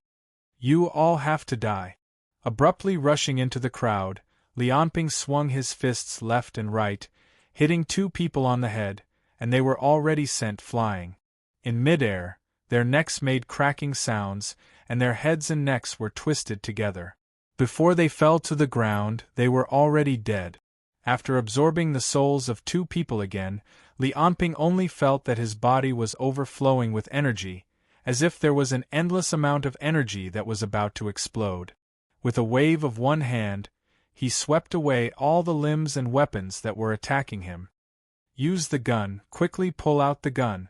You all have to die. Abruptly rushing into the crowd, Lianping swung his fists left and right, hitting 2 people on the head, and they were already sent flying. In midair, their necks made cracking sounds, and their heads and necks were twisted together. Before they fell to the ground, they were already dead. After absorbing the souls of 2 people again, Li Anping only felt that his body was overflowing with energy, as if there was an endless amount of energy that was about to explode. With a wave of one hand, he swept away all the limbs and weapons that were attacking him. Use the gun, quickly pull out the gun.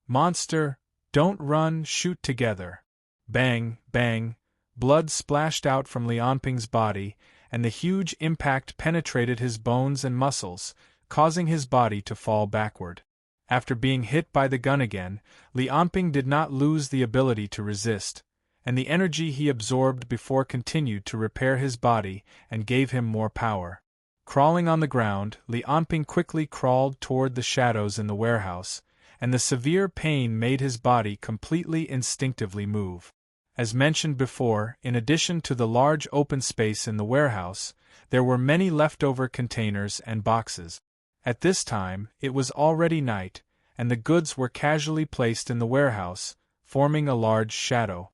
Monster, don't run, shoot together. Bang, bang, blood splashed out from Li Anping's body, and the huge impact penetrated his bones and muscles, causing his body to fall backward. After being hit by the gun again, Li Anping did not lose the ability to resist, and the energy he absorbed before continued to repair his body and gave him more power. Crawling on the ground, Li Anping quickly crawled toward the shadows in the warehouse, and the severe pain made his body completely instinctively move. As mentioned before, in addition to the large open space in the warehouse, there were many leftover containers and boxes. At this time, it was already night, and the goods were casually placed in the warehouse, forming a large shadow.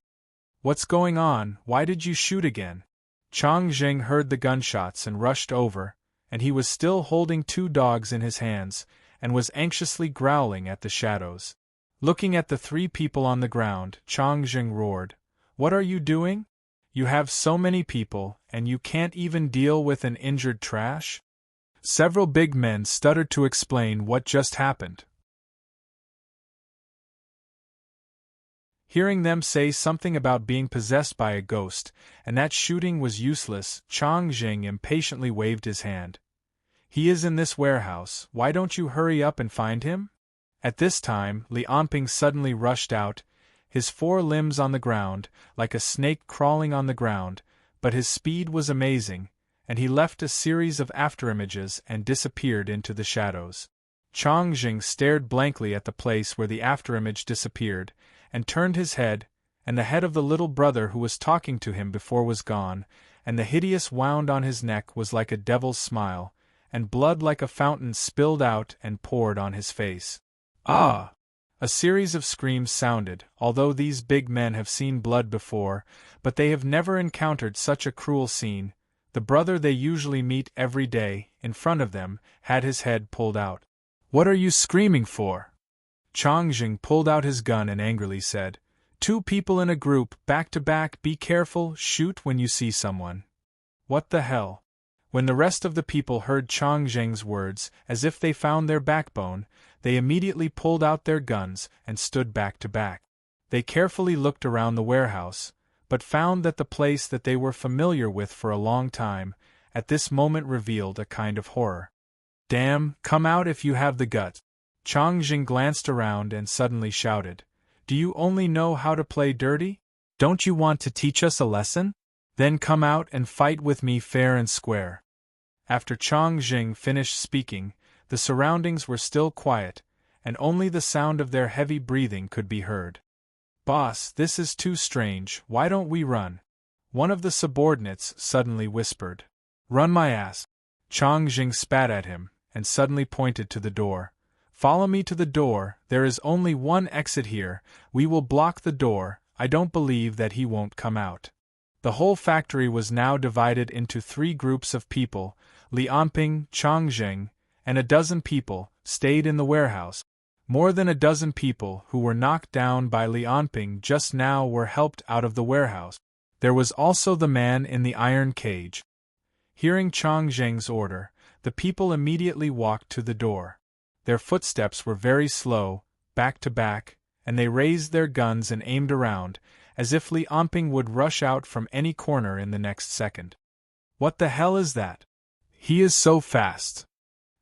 "What's going on? Why did you shoot again?" Chang Jing heard the gunshots and rushed over, and he was still holding 2 dogs in his hands, and was anxiously growling at the shadows. Looking at the 3 people on the ground, Chang Jing roared, "What are you doing? You have so many people, and you can't even deal with an injured trash?" Several big men stuttered to explain what just happened. Hearing them say something about being possessed by a ghost, and that shooting was useless, Chang Jing impatiently waved his hand. "He is in this warehouse, why don't you hurry up and find him?" At this time, Li Anping suddenly rushed out, his 4 limbs on the ground, like a snake crawling on the ground, but his speed was amazing, and he left a series of afterimages and disappeared into the shadows. Chang Jing stared blankly at the place where the afterimage disappeared, and turned his head, and the head of the little brother who was talking to him before was gone, and the hideous wound on his neck was like a devil's smile, and blood like a fountain spilled out and poured on his face. "Ah!" A series of screams sounded, although these big men have seen blood before, but they have never encountered such a cruel scene. The brother they usually meet every day, in front of them, had his head pulled out. "What are you screaming for?" Chang Jing pulled out his gun and angrily said, "2 people in a group, back to back, be careful, shoot when you see someone." "What the hell?" When the rest of the people heard Chang Jing's words, as if they found their backbone, they immediately pulled out their guns and stood back to back. They carefully looked around the warehouse, but found that the place that they were familiar with for a long time, at this moment revealed a kind of horror. "Damn, come out if you have the guts." Chang Jing glanced around and suddenly shouted, "Do you only know how to play dirty? Don't you want to teach us a lesson? Then come out and fight with me fair and square." After Chang Jing finished speaking, the surroundings were still quiet, and only the sound of their heavy breathing could be heard. "Boss, this is too strange, why don't we run?" One of the subordinates suddenly whispered. "Run my ass." Chang Jing spat at him, and suddenly pointed to the door. "Follow me to the door, there is only one exit here, we will block the door, I don't believe that he won't come out." The whole factory was now divided into 3 groups of people. Li Anping, Chang Jing, and a dozen people stayed in the warehouse. More than a dozen people who were knocked down by Li Anping just now were helped out of the warehouse. There was also the man in the iron cage. Hearing Chang Jing's order, the people immediately walked to the door. Their footsteps were very slow, back to back, and they raised their guns and aimed around, as if Li Anping would rush out from any corner in the next second. "What the hell is that? He is so fast.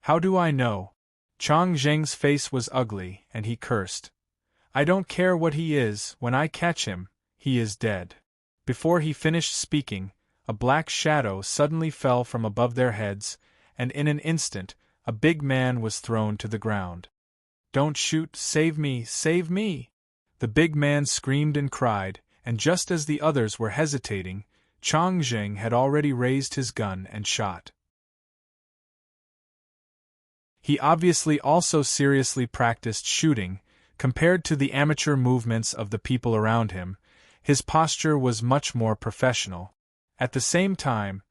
How do I know?" Chang Jing's face was ugly, and he cursed. "I don't care what he is, when I catch him, he is dead." Before he finished speaking, a black shadow suddenly fell from above their heads, and in an instant, a big man was thrown to the ground. "Don't shoot, save me, save me!" The big man screamed and cried, and just as the others were hesitating, Chang Jing had already raised his gun and shot. He obviously also seriously practiced shooting. Compared to the amateur movements of the people around him, his posture was much more professional. At the same time,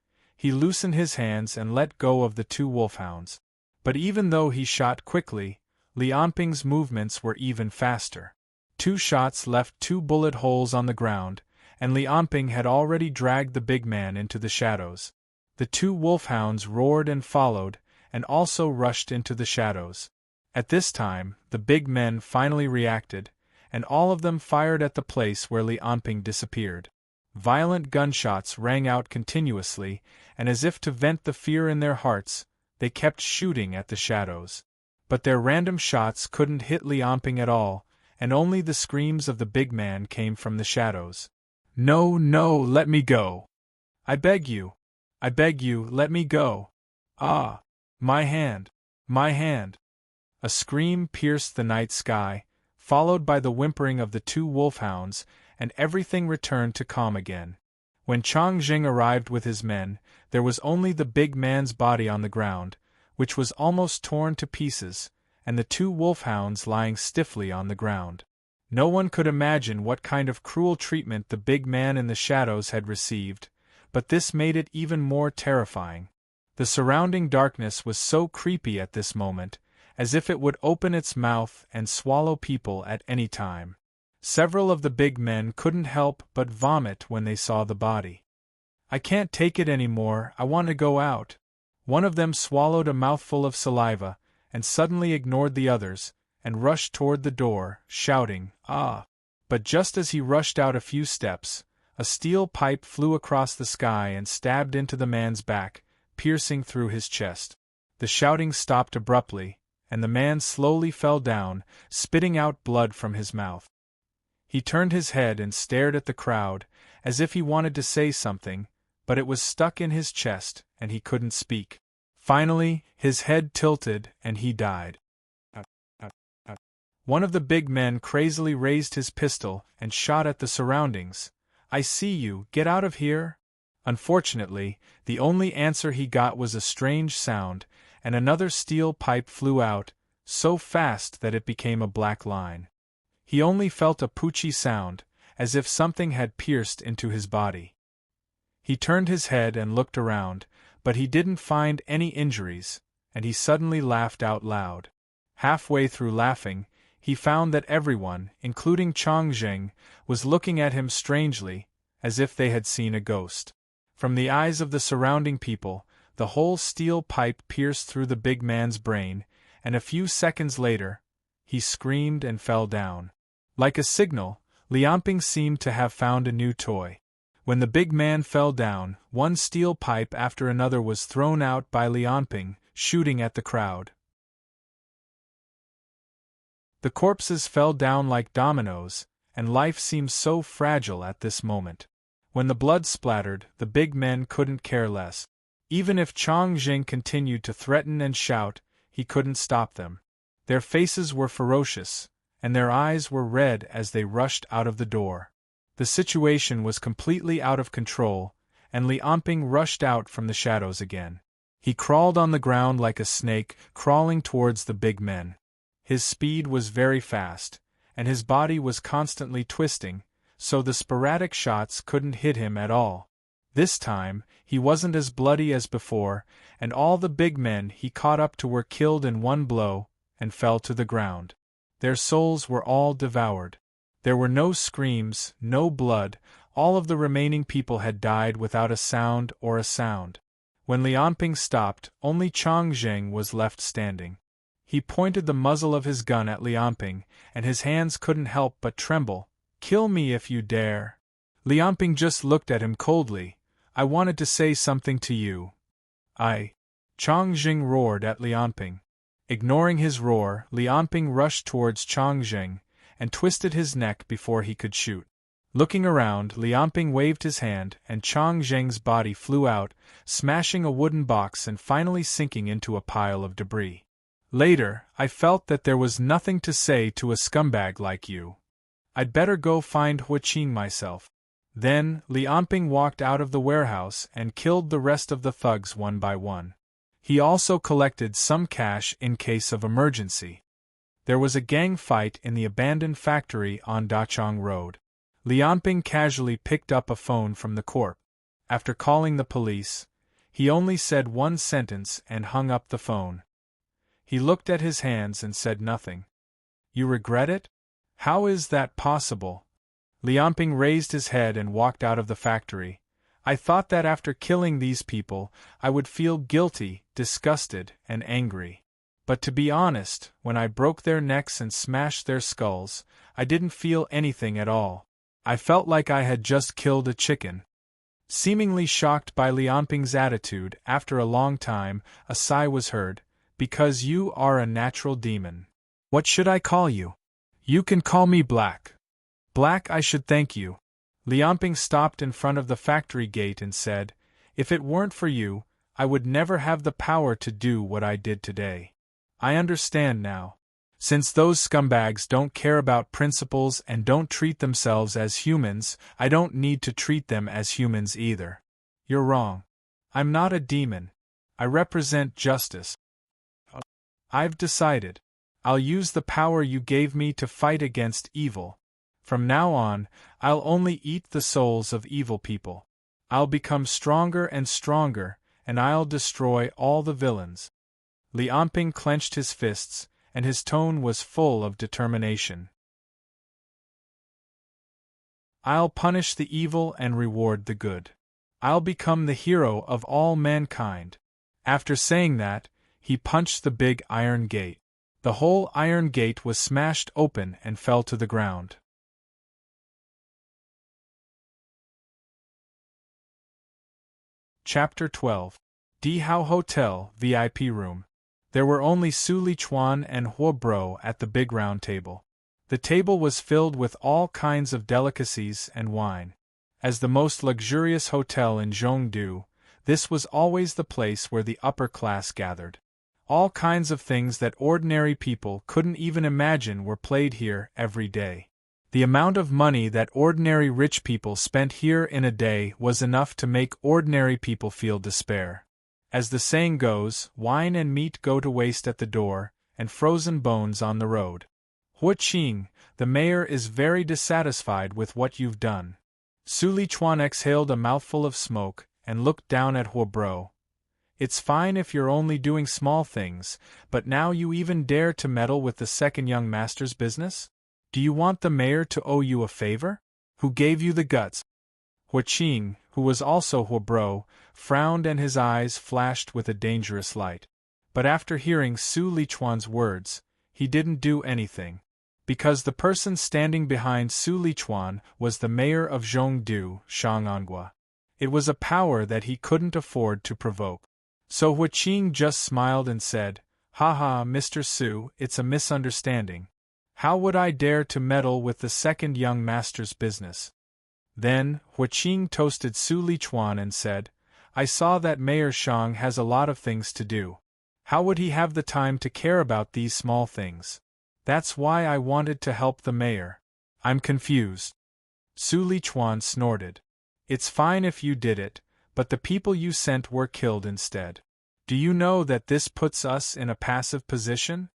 He loosened his hands and let go of the two wolfhounds. But even though he shot quickly, Lianping's movements were even faster. 2 shots left 2 bullet holes on the ground, and Lianping had already dragged the big man into the shadows. The 2 wolfhounds roared and followed, and also rushed into the shadows. At this time, the big men finally reacted, and all of them fired at the place where Lianping disappeared. Violent gunshots rang out continuously, and as if to vent the fear in their hearts, they kept shooting at the shadows. But their random shots couldn't hit Lianping at all, and only the screams of the big man came from the shadows. "No, no, let me go! I beg you, let me go! Ah! My hand! My hand!" A scream pierced the night sky, followed by the whimpering of the 2 wolfhounds, and everything returned to calm again. When Chang Jing arrived with his men, there was only the big man's body on the ground, which was almost torn to pieces, and the 2 wolfhounds lying stiffly on the ground. No one could imagine what kind of cruel treatment the big man in the shadows had received, but this made it even more terrifying. The surrounding darkness was so creepy at this moment, as if it would open its mouth and swallow people at any time. Several of the big men couldn't help but vomit when they saw the body. "I can't take it anymore, I want to go out." One of them swallowed a mouthful of saliva, and suddenly ignored the others, and rushed toward the door, shouting, "Ah!" But just as he rushed out a few steps, a steel pipe flew across the sky and stabbed into the man's back, piercing through his chest. The shouting stopped abruptly, and the man slowly fell down, spitting out blood from his mouth. He turned his head and stared at the crowd, as if he wanted to say something, but it was stuck in his chest, and he couldn't speak. Finally, his head tilted, and he died. One of the big men crazily raised his pistol and shot at the surroundings. "I see you, get out of here!" Unfortunately, the only answer he got was a strange sound, and another steel pipe flew out, so fast that it became a black line. He only felt a poochy sound, as if something had pierced into his body. He turned his head and looked around, but he didn't find any injuries, and he suddenly laughed out loud. Halfway through laughing, he found that everyone, including Chang Jing, was looking at him strangely, as if they had seen a ghost. From the eyes of the surrounding people, the whole steel pipe pierced through the big man's brain, and a few seconds later, he screamed and fell down. Like a signal, Lianping seemed to have found a new toy. When the big man fell down, one steel pipe after another was thrown out by Lianping, shooting at the crowd. The corpses fell down like dominoes, and life seemed so fragile at this moment. When the blood splattered, the big men couldn't care less. Even if Chang Jing continued to threaten and shout, he couldn't stop them. Their faces were ferocious, and their eyes were red as they rushed out of the door. The situation was completely out of control, and Lianping rushed out from the shadows again. He crawled on the ground like a snake, crawling towards the big men. His speed was very fast, and his body was constantly twisting, so the sporadic shots couldn't hit him at all. This time, he wasn't as bloody as before, and all the big men he caught up to were killed in one blow, and fell to the ground. Their souls were all devoured. There were no screams, no blood, all of the remaining people had died without a sound or a sound. When Lianping stopped, only Chang Jing was left standing. He pointed the muzzle of his gun at Lianping, and his hands couldn't help but tremble. "Kill me if you dare." Lianping just looked at him coldly. "I wanted to say something to you." Chang Jing roared at Lianping. Ignoring his roar, Lianping rushed towards Chang Jing, and twisted his neck before he could shoot. Looking around, Lianping waved his hand, and Chang Jing's body flew out, smashing a wooden box and finally sinking into a pile of debris. Later, I felt that there was nothing to say to a scumbag like you. I'd better go find Huaqin myself. Then, Lianping walked out of the warehouse and killed the rest of the thugs one by one. He also collected some cash in case of emergency. There was a gang fight in the abandoned factory on Dachang Road. Lianping casually picked up a phone from the corp. After calling the police, He only said one sentence and hung up the phone. He looked at his hands and said nothing. You regret it? How is that possible? Lianping raised his head and walked out of the factory. I thought that after killing these people, I would feel guilty, disgusted, and angry. But to be honest, when I broke their necks and smashed their skulls, I didn't feel anything at all. I felt like I had just killed a chicken. Seemingly shocked by Lianping's attitude, after a long time, a sigh was heard. Because you are a natural demon. What should I call you? You can call me Black. Black, I should thank you. Lianping stopped in front of the factory gate and said, If it weren't for you, I would never have the power to do what I did today. I understand now. Since those scumbags don't care about principles and don't treat themselves as humans, I don't need to treat them as humans either. You're wrong. I'm not a demon. I represent justice. I've decided. I'll use the power you gave me to fight against evil. From now on, I'll only eat the souls of evil people. I'll become stronger and stronger, and I'll destroy all the villains. Lianping clenched his fists, and his tone was full of determination. I'll punish the evil and reward the good. I'll become the hero of all mankind. After saying that, he punched the big iron gate. The whole iron gate was smashed open and fell to the ground. Chapter 12. Dihao Hotel VIP Room. There were only Su Lichuan and Huo Bro at the big round table. The table was filled with all kinds of delicacies and wine. As the most luxurious hotel in Zhongdu, this was always the place where the upper class gathered. All kinds of things that ordinary people couldn't even imagine were played here every day. The amount of money that ordinary rich people spent here in a day was enough to make ordinary people feel despair. As the saying goes, wine and meat go to waste at the door, and frozen bones on the road. Huo Qing, the mayor is very dissatisfied with what you've done. Su Lichuan exhaled a mouthful of smoke and looked down at Huo Bro. It's fine if you're only doing small things, but now you even dare to meddle with the second young master's business? Do you want the mayor to owe you a favor? Who gave you the guts? Huo Qing, who was also Huo Bro, frowned and his eyes flashed with a dangerous light. But after hearing Su Lichuan's words, he didn't do anything. Because the person standing behind Su Lichuan was the mayor of Zhongdu, Shang Angua. It was a power that he couldn't afford to provoke. So Huo Qing just smiled and said, "Haha, Mr. Su, it's a misunderstanding. How would I dare to meddle with the second young master's business?" Then, Huo Qing toasted Su Lichuan and said, "I saw that Mayor Shang has a lot of things to do. How would he have the time to care about these small things? That's why I wanted to help the mayor. I'm confused." Su Lichuan snorted. "It's fine if you did it, but the people you sent were killed instead. Do you know that this puts us in a passive position?"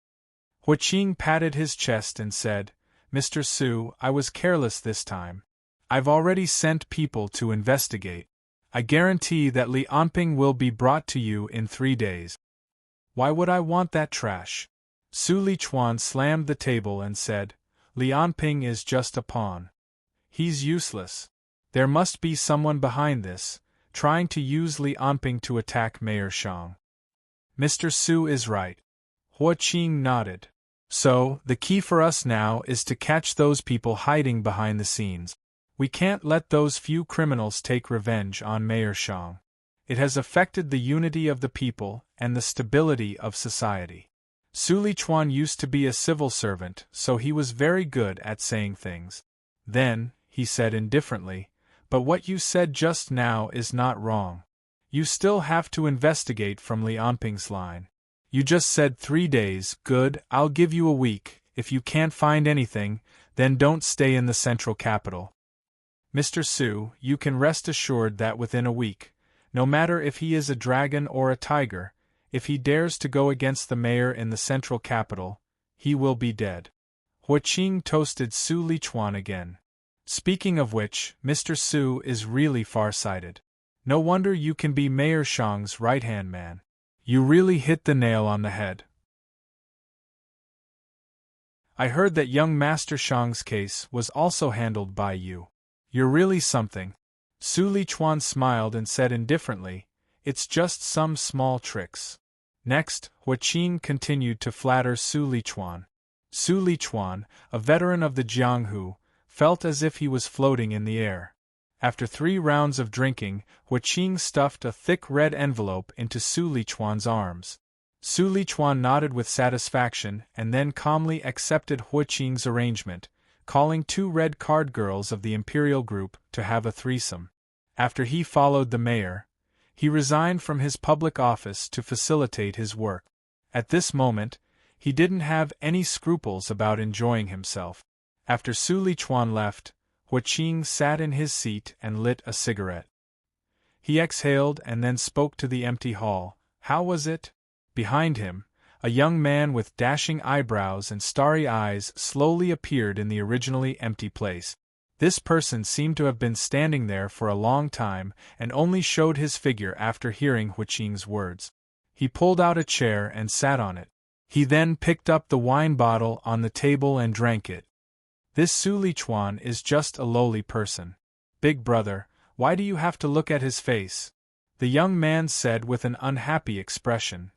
Huo Qing patted his chest and said, "Mr. Su, I was careless this time. I've already sent people to investigate. I guarantee that Li Anping will be brought to you in 3 days." "Why would I want that trash?" Su Lichuan slammed the table and said, "Li Anping is just a pawn. He's useless. There must be someone behind this, trying to use Li Anping to attack Mayor Shang." "Mr. Su is right." Huo Qing nodded. "So, the key for us now is to catch those people hiding behind the scenes. We can't let those few criminals take revenge on Mayor Shang. It has affected the unity of the people and the stability of society." Su Lichuan used to be a civil servant, so he was very good at saying things. Then, he said indifferently, "But what you said just now is not wrong. You still have to investigate from Li Anping's line. You just said 3 days, good, I'll give you a week. If you can't find anything, then don't stay in the central capital. Mr. Su, you can rest assured that within a week, no matter if he is a dragon or a tiger, if he dares to go against the mayor in the central capital, he will be dead." Huo Qing toasted Su Lichuan again. "Speaking of which, Mr. Su is really far-sighted. No wonder you can be Mayor Shang's right-hand man. You really hit the nail on the head. I heard that young Master Shang's case was also handled by you. You're really something. Su Lichuan smiled and said indifferently, it's just some small tricks. Next, Hua Qing continued to flatter Su Lichuan. Su Lichuan, a veteran of the Jianghu, felt as if he was floating in the air. After 3 rounds of drinking, Hua Qing stuffed a thick red envelope into Su Lichuan's arms. Su Lichuan nodded with satisfaction and then calmly accepted Hua Qing's arrangement, calling 2 red card girls of the Imperial Group to have a threesome. After he followed the mayor, he resigned from his public office to facilitate his work. At this moment, he didn't have any scruples about enjoying himself. After Su Lichuan left, Hua Qing sat in his seat and lit a cigarette. He exhaled and then spoke to the empty hall. How was it? Behind him, a young man with dashing eyebrows and starry eyes slowly appeared in the originally empty place. This person seemed to have been standing there for a long time and only showed his figure after hearing Hua Qing's words. He pulled out a chair and sat on it. He then picked up the wine bottle on the table and drank it. This Su Lichuan is just a lowly person. Big brother, why do you have to look at his face? The young man said with an unhappy expression.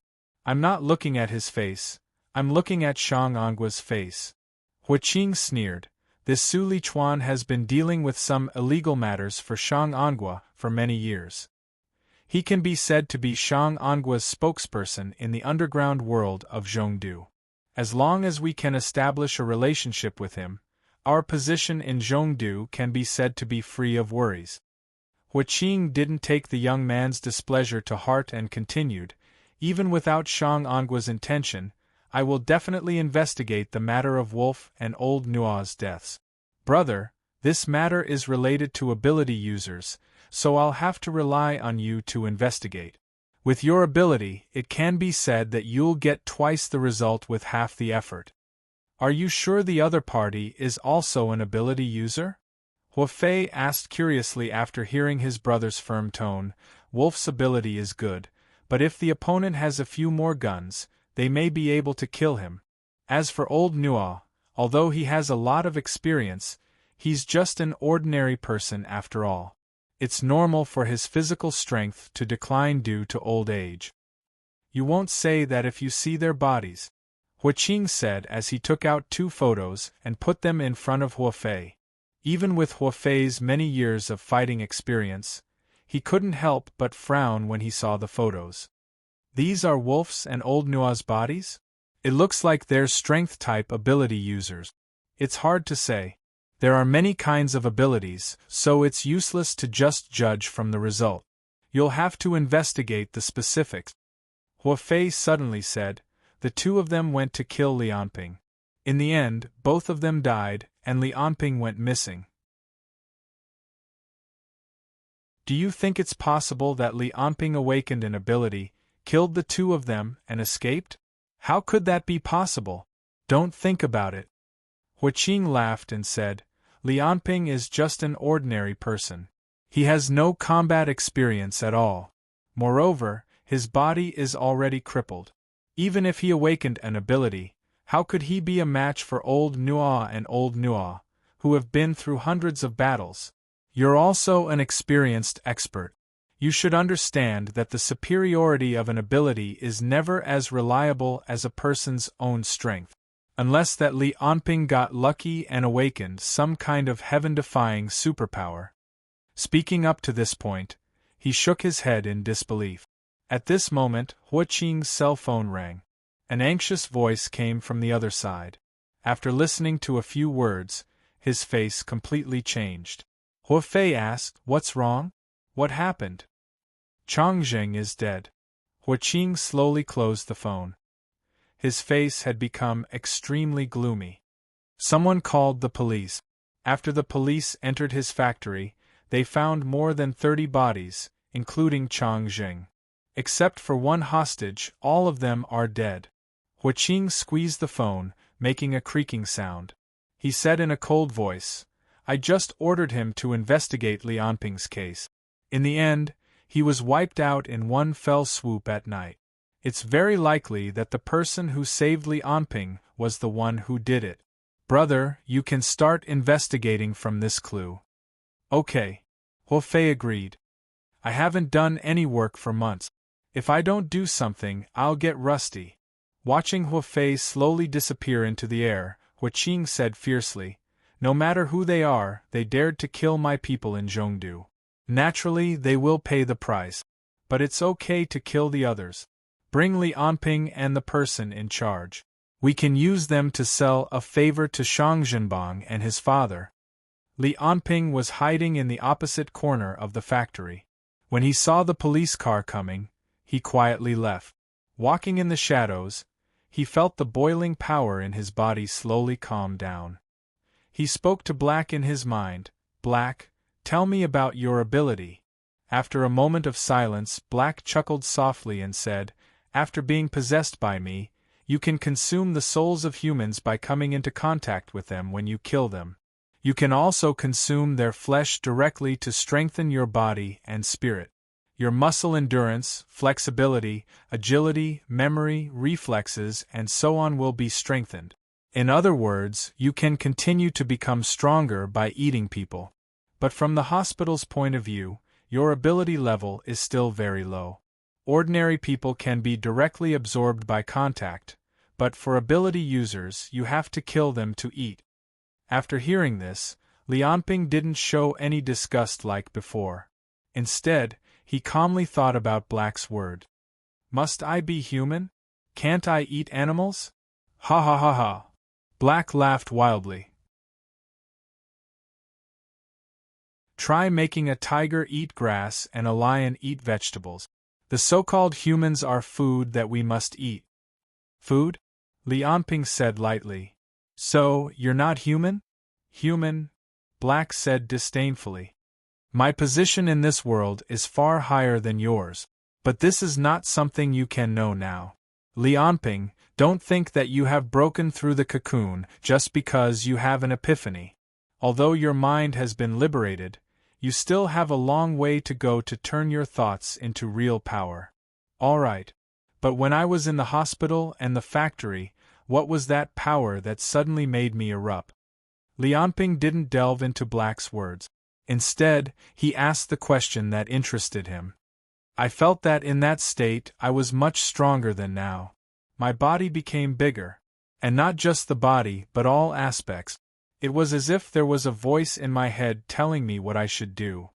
I'm not looking at his face, I'm looking at Shang Anggua's face. Hua Qing sneered. This Su Lichuan has been dealing with some illegal matters for Shang Anggua for many years. He can be said to be Shang Anggua's spokesperson in the underground world of Zhongdu. As long as we can establish a relationship with him, our position in Zhongdu can be said to be free of worries. Hua Qing didn't take the young man's displeasure to heart and continued, even without Shang Anggua's intention, I will definitely investigate the matter of Wolf and Old Nua's deaths. Brother, this matter is related to ability users, so I'll have to rely on you to investigate. With your ability, it can be said that you'll get twice the result with half the effort. Are you sure the other party is also an ability user? Hua Fei asked curiously after hearing his brother's firm tone. Wolf's ability is good, but if the opponent has a few more guns, they may be able to kill him. As for Old Nua, although he has a lot of experience, he's just an ordinary person after all. It's normal for his physical strength to decline due to old age. You won't say that if you see their bodies, Hua Qing said as he took out 2 photos and put them in front of Hua Fei. Even with Hua Fei's many years of fighting experience, he couldn't help but frown when he saw the photos. These are Wolf's and Old Nua's bodies? It looks like they're strength-type ability users. It's hard to say. There are many kinds of abilities, so it's useless to just judge from the result. You'll have to investigate the specifics. Hua Fei suddenly said. The 2 of them went to kill Li Anping. In the end, both of them died, and Li Anping went missing. Do you think it's possible that Li Anping awakened an ability, killed the 2 of them, and escaped? How could that be possible? Don't think about it. Hua Qing laughed and said, Li Anping is just an ordinary person. He has no combat experience at all. Moreover, his body is already crippled. Even if he awakened an ability, how could he be a match for Old Nua and Old Nua, who have been through hundreds of battles? You're also an experienced expert. You should understand that the superiority of an ability is never as reliable as a person's own strength. Unless that Li Anping got lucky and awakened some kind of heaven-defying superpower. Speaking up to this point, he shook his head in disbelief. At this moment, Hua Qing's cell phone rang. An anxious voice came from the other side. After listening to a few words, his face completely changed. Hua Fei asked, What's wrong? What happened? Changzheng is dead. Hua Qing slowly closed the phone. His face had become extremely gloomy. Someone called the police. After the police entered his factory, they found more than 30 bodies, including Changzheng. Except for one hostage, all of them are dead. Hua Qing squeezed the phone, making a creaking sound. He said in a cold voice, I just ordered him to investigate Li Anping's case. In the end, He was wiped out in one fell swoop at night. It's very likely that the person who saved Li Anping was the one who did it. Brother, you can start investigating from this clue. Okay. Huo Fei agreed. I haven't done any work for months. If I don't do something, I'll get rusty. Watching Huo Fei slowly disappear into the air, Huo Qing said fiercely, no matter who they are, they dared to kill my people in Zhongdu. Naturally, they will pay the price. But it's okay to kill the others. Bring Li Anping and the person in charge. We can use them to sell a favor to Shang Zhenbang and his father. Li Anping was hiding in the opposite corner of the factory. When he saw the police car coming, he quietly left. Walking in the shadows, he felt the boiling power in his body slowly calm down. He spoke to Black in his mind. Black, tell me about your ability. After a moment of silence, Black chuckled softly and said, after being possessed by me, you can consume the souls of humans by coming into contact with them when you kill them. You can also consume their flesh directly to strengthen your body and spirit. Your muscle endurance, flexibility, agility, memory, reflexes, and so on will be strengthened. In other words, you can continue to become stronger by eating people. But from the hospital's point of view, your ability level is still very low. Ordinary people can be directly absorbed by contact, but for ability users, you have to kill them to eat. After hearing this, Li Anping didn't show any disgust like before. Instead, he calmly thought about Black's word. Must I be human? Can't I eat animals? Ha ha ha ha. Black laughed wildly. Try making a tiger eat grass and a lion eat vegetables. The so-called humans are food that we must eat. Food? Li Anping said lightly. So, you're not human? Human? Black said disdainfully. My position in this world is far higher than yours, but this is not something you can know now. Li Anping, don't think that you have broken through the cocoon just because you have an epiphany. Although your mind has been liberated, you still have a long way to go to turn your thoughts into real power. All right. But when I was in the hospital and the factory, what was that power that suddenly made me erupt? Li Anping didn't delve into Black's words. Instead, he asked the question that interested him. I felt that in that state I was much stronger than now. My body became bigger. And not just the body, but all aspects. It was as if there was a voice in my head telling me what I should do.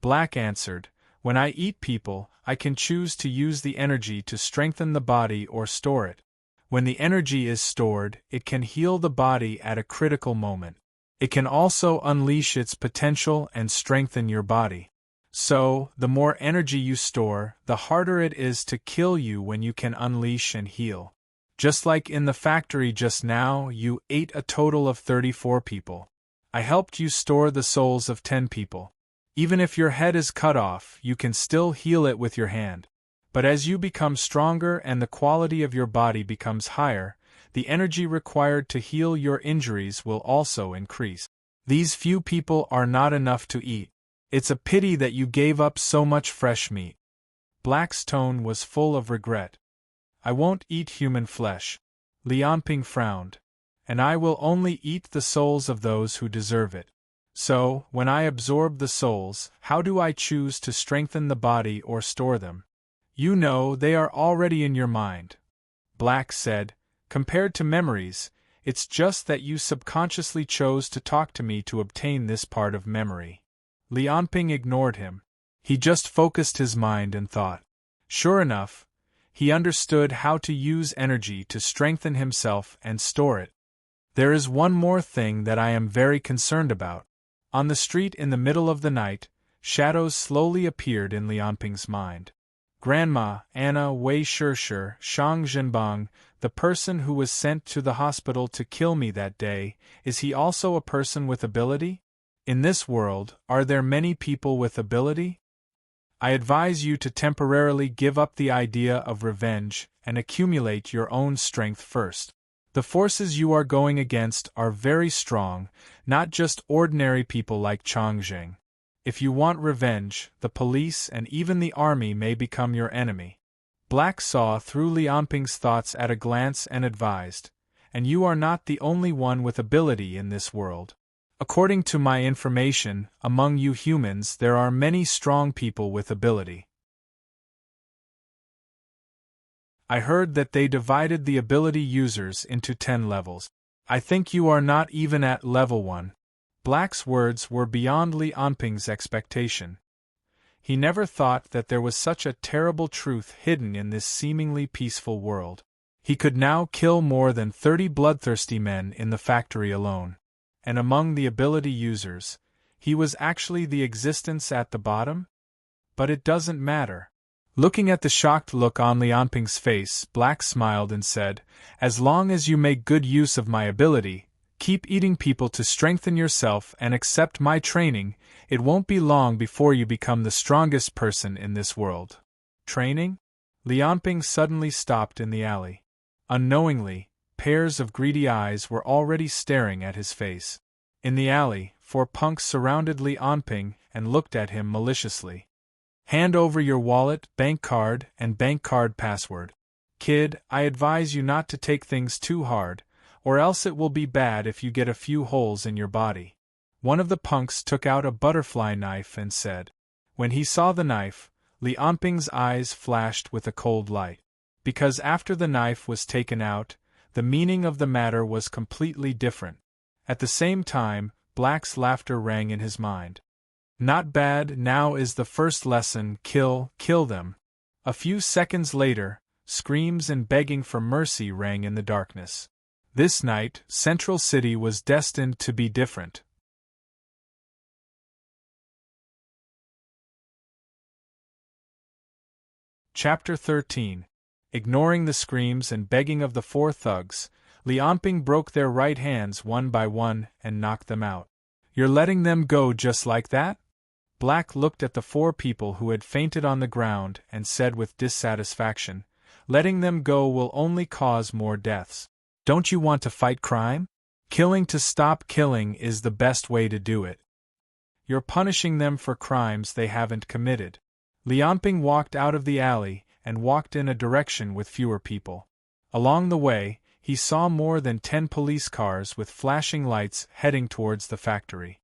Black answered, when I eat people, I can choose to use the energy to strengthen the body or store it. When the energy is stored, it can heal the body at a critical moment. It can also unleash its potential and strengthen your body. So, the more energy you store, the harder it is to kill you when you can unleash and heal. Just like in the factory just now, you ate a total of 34 people. I helped you store the souls of 10 people. Even if your head is cut off, you can still heal it with your hand. But as you become stronger and the quality of your body becomes higher, the energy required to heal your injuries will also increase. These few people are not enough to eat. It's a pity that you gave up so much fresh meat. Black's tone was full of regret. I won't eat human flesh. Li Anping frowned. And I will only eat the souls of those who deserve it. So, when I absorb the souls, how do I choose to strengthen the body or store them? You know they are already in your mind. Black said, compared to memories, it's just that you subconsciously chose to talk to me to obtain this part of memory. Li Anping ignored him. He just focused his mind and thought. Sure enough, he understood how to use energy to strengthen himself and store it. There is one more thing that I am very concerned about. On the street in the middle of the night, shadows slowly appeared in Li Anping's mind. Grandma, Anna Wei Shishir, Shang Zhenbang, the person who was sent to the hospital to kill me that day, is he also a person with ability? In this world, are there many people with ability? I advise you to temporarily give up the idea of revenge and accumulate your own strength first. The forces you are going against are very strong, not just ordinary people like Changzheng. If you want revenge, the police and even the army may become your enemy. Black saw through Lianping's thoughts at a glance and advised, and you are not the only one with ability in this world. According to my information, among you humans there are many strong people with ability. I heard that they divided the ability users into 10 levels. I think you are not even at level 1. Black's words were beyond Lianping's expectation. He never thought that there was such a terrible truth hidden in this seemingly peaceful world. He could now kill more than 30 bloodthirsty men in the factory alone. And among the ability users, he was actually the existence at the bottom? But it doesn't matter. Looking at the shocked look on Lianping's face, Black smiled and said, "As long as you make good use of my ability, keep eating people to strengthen yourself and accept my training, it won't be long before you become the strongest person in this world." Training? Lianping suddenly stopped in the alley. Unknowingly, pairs of greedy eyes were already staring at his face. In the alley, 4 punks surrounded Lianping and looked at him maliciously. "Hand over your wallet, bank card, and bank card password. Kid, I advise you not to take things too hard, or else it will be bad if you get a few holes in your body." One of the punks took out a butterfly knife and said. When he saw the knife, Lianping's eyes flashed with a cold light. Because after the knife was taken out, the meaning of the matter was completely different. At the same time, Black's laughter rang in his mind. Not bad, now is the first lesson, kill them. A few seconds later, screams and begging for mercy rang in the darkness. This night, Central City was destined to be different. Chapter 13. Ignoring the screams and begging of the 4 thugs, Lianping broke their right hands one by one and knocked them out. "You're letting them go just like that?" Black looked at the 4 people who had fainted on the ground and said with dissatisfaction, "Letting them go will only cause more deaths. Don't you want to fight crime? Killing to stop killing is the best way to do it. You're punishing them for crimes they haven't committed." Lianping walked out of the alley and walked in a direction with fewer people. Along the way, he saw more than 10 police cars with flashing lights heading towards the factory.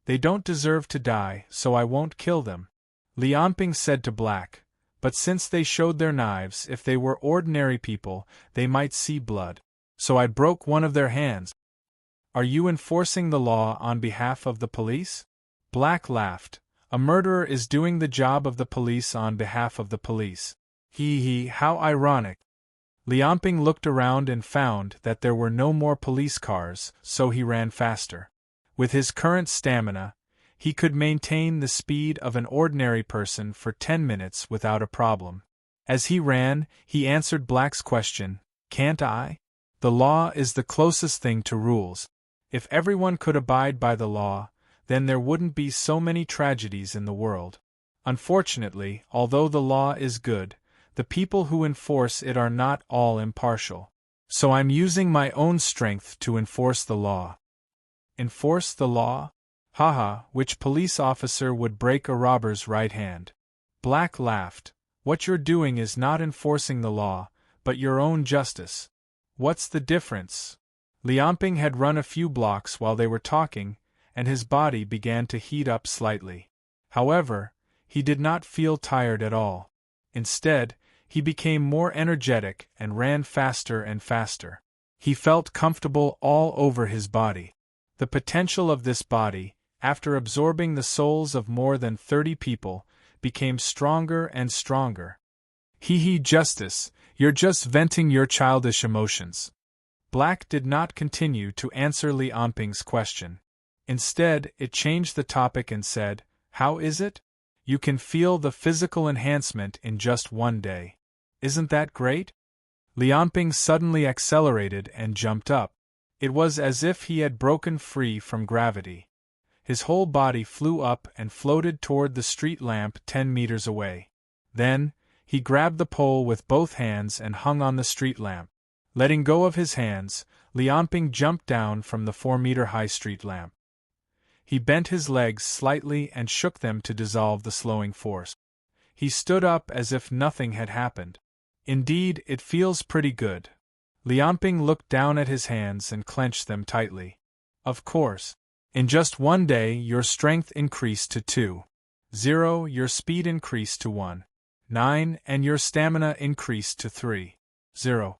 "They don't deserve to die, so I won't kill them," Lianping said to Black, "but since they showed their knives, if they were ordinary people, they might see blood. So I broke one of their hands." "Are you enforcing the law on behalf of the police?" Black laughed. "A murderer is doing the job of the police on behalf of the police." Hee, how ironic. Lianping looked around and found that there were no more police cars, so he ran faster. With his current stamina, he could maintain the speed of an ordinary person for 10 minutes without a problem. As he ran, he answered Black's question, "Can't I?" The law is the closest thing to rules. If everyone could abide by the law, then there wouldn't be so many tragedies in the world. Unfortunately, although the law is good, the people who enforce it are not all impartial. So I'm using my own strength to enforce the law. Enforce the law? Haha, which police officer would break a robber's right hand? Black laughed. What you're doing is not enforcing the law, but your own justice. What's the difference? Lianping had run a few blocks while they were talking, and his body began to heat up slightly. However, he did not feel tired at all. Instead, he became more energetic and ran faster and faster. He felt comfortable all over his body. The potential of this body, after absorbing the souls of more than 30 people, became stronger and stronger. Justice, you're just venting your childish emotions. Black did not continue to answer Lianping's question. Instead, it changed the topic and said, "How is it? You can feel the physical enhancement in just one day. Isn't that great?" Lianping suddenly accelerated and jumped up. It was as if he had broken free from gravity. His whole body flew up and floated toward the street lamp 10 meters away. Then, he grabbed the pole with both hands and hung on the street lamp. Letting go of his hands, Lianping jumped down from the 4-meter-high street lamp. He bent his legs slightly and shook them to dissolve the slowing force. He stood up as if nothing had happened. Indeed, it feels pretty good. Lianping looked down at his hands and clenched them tightly. Of course. In just one day your strength increased to 2.0, your speed increased to 1.9, and your stamina increased to 3.0.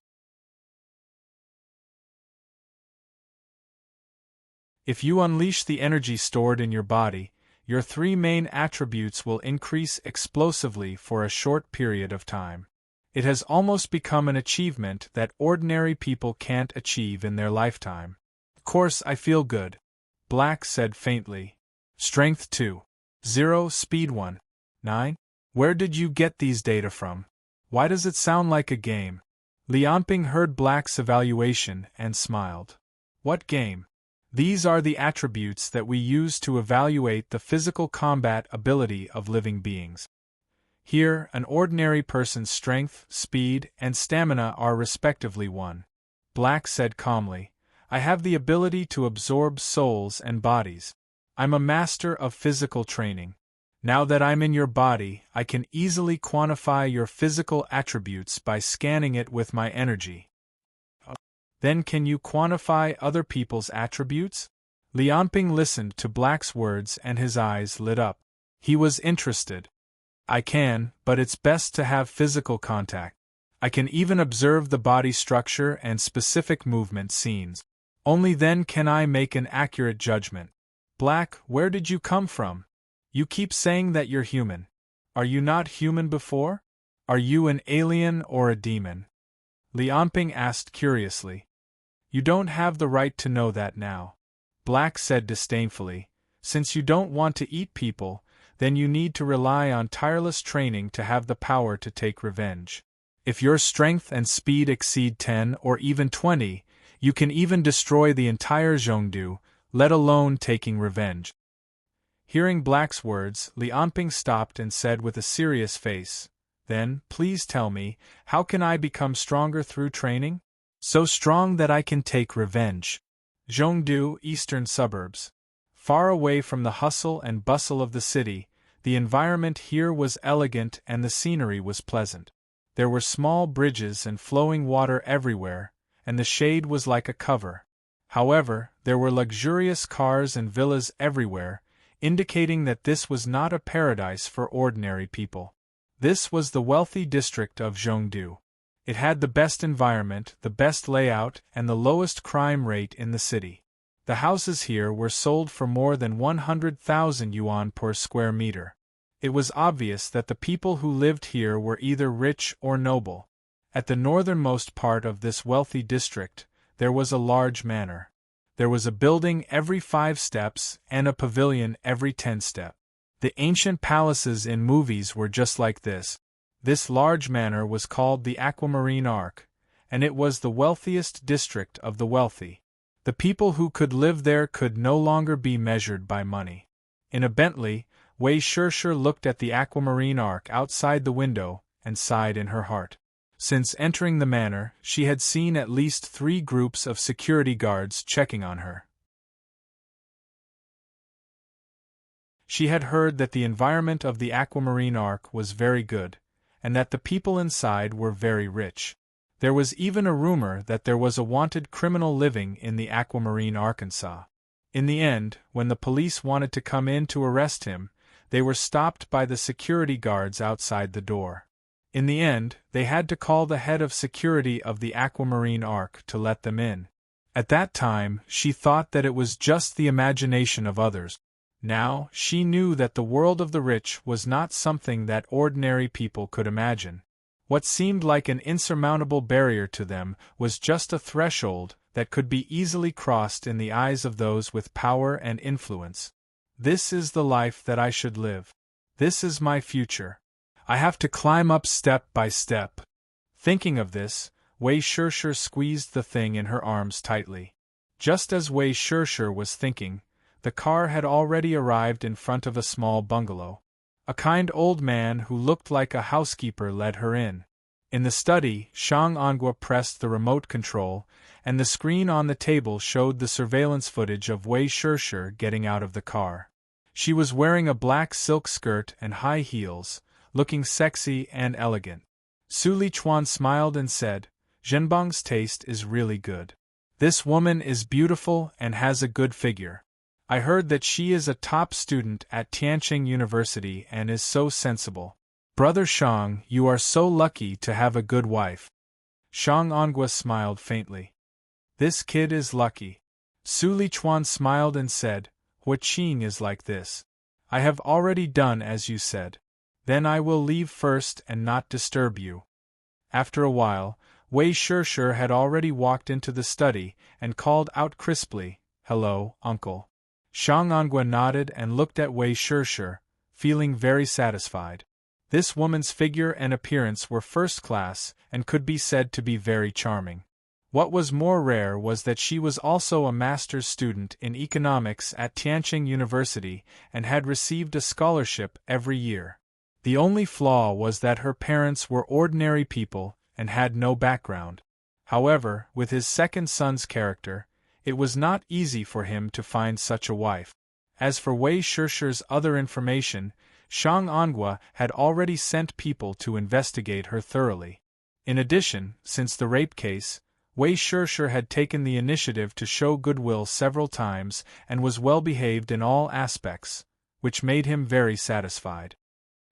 If you unleash the energy stored in your body, your three main attributes will increase explosively for a short period of time. It has almost become an achievement that ordinary people can't achieve in their lifetime. Of course, I feel good, Black said faintly. Strength 2.0, speed 1.9. Where did you get these data from? Why does it sound like a game? Lianping heard Black's evaluation and smiled. What game? These are the attributes that we use to evaluate the physical combat ability of living beings. Here, an ordinary person's strength, speed, and stamina are respectively 1. Black said calmly, I have the ability to absorb souls and bodies. I'm a master of physical training. Now that I'm in your body, I can easily quantify your physical attributes by scanning it with my energy. Then can you quantify other people's attributes? Lianping listened to Black's words and his eyes lit up. He was interested. I can, but it's best to have physical contact. I can even observe the body structure and specific movement scenes. Only then can I make an accurate judgment. Black, where did you come from? You keep saying that you're human. Are you not human before? Are you an alien or a demon? Lianping asked curiously. You don't have the right to know that now. Black said disdainfully. Since you don't want to eat people, then you need to rely on tireless training to have the power to take revenge. If your strength and speed exceed 10 or even 20, you can even destroy the entire Zhongdu, let alone taking revenge. Hearing Black's words, Lianping stopped and said with a serious face, Then, please tell me, how can I become stronger through training? So strong that I can take revenge. Zhongdu, eastern suburbs. Far away from the hustle and bustle of the city, the environment here was elegant and the scenery was pleasant. There were small bridges and flowing water everywhere, and the shade was like a cover. However, there were luxurious cars and villas everywhere, indicating that this was not a paradise for ordinary people. This was the wealthy district of Zhongdu. It had the best environment, the best layout, and the lowest crime rate in the city. The houses here were sold for more than 100,000 yuan per square meter. It was obvious that the people who lived here were either rich or noble. At the northernmost part of this wealthy district, there was a large manor. There was a building every 5 steps and a pavilion every 10 steps. The ancient palaces in movies were just like this. This large manor was called the Aquamarine Arc, and it was the wealthiest district of the wealthy. The people who could live there could no longer be measured by money. In a Bentley, Wei Shishir looked at the Aquamarine Arc outside the window and sighed in her heart. Since entering the manor, she had seen at least 3 groups of security guards checking on her. She had heard that the environment of the Aquamarine Arc was very good, and that the people inside were very rich. There was even a rumor that there was a wanted criminal living in the Aquamarine Arkansas. In the end, when the police wanted to come in to arrest him, they were stopped by the security guards outside the door. In the end, they had to call the head of security of the Aquamarine Arc to let them in. At that time, she thought that it was just the imagination of others. Now, she knew that the world of the rich was not something that ordinary people could imagine. What seemed like an insurmountable barrier to them was just a threshold that could be easily crossed in the eyes of those with power and influence. This is the life that I should live. This is my future. I have to climb up step by step. Thinking of this, Wei Shishir squeezed the thing in her arms tightly. Just as Wei Shishir was thinking, the car had already arrived in front of a small bungalow. A kind old man who looked like a housekeeper led her in. In the study, Shang Angua pressed the remote control, and the screen on the table showed the surveillance footage of Wei Shirshir getting out of the car. She was wearing a black silk skirt and high heels, looking sexy and elegant. Su Lichuan smiled and said, "Zhenbang's taste is really good. This woman is beautiful and has a good figure. I heard that she is a top student at Tianqing University and is so sensible. Brother Shang, you are so lucky to have a good wife." Shang Angua smiled faintly. "This kid is lucky." Su Lichuan smiled and said, "Huaqing is like this. I have already done as you said. Then I will leave first and not disturb you." After a while, Wei Shirshir had already walked into the study and called out crisply, "Hello, uncle." Shang Angua nodded and looked at Wei Shirshir, feeling very satisfied. This woman's figure and appearance were first class and could be said to be very charming. What was more rare was that she was also a master's student in economics at Tianqing University and had received a scholarship every year. The only flaw was that her parents were ordinary people and had no background. However, with his second son's character, it was not easy for him to find such a wife. As for Wei Shirshir's other information, Shang Angua had already sent people to investigate her thoroughly. In addition, since the rape case, Wei Shirshir had taken the initiative to show goodwill several times and was well behaved in all aspects, which made him very satisfied.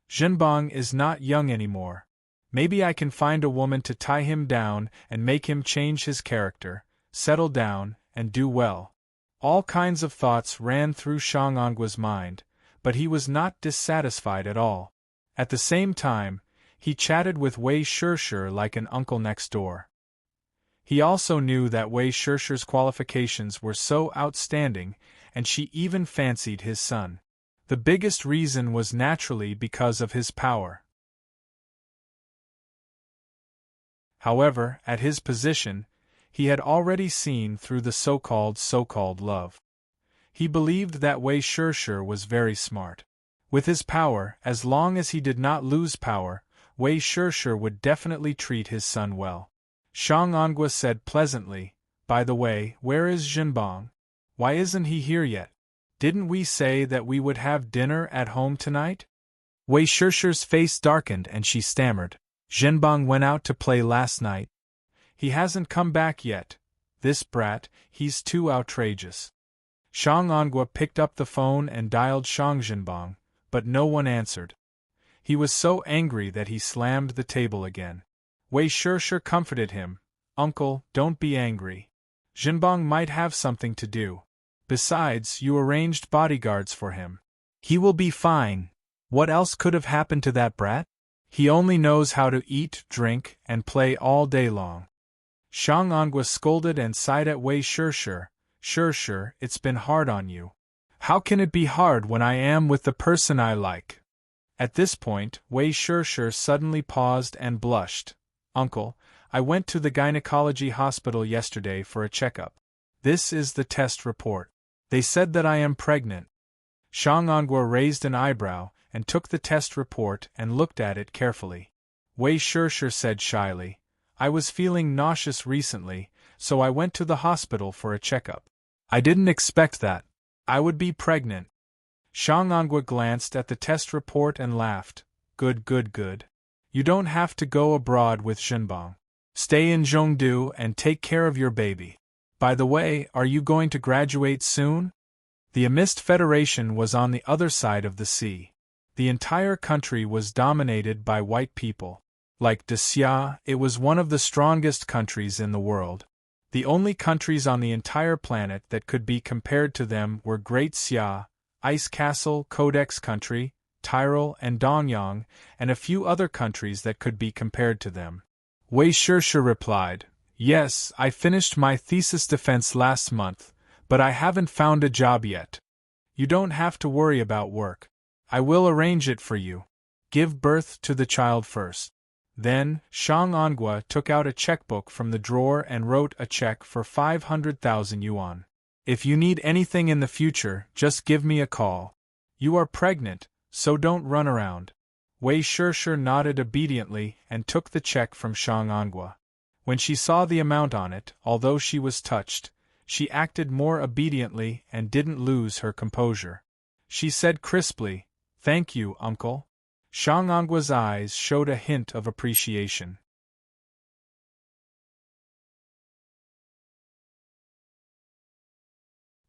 Zhenbang is not young anymore. Maybe I can find a woman to tie him down and make him change his character, settle down, and do well. All kinds of thoughts ran through Shang Angua's mind, but he was not dissatisfied at all. At the same time, he chatted with Wei Shirshir like an uncle next door. He also knew that Wei Shirshir's qualifications were so outstanding, and she even fancied his son. The biggest reason was naturally because of his power. However, at his position, he had already seen through the so-called love. He believed that Wei Shirshir was very smart. With his power, as long as he did not lose power, Wei Shirshir would definitely treat his son well. Shang Angua said pleasantly, "By the way, where is Zhenbang? Why isn't he here yet? Didn't we say that we would have dinner at home tonight?" Wei Shirshir's face darkened and she stammered, "Zhenbang went out to play last night. He hasn't come back yet. This brat, he's too outrageous." Shang Angua picked up the phone and dialed Shang Zhenbang, but no one answered. He was so angry that he slammed the table again. Wei Shirshir comforted him, "Uncle, don't be angry. Zhenbang might have something to do. Besides, you arranged bodyguards for him. He will be fine. What else could have happened to that brat? He only knows how to eat, drink, and play all day long." Shang Angua scolded and sighed at Wei Shirshir, "Shirshir, it's been hard on you. How can it be hard when I am with the person I like?" At this point, Wei Shirshir suddenly paused and blushed. "Uncle, I went to the gynecology hospital yesterday for a checkup. This is the test report. They said that I am pregnant." Shang Angua raised an eyebrow and took the test report and looked at it carefully. Wei Shirshir said shyly, "I was feeling nauseous recently, so I went to the hospital for a checkup. I didn't expect that I would be pregnant." Shang Angua glanced at the test report and laughed. Good. You don't have to go abroad with Zhenbang. Stay in Zhongdu and take care of your baby. By the way, are you going to graduate soon?" The Amist Federation was on the other side of the sea. The entire country was dominated by white people. Like Xia, it was one of the strongest countries in the world. The only countries on the entire planet that could be compared to them were Great Xia, Ice Castle, Codex Country, Tyrol, and Dongyang, and a few other countries that could be compared to them. Wei Shirshir replied, "Yes, I finished my thesis defense last month, but I haven't found a job yet. You don't have to worry about work. I will arrange it for you. Give birth to the child first." Then, Shang Angua took out a checkbook from the drawer and wrote a check for 500,000 yuan. "If you need anything in the future, just give me a call. You are pregnant, so don't run around." Wei Shishir nodded obediently and took the check from Shang Angua. When she saw the amount on it, although she was touched, she acted more obediently and didn't lose her composure. She said crisply, "Thank you, uncle." Shang Angua's eyes showed a hint of appreciation.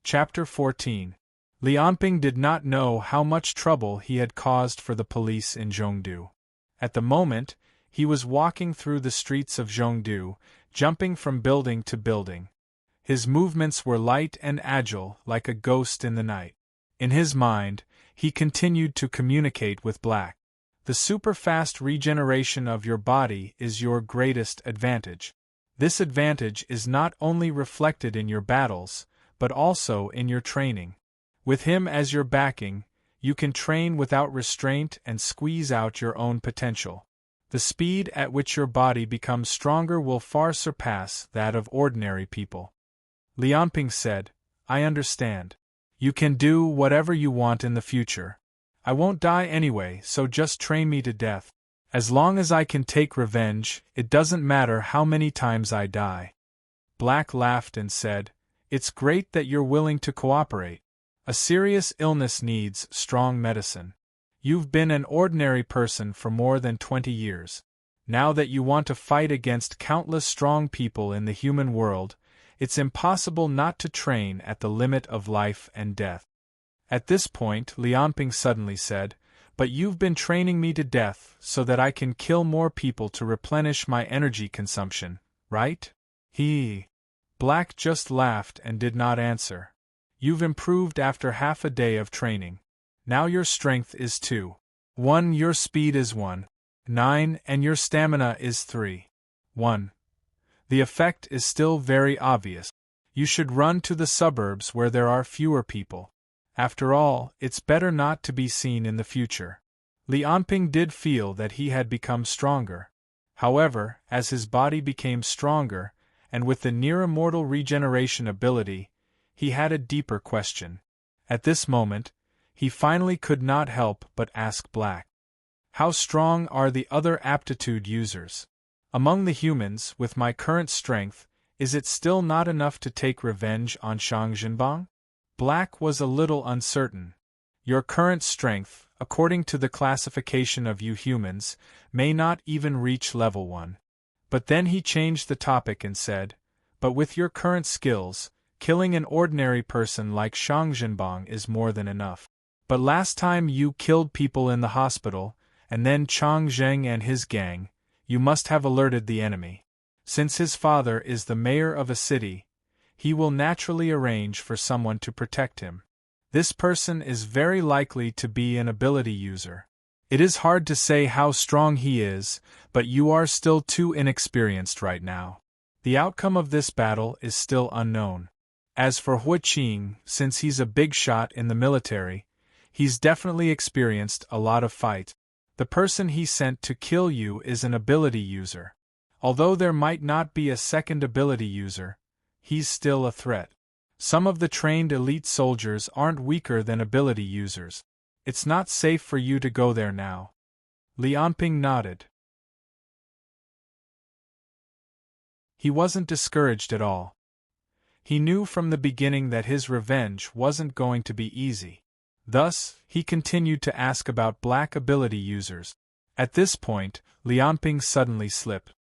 Chapter 14. Lianping did not know how much trouble he had caused for the police in Zhongdu. At the moment, he was walking through the streets of Zhongdu, jumping from building to building. His movements were light and agile, like a ghost in the night. In his mind, he continued to communicate with Black. The super-fast regeneration of your body is your greatest advantage. This advantage is not only reflected in your battles, but also in your training. With him as your backing, you can train without restraint and squeeze out your own potential. The speed at which your body becomes stronger will far surpass that of ordinary people. Lianping said, "I understand. You can do whatever you want in the future. I won't die anyway, so just train me to death. As long as I can take revenge, it doesn't matter how many times I die." Black laughed and said, "It's great that you're willing to cooperate. A serious illness needs strong medicine. You've been an ordinary person for more than 20 years. Now that you want to fight against countless strong people in the human world, it's impossible not to train at the limit of life and death." At this point, Lianping suddenly said, "But you've been training me to death so that I can kill more people to replenish my energy consumption, right?" Black just laughed and did not answer. "You've improved after half a day of training. Now your strength is 2.1, your speed is 1.9, and your stamina is 3.1. The effect is still very obvious. You should run to the suburbs where there are fewer people. After all, it's better not to be seen in the future." Lianping did feel that he had become stronger. However, as his body became stronger, and with the near-immortal regeneration ability, he had a deeper question. At this moment, he finally could not help but ask Black, "How strong are the other aptitude users? Among the humans, with my current strength, is it still not enough to take revenge on Shang Jinbang?" Black was a little uncertain. "Your current strength, according to the classification of you humans, may not even reach level 1. But then he changed the topic and said, "But with your current skills, killing an ordinary person like Shang Jinbang is more than enough. But last time you killed people in the hospital, and then Chang Zheng and his gang, you must have alerted the enemy. Since his father is the mayor of a city, he will naturally arrange for someone to protect him. This person is very likely to be an ability user. It is hard to say how strong he is, but you are still too inexperienced right now. The outcome of this battle is still unknown. As for Hui Qing, since he's a big shot in the military, he's definitely experienced a lot of fight. The person he sent to kill you is an ability user. Although there might not be a second ability user, he's still a threat. Some of the trained elite soldiers aren't weaker than ability users. It's not safe for you to go there now." Lianping nodded. He wasn't discouraged at all. He knew from the beginning that his revenge wasn't going to be easy. Thus, he continued to ask about Black ability users. At this point, Lianping suddenly slipped.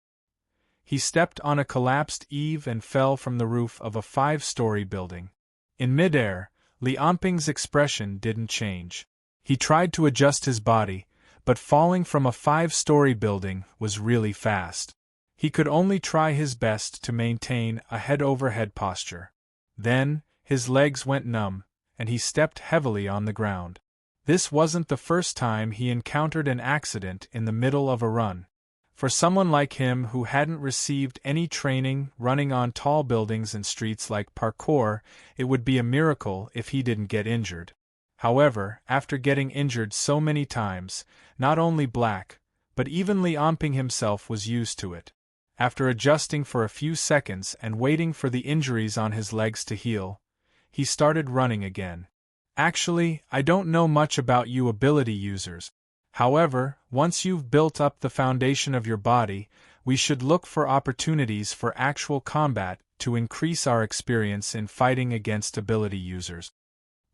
He stepped on a collapsed eave and fell from the roof of a 5-story building. In midair, Lianping's expression didn't change. He tried to adjust his body, but falling from a 5-story building was really fast. He could only try his best to maintain a head-over-head posture. Then, his legs went numb, and he stepped heavily on the ground. This wasn't the first time he encountered an accident in the middle of a run. For someone like him who hadn't received any training running on tall buildings and streets like parkour, it would be a miracle if he didn't get injured. However, after getting injured so many times, not only Black, but even Lianping himself was used to it. After adjusting for a few seconds and waiting for the injuries on his legs to heal, he started running again. "Actually, I don't know much about you ability users. However, once you've built up the foundation of your body, we should look for opportunities for actual combat to increase our experience in fighting against ability users.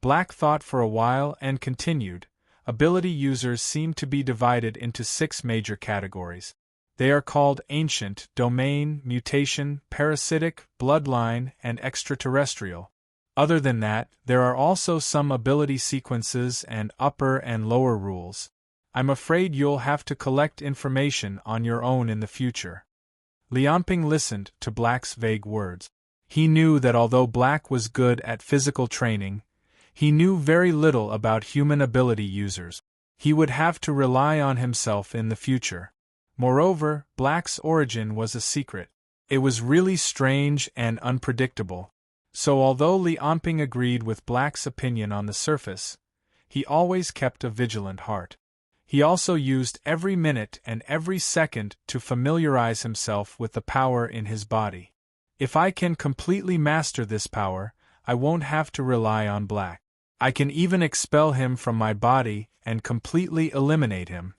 Black thought for a while and continued. Ability users seem to be divided into 6 major categories. They are called ancient, domain, mutation, parasitic, bloodline, and extraterrestrial. Other than that, there are also some ability sequences and upper and lower rules. I'm afraid you'll have to collect information on your own in the future. Lianping listened to Black's vague words. He knew that although Black was good at physical training, he knew very little about human ability users. He would have to rely on himself in the future. Moreover, Black's origin was a secret. It was really strange and unpredictable. So although Lianping agreed with Black's opinion on the surface, he always kept a vigilant heart. He also used every minute and every second to familiarize himself with the power in his body. If I can completely master this power, I won't have to rely on Black. I can even expel him from my body and completely eliminate him.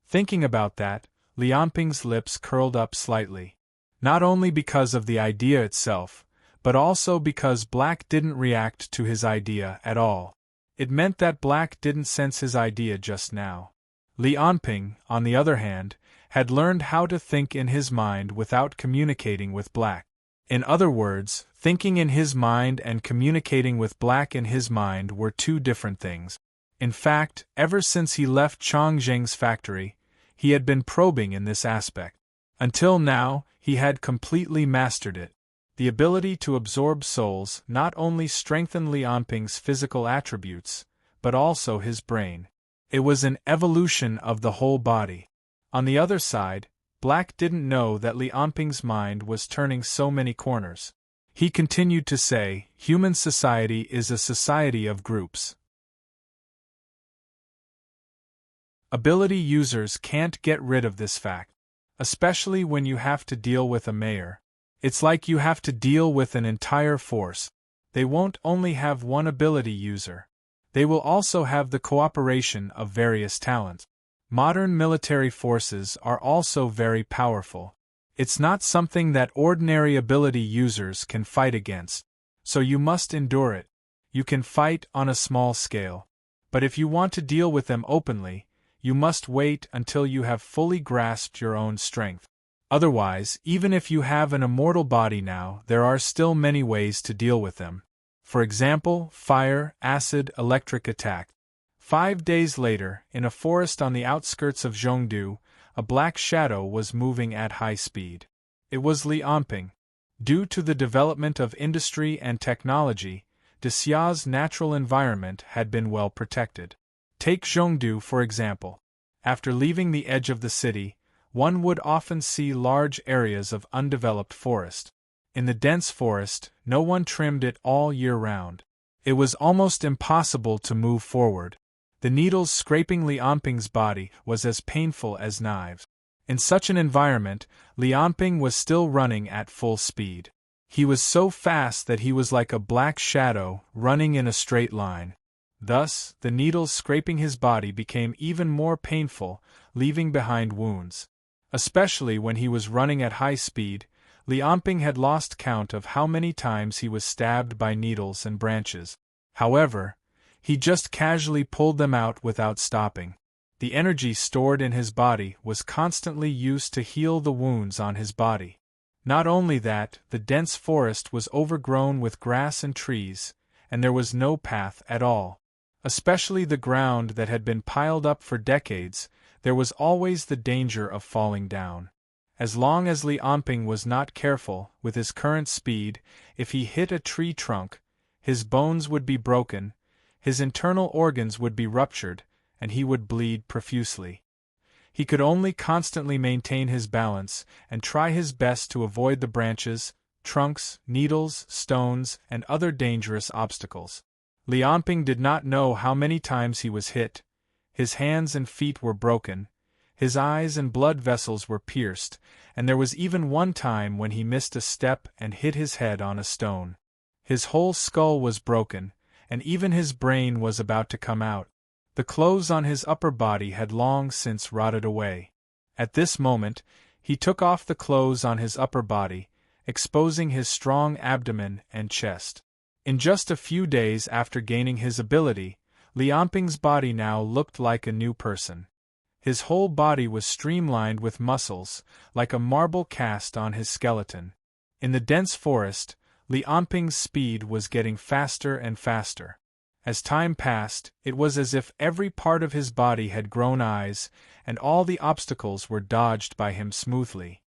Thinking about that, Lianping's lips curled up slightly. Not only because of the idea itself, but also because Black didn't react to his idea at all. It meant that Black didn't sense his idea just now. Lianping, on the other hand, had learned how to think in his mind without communicating with Black. In other words, thinking in his mind and communicating with Black in his mind were 2 different things. In fact, ever since he left Chongzheng's factory, he had been probing in this aspect. Until now, he had completely mastered it. The ability to absorb souls not only strengthened Lianping's physical attributes, but also his brain. It was an evolution of the whole body. On the other side, Black didn't know that Lianping's mind was turning so many corners. He continued to say, human society is a society of groups. Ability users can't get rid of this fact, especially when you have to deal with a mayor. It's like you have to deal with an entire force. They won't only have one ability user. They will also have the cooperation of various talents. Modern military forces are also very powerful. It's not something that ordinary ability users can fight against, so you must endure it. You can fight on a small scale. But if you want to deal with them openly, you must wait until you have fully grasped your own strength. Otherwise, even if you have an immortal body now, there are still many ways to deal with them. For example, fire, acid, electric attack. 5 days later, in a forest on the outskirts of Zhongdu, a black shadow was moving at high speed. It was Lianping. Due to the development of industry and technology, Dexia's natural environment had been well protected. Take Zhongdu for example. After leaving the edge of the city, one would often see large areas of undeveloped forest. In the dense forest, no one trimmed it all year round. It was almost impossible to move forward. The needles scraping Lianping's body was as painful as knives. In such an environment, Lianping was still running at full speed. He was so fast that he was like a black shadow running in a straight line. Thus, the needles scraping his body became even more painful, leaving behind wounds. Especially when he was running at high speed, Lianping had lost count of how many times he was stabbed by needles and branches. However, he just casually pulled them out without stopping. The energy stored in his body was constantly used to heal the wounds on his body. Not only that, the dense forest was overgrown with grass and trees, and there was no path at all. Especially the ground that had been piled up for decades, there was always the danger of falling down. As long as Lianping was not careful with his current speed, if he hit a tree trunk, his bones would be broken, his internal organs would be ruptured, and he would bleed profusely. He could only constantly maintain his balance and try his best to avoid the branches, trunks, needles, stones, and other dangerous obstacles. Lianping did not know how many times he was hit. His hands and feet were broken, his eyes and blood vessels were pierced, and there was even one time when he missed a step and hit his head on a stone. His whole skull was broken, and even his brain was about to come out. The clothes on his upper body had long since rotted away. At this moment, he took off the clothes on his upper body, exposing his strong abdomen and chest. In just a few days after gaining his ability, Lianping's body now looked like a new person. His whole body was streamlined with muscles, like a marble cast on his skeleton. In the dense forest, Lianping's speed was getting faster and faster. As time passed, it was as if every part of his body had grown eyes, and all the obstacles were dodged by him smoothly.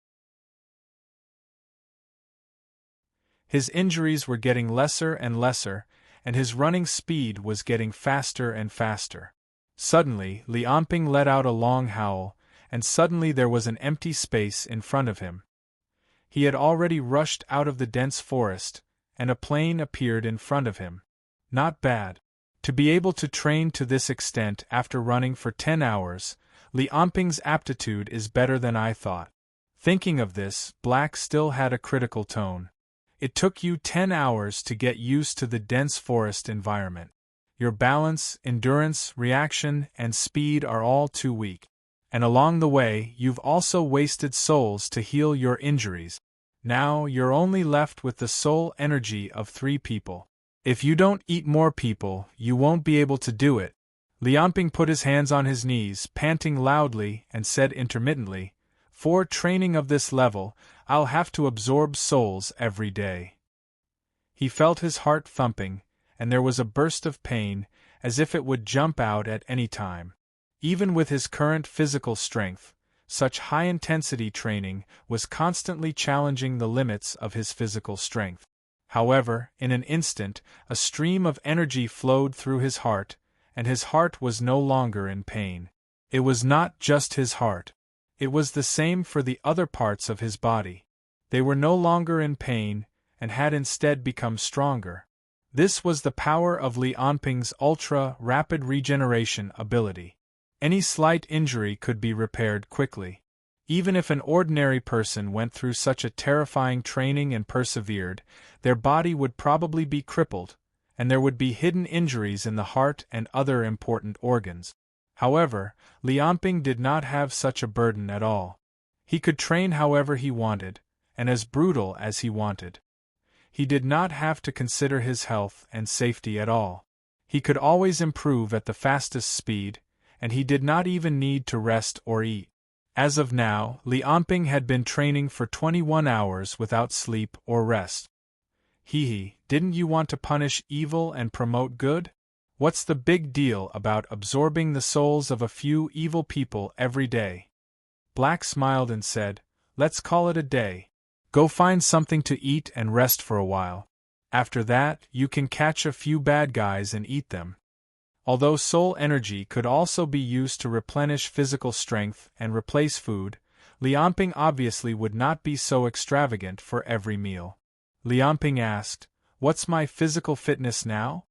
His injuries were getting lesser and lesser, and his running speed was getting faster and faster. Suddenly, Lianping let out a long howl, and suddenly there was an empty space in front of him. He had already rushed out of the dense forest, and a plain appeared in front of him. Not bad. To be able to train to this extent after running for 10 hours, Lianping's aptitude is better than I thought. Thinking of this, Black still had a critical tone. It took you 10 hours to get used to the dense forest environment. Your balance, endurance, reaction, and speed are all too weak. And along the way, you've also wasted souls to heal your injuries. Now you're only left with the soul energy of 3 people. If you don't eat more people, you won't be able to do it. Lianping put his hands on his knees, panting loudly, and said intermittently, "For training of this level, I'll have to absorb souls every day." He felt his heart thumping, and there was a burst of pain, as if it would jump out at any time. Even with his current physical strength, such high-intensity training was constantly challenging the limits of his physical strength. However, in an instant, a stream of energy flowed through his heart, and his heart was no longer in pain. It was not just his heart. It was the same for the other parts of his body. They were no longer in pain, and had instead become stronger. This was the power of Lianping's ultra-rapid regeneration ability. Any slight injury could be repaired quickly. Even if an ordinary person went through such a terrifying training and persevered, their body would probably be crippled, and there would be hidden injuries in the heart and other important organs. However, Lianping did not have such a burden at all. He could train however he wanted, and as brutal as he wanted. He did not have to consider his health and safety at all. He could always improve at the fastest speed, and he did not even need to rest or eat. As of now, Lianping had been training for 21 hours without sleep or rest. Didn't you want to punish evil and promote good? What's the big deal about absorbing the souls of a few evil people every day? Black smiled and said, "Let's call it a day. Go find something to eat and rest for a while. After that, you can catch a few bad guys and eat them." Although soul energy could also be used to replenish physical strength and replace food, Lianping obviously would not be so extravagant for every meal. Lianping asked, "What's my physical fitness now?"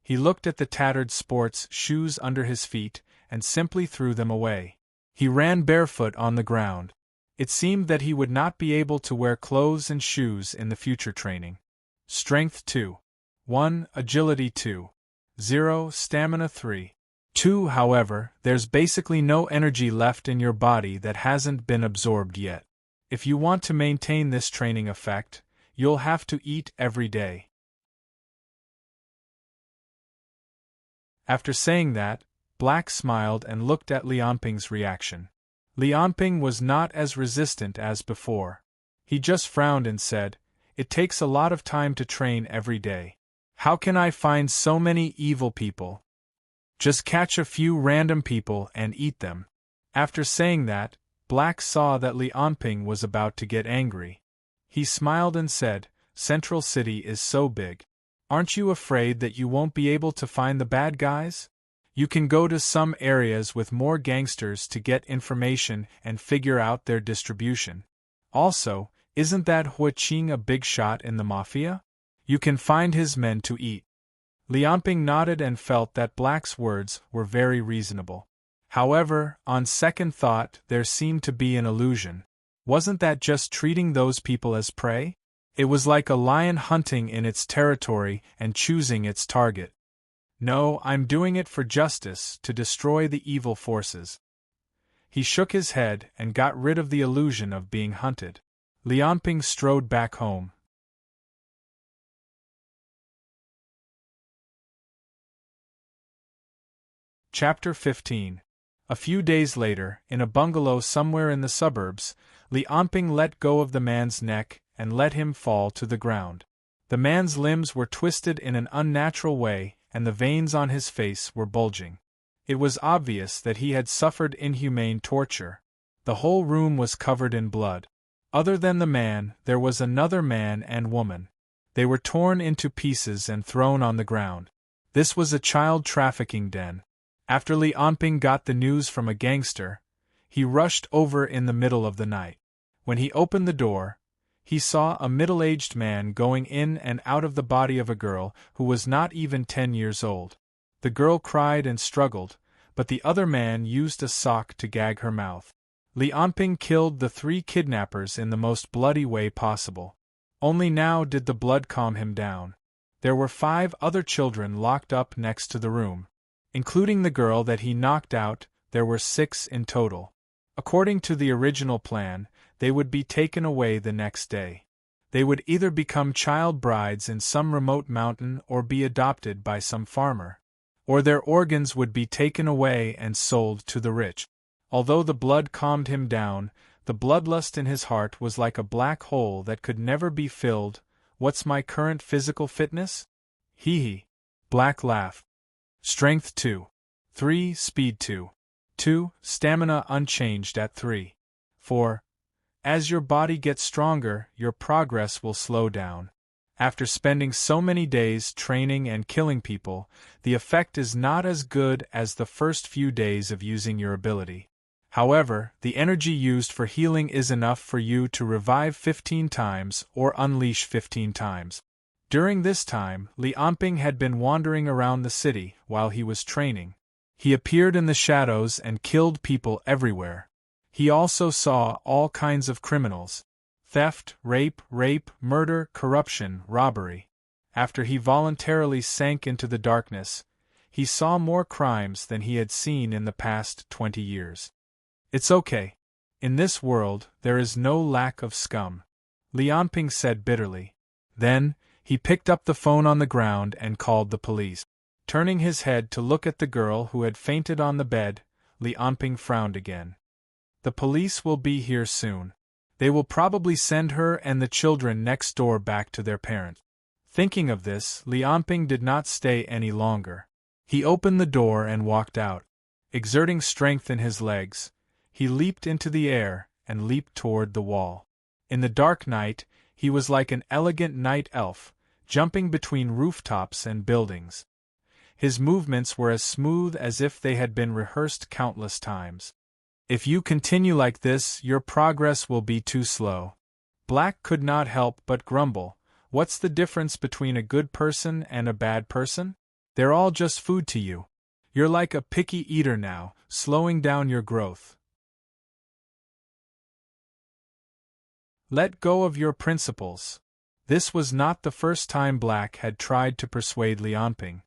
He looked at the tattered sports shoes under his feet and simply threw them away. He ran barefoot on the ground. It seemed that he would not be able to wear clothes and shoes in the future training. Strength 2. 1. Agility 2. 0. Stamina 3. 2. However, there's basically no energy left in your body that hasn't been absorbed yet. If you want to maintain this training effect, you'll have to eat every day. After saying that, Black smiled and looked at Lianping's reaction. Lianping was not as resistant as before. He just frowned and said, "It takes a lot of time to train every day. How can I find so many evil people? Just catch a few random people and eat them." After saying that, Black saw that Lianping was about to get angry. He smiled and said, "Central City is so big. Aren't you afraid that you won't be able to find the bad guys? You can go to some areas with more gangsters to get information and figure out their distribution. Also, isn't that Hua Qing a big shot in the mafia? You can find his men to eat." Lianping nodded and felt that Black's words were very reasonable. However, on second thought, there seemed to be an illusion. Wasn't that just treating those people as prey? It was like a lion hunting in its territory and choosing its target. No, I'm doing it for justice, to destroy the evil forces. He shook his head and got rid of the illusion of being hunted. Lianping strode back home. Chapter 15. A few days later, in a bungalow somewhere in the suburbs, Lianping let go of the man's neck and let him fall to the ground. The man's limbs were twisted in an unnatural way, and the veins on his face were bulging. It was obvious that he had suffered inhumane torture. The whole room was covered in blood. Other than the man, there was another man and woman. They were torn into pieces and thrown on the ground. This was a child trafficking den. After Lianping got the news from a gangster, he rushed over in the middle of the night. When he opened the door, he saw a middle-aged man going in and out of the body of a girl who was not even 10 years old. The girl cried and struggled, but the other man used a sock to gag her mouth. Lianping killed the 3 kidnappers in the most bloody way possible. Only now did the blood calm him down. There were 5 other children locked up next to the room. Including the girl that he knocked out, there were 6 in total. According to the original plan, they would be taken away the next day. They would either become child brides in some remote mountain or be adopted by some farmer. Or their organs would be taken away and sold to the rich. Although the blood calmed him down, the bloodlust in his heart was like a black hole that could never be filled. What's my current physical fitness? Hee. Black laugh. Strength 2. 3. Speed 2. 2. Stamina unchanged at 3. 4. As your body gets stronger, your progress will slow down. After spending so many days training and killing people, the effect is not as good as the first few days of using your ability. However, the energy used for healing is enough for you to revive 15 times or unleash 15 times. During this time, Lianping had been wandering around the city while he was training. He appeared in the shadows and killed people everywhere. He also saw all kinds of criminals: theft, rape, murder, corruption, robbery. After he voluntarily sank into the darkness, he saw more crimes than he had seen in the past 20 years. It's okay. In this world, there is no lack of scum, Lianping said bitterly. Then, he picked up the phone on the ground and called the police. Turning his head to look at the girl who had fainted on the bed, Lianping frowned again. The police will be here soon. They will probably send her and the children next door back to their parents. Thinking of this, Lianping did not stay any longer. He opened the door and walked out. Exerting strength in his legs, he leaped into the air and leaped toward the wall. In the dark night, he was like an elegant night elf, jumping between rooftops and buildings. His movements were as smooth as if they had been rehearsed countless times. If you continue like this, your progress will be too slow. Black could not help but grumble. What's the difference between a good person and a bad person? They're all just food to you. You're like a picky eater now, slowing down your growth. Let go of your principles. This was not the first time Black had tried to persuade Lianping.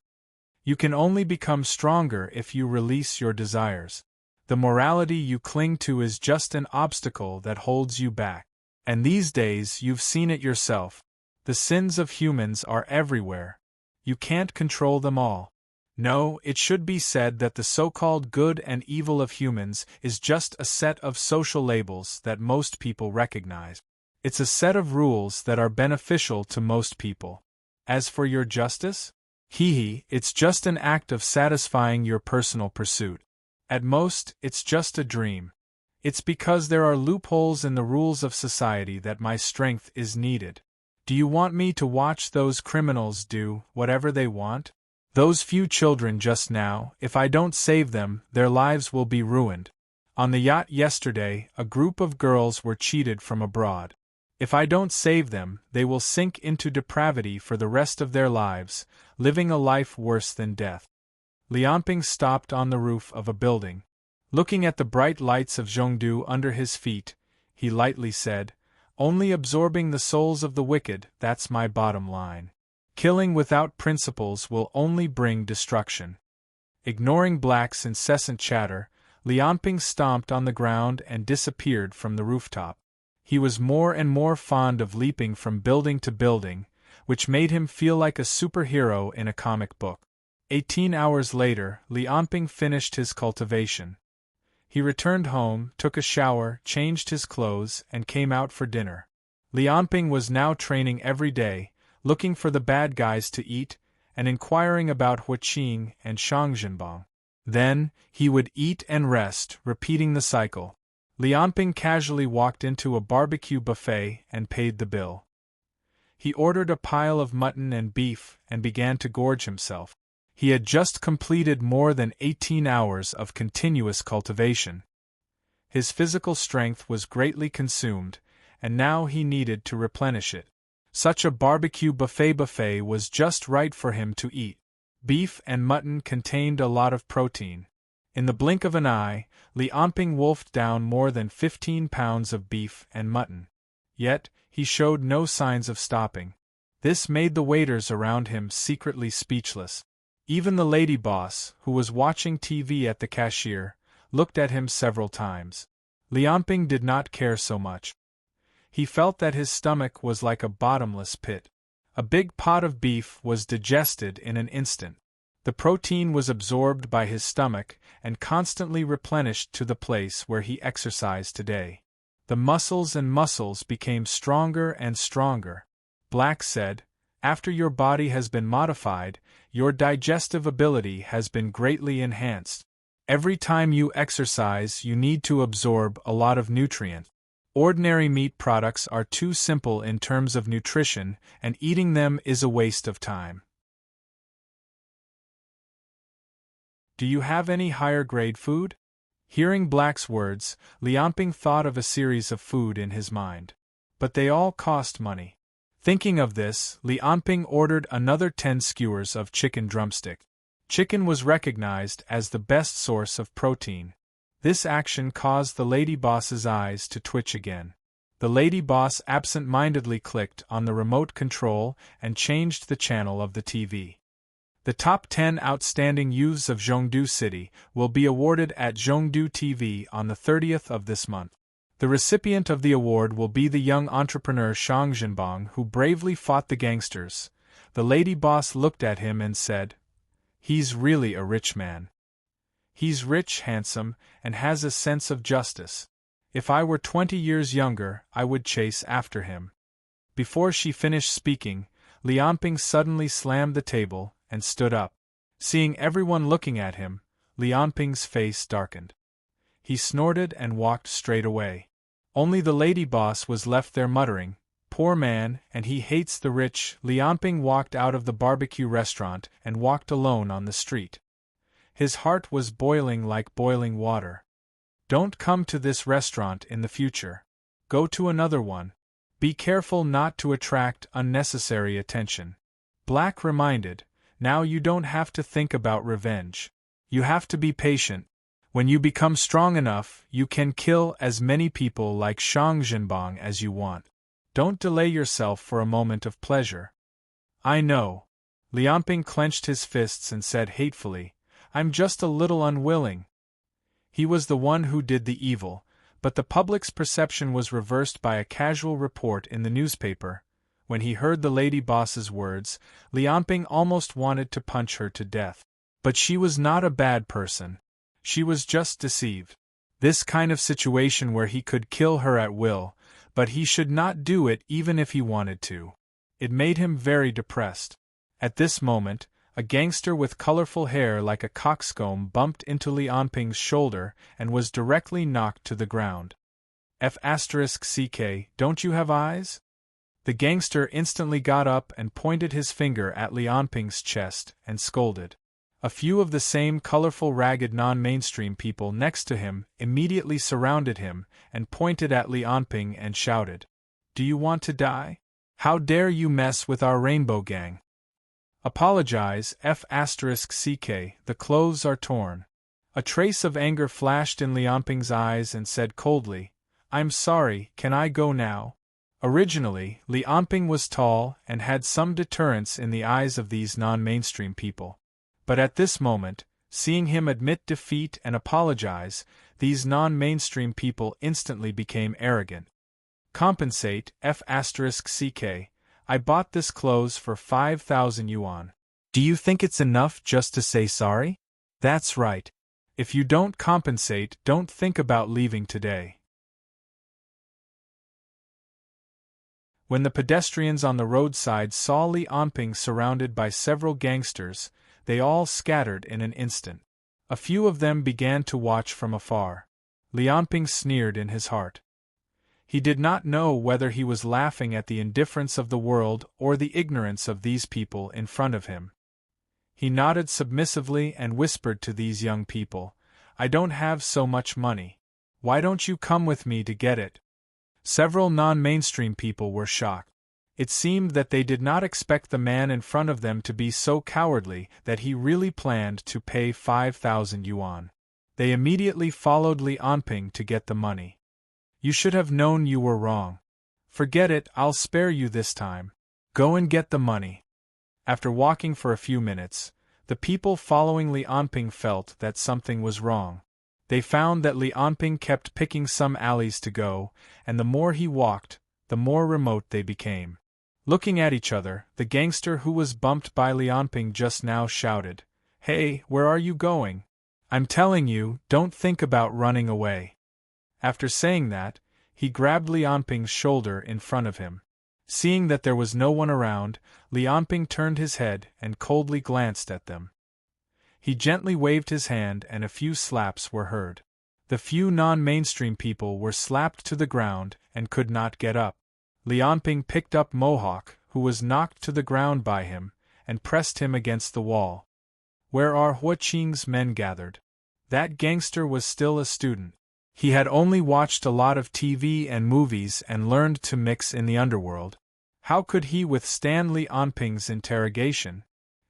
You can only become stronger if you release your desires. The morality you cling to is just an obstacle that holds you back. And these days you've seen it yourself. The sins of humans are everywhere. You can't control them all. No, it should be said that the so-called good and evil of humans is just a set of social labels that most people recognize. It's a set of rules that are beneficial to most people. As for your justice? It's just an act of satisfying your personal pursuit. At most, it's just a dream. It's because there are loopholes in the rules of society that my strength is needed. Do you want me to watch those criminals do whatever they want? Those few children just now, if I don't save them, their lives will be ruined. On the yacht yesterday, a group of girls were cheated from abroad. If I don't save them, they will sink into depravity for the rest of their lives, living a life worse than death. Lianping stopped on the roof of a building. Looking at the bright lights of Zhongdu under his feet, he lightly said, "Only absorbing the souls of the wicked, that's my bottom line. Killing without principles will only bring destruction. Ignoring Black's incessant chatter, Lianping stomped on the ground and disappeared from the rooftop. He was more and more fond of leaping from building to building, which made him feel like a superhero in a comic book. 18 hours later, Lianping finished his cultivation. He returned home, took a shower, changed his clothes, and came out for dinner. Lianping was now training every day, looking for the bad guys to eat, and inquiring about Huaqing and Shangzhenbang. Then, he would eat and rest, repeating the cycle. Lianping casually walked into a barbecue buffet and paid the bill. He ordered a pile of mutton and beef and began to gorge himself. He had just completed more than 18 hours of continuous cultivation. His physical strength was greatly consumed, and now he needed to replenish it. Such a barbecue buffet was just right for him to eat. Beef and mutton contained a lot of protein. In the blink of an eye, Lianping wolfed down more than 15 pounds of beef and mutton. Yet, he showed no signs of stopping. This made the waiters around him secretly speechless. Even the lady boss, who was watching TV at the cashier, looked at him several times. Lianping did not care so much. He felt that his stomach was like a bottomless pit. A big pot of beef was digested in an instant. The protein was absorbed by his stomach and constantly replenished to the place where he exercised today. The muscles and muscles became stronger and stronger. Black said, "After your body has been modified, your digestive ability has been greatly enhanced. Every time you exercise, you need to absorb a lot of nutrient. Ordinary meat products are too simple in terms of nutrition, and eating them is a waste of time. Do you have any higher-grade food?" Hearing Black's words, Lianping thought of a series of food in his mind. But they all cost money. Thinking of this, Lianping ordered another 10 skewers of chicken drumstick. Chicken was recognized as the best source of protein. This action caused the lady boss's eyes to twitch again. The lady boss absent-mindedly clicked on the remote control and changed the channel of the TV. The top 10 outstanding youths of Zhongdu City will be awarded at Zhongdu TV on the 30th of this month. The recipient of the award will be the young entrepreneur Shang Zhenbang, who bravely fought the gangsters. The lady boss looked at him and said, "He's really a rich man. He's rich, handsome, and has a sense of justice. If I were 20 years younger, I would chase after him." Before she finished speaking, Lianping suddenly slammed the table and stood up. Seeing everyone looking at him, Lianping's face darkened. He snorted and walked straight away. Only the lady boss was left there muttering, "Poor man, and he hates the rich." Lianping walked out of the barbecue restaurant and walked alone on the street. His heart was boiling like boiling water. Don't come to this restaurant in the future. Go to another one. Be careful not to attract unnecessary attention. Black reminded, "Now you don't have to think about revenge. You have to be patient. When you become strong enough, you can kill as many people like Shang Zhenbang as you want. Don't delay yourself for a moment of pleasure." "I know." Lianping clenched his fists and said hatefully, "I'm just a little unwilling." He was the one who did the evil, but the public's perception was reversed by a casual report in the newspaper. When he heard the lady boss's words, Lianping almost wanted to punch her to death. But she was not a bad person. She was just deceived. This kind of situation where he could kill her at will, but he should not do it even if he wanted to. It made him very depressed. At this moment, a gangster with colorful hair like a coxcomb bumped into Lianping's shoulder and was directly knocked to the ground. F***CK, don't you have eyes? The gangster instantly got up and pointed his finger at Lianping's chest and scolded. A few of the same colorful ragged non-mainstream people next to him immediately surrounded him and pointed at Lianping and shouted, "Do you want to die? How dare you mess with our rainbow gang? Apologize, F***CK, the clothes are torn." A trace of anger flashed in Lianping's eyes and said coldly, "I'm sorry, can I go now?" Originally, Li Anping was tall and had some deterrence in the eyes of these non-mainstream people. But at this moment, seeing him admit defeat and apologize, these non-mainstream people instantly became arrogant. Compensate, F***CK, I bought this clothes for 5,000 yuan. Do you think it's enough just to say sorry? That's right. If you don't compensate, don't think about leaving today. When the pedestrians on the roadside saw Li Anping surrounded by several gangsters, they all scattered in an instant. A few of them began to watch from afar. Li Anping sneered in his heart. He did not know whether he was laughing at the indifference of the world or the ignorance of these people in front of him. He nodded submissively and whispered to these young people, I don't have so much money. Why don't you come with me to get it? Several non-mainstream people were shocked. It seemed that they did not expect the man in front of them to be so cowardly that he really planned to pay 5,000 yuan. They immediately followed Li Anping to get the money. You should have known you were wrong. Forget it, I'll spare you this time. Go and get the money. After walking for a few minutes, the people following Li Anping felt that something was wrong. They found that Li Anping kept picking some alleys to go, and the more he walked, the more remote they became. Looking at each other, the gangster who was bumped by Li Anping just now shouted, Hey, where are you going? I'm telling you, don't think about running away. After saying that, he grabbed Li Anping's shoulder in front of him. Seeing that there was no one around, Li Anping turned his head and coldly glanced at them. He gently waved his hand and a few slaps were heard. The few non-mainstream people were slapped to the ground and could not get up. Li Anping picked up Mohawk, who was knocked to the ground by him, and pressed him against the wall. Where are Hua Qing's men gathered? That gangster was still a student. He had only watched a lot of TV and movies and learned to mix in the underworld. How could he withstand Li Anping's interrogation?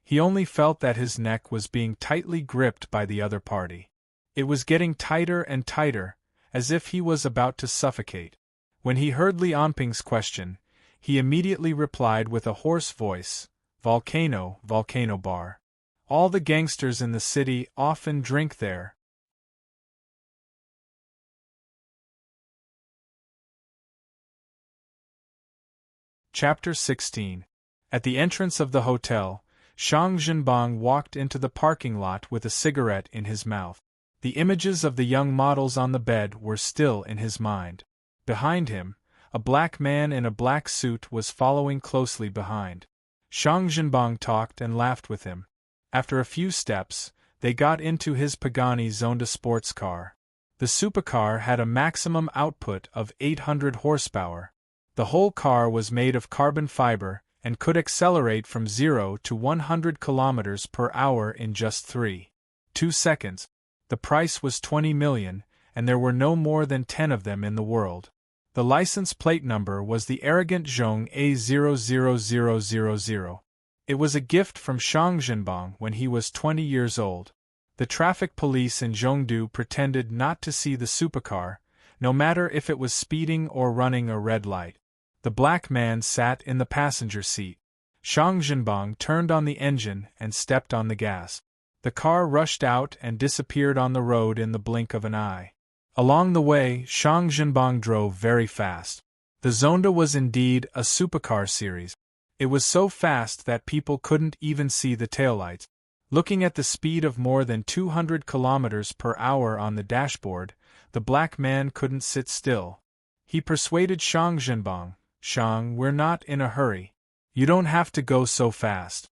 He only felt that his neck was being tightly gripped by the other party. It was getting tighter and tighter, as if he was about to suffocate. When he heard Li Anping's question, he immediately replied with a hoarse voice, Volcano bar. All the gangsters in the city often drink there. Chapter 16. At the entrance of the hotel, Shang Zhenbang walked into the parking lot with a cigarette in his mouth. The images of the young models on the bed were still in his mind. Behind him, a black man in a black suit was following closely behind. Shang Zhenbang talked and laughed with him. After a few steps, they got into his Pagani Zonda sports car. The supercar had a maximum output of 800 horsepower. The whole car was made of carbon fiber and could accelerate from 0 to 100 km per hour in just 3.2 seconds. The price was 20 million, and there were no more than 10 of them in the world. The license plate number was the arrogant Zhong A00000. It was a gift from Shang Zhenbang when he was 20 years old. The traffic police in Zhongdu pretended not to see the supercar, no matter if it was speeding or running a red light. The black man sat in the passenger seat. Shang Zhenbang turned on the engine and stepped on the gas. The car rushed out and disappeared on the road in the blink of an eye. Along the way, Shang Zhenbang drove very fast. The Zonda was indeed a supercar series. It was so fast that people couldn't even see the taillights. Looking at the speed of more than 200 km per hour on the dashboard, the black man couldn't sit still. He persuaded Shang Zhenbang, Shang, we're not in a hurry. You don't have to go so fast.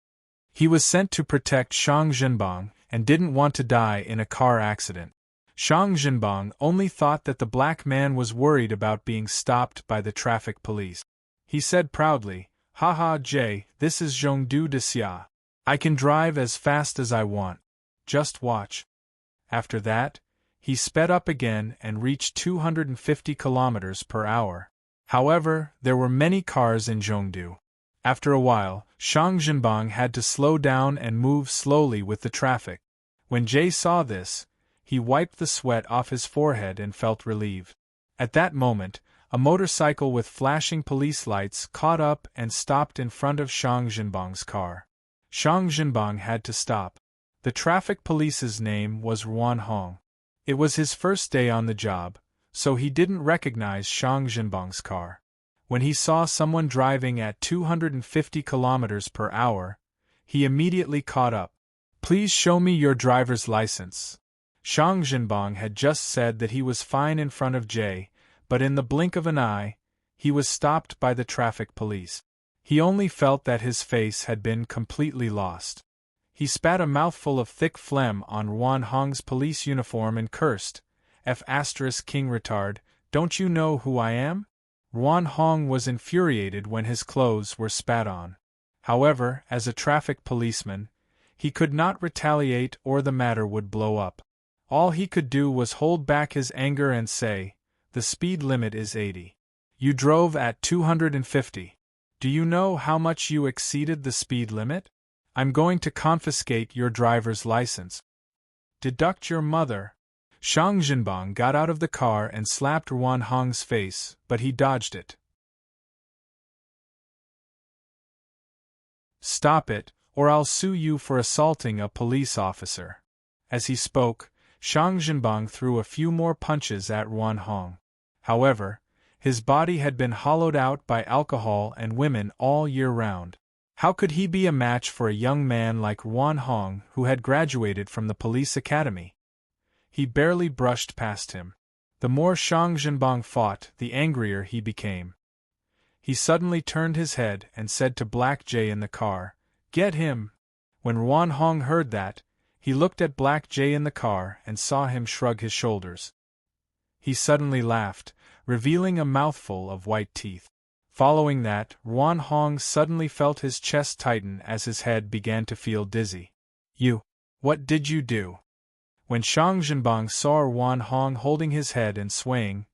He was sent to protect Shang Zhenbang and didn't want to die in a car accident. Shang Zhenbang only thought that the black man was worried about being stopped by the traffic police. He said proudly, Haha Jay, this is Zhongdu de Xia. I can drive as fast as I want. Just watch. After that, he sped up again and reached 250 km per hour. However, there were many cars in Zhongdu. After a while, Shang Zhenbang had to slow down and move slowly with the traffic. When Jay saw this, he wiped the sweat off his forehead and felt relieved. At that moment, A motorcycle with flashing police lights caught up and stopped in front of Shang Jinbang's car. Shang Jinbang had to stop. The traffic police's name was Ruan Hong. It was his first day on the job, so he didn't recognize Shang Jinbang's car. When he saw someone driving at 250 kilometers per hour, he immediately caught up. "Please show me your driver's license." Shang Jinbang had just said that he was fine in front of Jay, but in the blink of an eye, he was stopped by the traffic police. He only felt that his face had been completely lost. He spat a mouthful of thick phlegm on Ruan Hong's police uniform and cursed, King retard, "Don't you know who I am?" Ruan Hong was infuriated when his clothes were spat on. However, as a traffic policeman, he could not retaliate or the matter would blow up. All he could do was hold back his anger and say, "The speed limit is 80. You drove at 250. Do you know how much you exceeded the speed limit? I'm going to confiscate your driver's license." "Deduct your mother." Shang Jinbang got out of the car and slapped Ruan Hong's face, but he dodged it. "Stop it, or I'll sue you for assaulting a police officer." As he spoke, Shang Jinbang threw a few more punches at Ruan Hong. However, his body had been hollowed out by alcohol and women all year round. How could he be a match for a young man like Ruan Hong who had graduated from the police academy? He barely brushed past him. The more Shang Jinbang fought, the angrier he became. He suddenly turned his head and said to Black Jay in the car, "Get him!" When Ruan Hong heard that, he looked at Black Jay in the car and saw him shrug his shoulders. He suddenly laughed, revealing a mouthful of white teeth. Following that, Ruan Hong suddenly felt his chest tighten as his head began to feel dizzy. What did you do?" When Shang Jinbang saw Ruan Hong holding his head and swaying,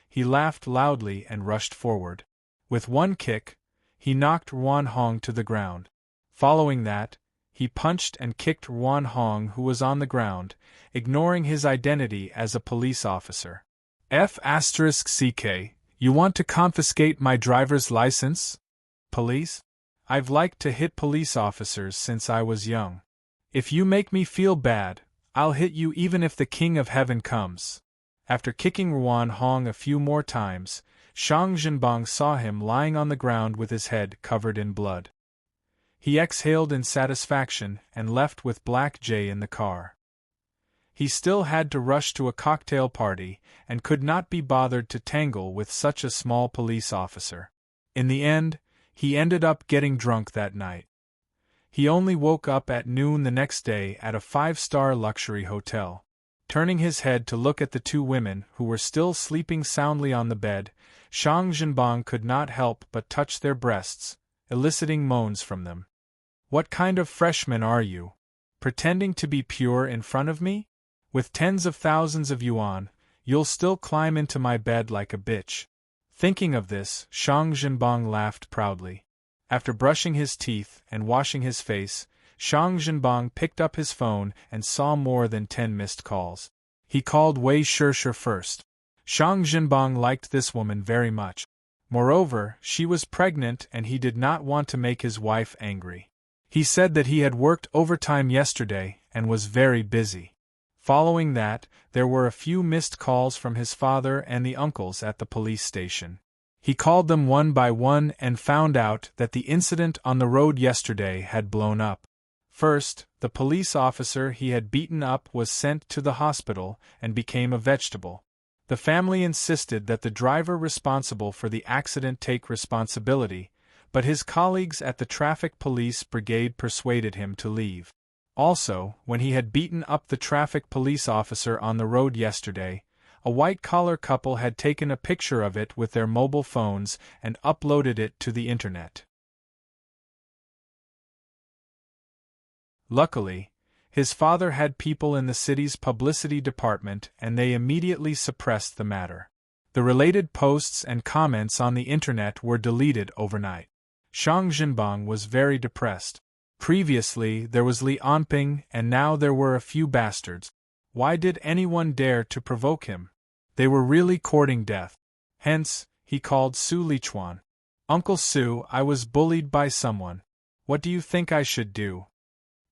he laughed loudly and rushed forward. With one kick, he knocked Ruan Hong to the ground. Following that, he punched and kicked Ruan Hong, who was on the ground, ignoring his identity as a police officer. "CK, you want to confiscate my driver's license? Police? I've liked to hit police officers since I was young. If you make me feel bad, I'll hit you even if the King of Heaven comes." After kicking Ruan Hong a few more times, Shang Jinbang saw him lying on the ground with his head covered in blood. He exhaled in satisfaction and left with Black Jay in the car. He still had to rush to a cocktail party and could not be bothered to tangle with such a small police officer. In the end, he ended up getting drunk that night. He only woke up at noon the next day at a 5-star luxury hotel. Turning his head to look at the two women who were still sleeping soundly on the bed, Shang Jinbang could not help but touch their breasts, eliciting moans from them. "What kind of freshman are you? Pretending to be pure in front of me? With tens of thousands of yuan, you'll still climb into my bed like a bitch." Thinking of this, Shang Jinbang laughed proudly. After brushing his teeth and washing his face, Shang Jinbang picked up his phone and saw more than 10 missed calls. He called Wei Shishir first. Shang Jinbang liked this woman very much. Moreover, she was pregnant and he did not want to make his wife angry. He said that he had worked overtime yesterday and was very busy. Following that, there were a few missed calls from his father and the uncles at the police station. He called them one by one and found out that the incident on the road yesterday had blown up. First, the police officer he had beaten up was sent to the hospital and became a vegetable. The family insisted that the driver responsible for the accident take responsibility, but his colleagues at the traffic police brigade persuaded him to leave. Also, when he had beaten up the traffic police officer on the road yesterday, a white-collar couple had taken a picture of it with their mobile phones and uploaded it to the internet. Luckily, his father had people in the city's publicity department and they immediately suppressed the matter. The related posts and comments on the internet were deleted overnight. Shang Jinbang was very depressed. Previously there was Li Anping and now there were a few bastards. Why did anyone dare to provoke him? They were really courting death. Hence, he called Su Lichuan. Uncle Su, I was bullied by someone. What do you think I should do?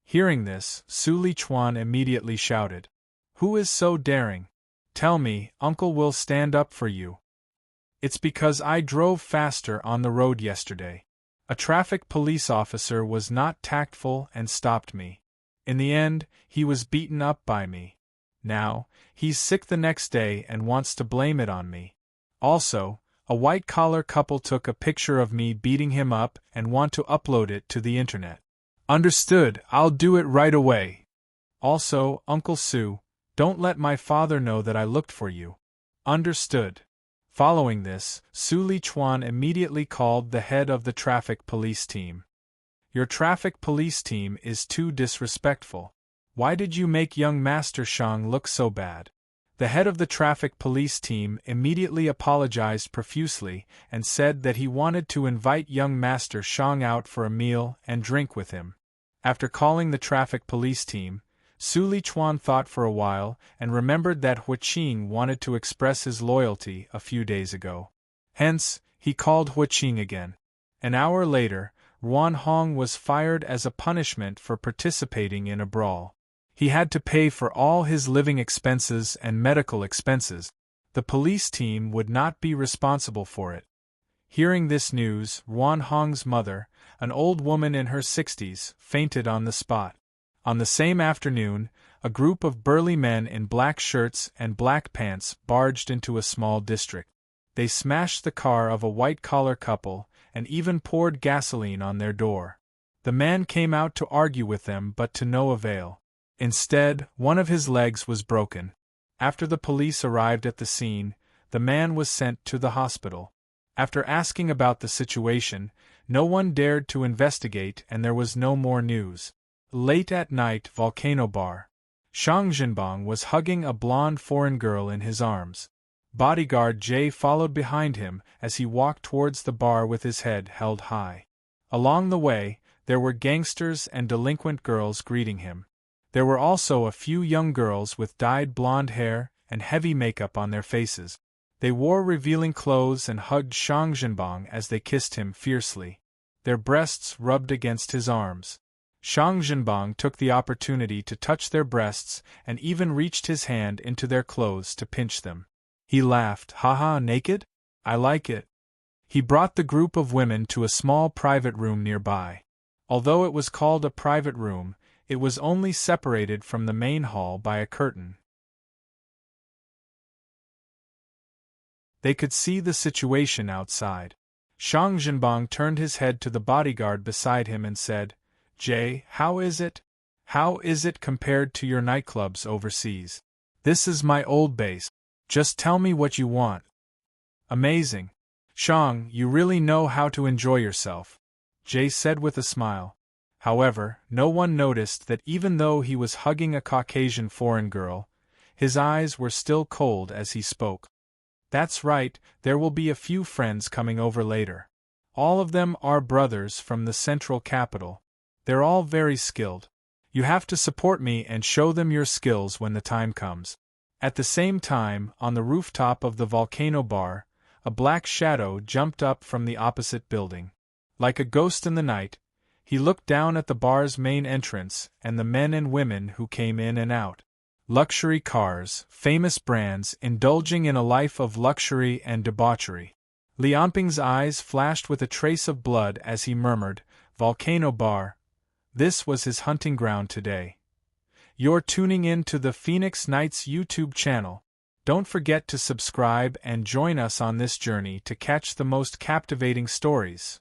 Hearing this, Su Lichuan immediately shouted. Who is so daring? Tell me, Uncle will stand up for you. It's because I drove faster on the road yesterday. A traffic police officer was not tactful and stopped me. In the end, he was beaten up by me. Now, he's sick the next day and wants to blame it on me. Also, a white-collar couple took a picture of me beating him up and want to upload it to the internet. Understood, I'll do it right away. Also, Uncle Su, don't let my father know that I looked for you. Understood. Following this, Su Lichuan immediately called the head of the traffic police team. Your traffic police team is too disrespectful. Why did you make young Master Shang look so bad? The head of the traffic police team immediately apologized profusely and said that he wanted to invite young Master Shang out for a meal and drink with him. After calling the traffic police team, Su Lichuan thought for a while and remembered that Hu Qing wanted to express his loyalty a few days ago. Hence, he called Hu Qing again. An hour later, Ruan Hong was fired as a punishment for participating in a brawl. He had to pay for all his living expenses and medical expenses. The police team would not be responsible for it. Hearing this news, Ruan Hong's mother, an old woman in her 60s, fainted on the spot. On the same afternoon, a group of burly men in black shirts and black pants barged into a small district. They smashed the car of a white-collar couple and even poured gasoline on their door. The man came out to argue with them, but to no avail. Instead, one of his legs was broken. After the police arrived at the scene, the man was sent to the hospital. After asking about the situation, no one dared to investigate and there was no more news. Late at night, Volcano Bar. Shang Jinbang was hugging a blonde foreign girl in his arms. Bodyguard Jay followed behind him as he walked towards the bar with his head held high. Along the way, there were gangsters and delinquent girls greeting him. There were also a few young girls with dyed blonde hair and heavy makeup on their faces. They wore revealing clothes and hugged Shang Jinbang as they kissed him fiercely. Their breasts rubbed against his arms. Shang Jinbang took the opportunity to touch their breasts and even reached his hand into their clothes to pinch them. He laughed, "Haha, naked? I like it." He brought the group of women to a small private room nearby. Although it was called a private room, it was only separated from the main hall by a curtain. They could see the situation outside. Shang Jinbang turned his head to the bodyguard beside him and said, "Jay, how is it? How is it compared to your nightclubs overseas? This is my old base. Just tell me what you want." "Amazing. Shang, you really know how to enjoy yourself," Jay said with a smile. However, no one noticed that even though he was hugging a Caucasian foreign girl, his eyes were still cold as he spoke. "That's right, there will be a few friends coming over later. All of them are brothers from the central capital. They're all very skilled. You have to support me and show them your skills when the time comes." At the same time, on the rooftop of the Volcano Bar, a black shadow jumped up from the opposite building. Like a ghost in the night, he looked down at the bar's main entrance and the men and women who came in and out. Luxury cars, famous brands, indulging in a life of luxury and debauchery. Lianping's eyes flashed with a trace of blood as he murmured, "Volcano Bar." This was his hunting ground today. You're tuning in to the Phoenix Nights YouTube channel. Don't forget to subscribe and join us on this journey to catch the most captivating stories.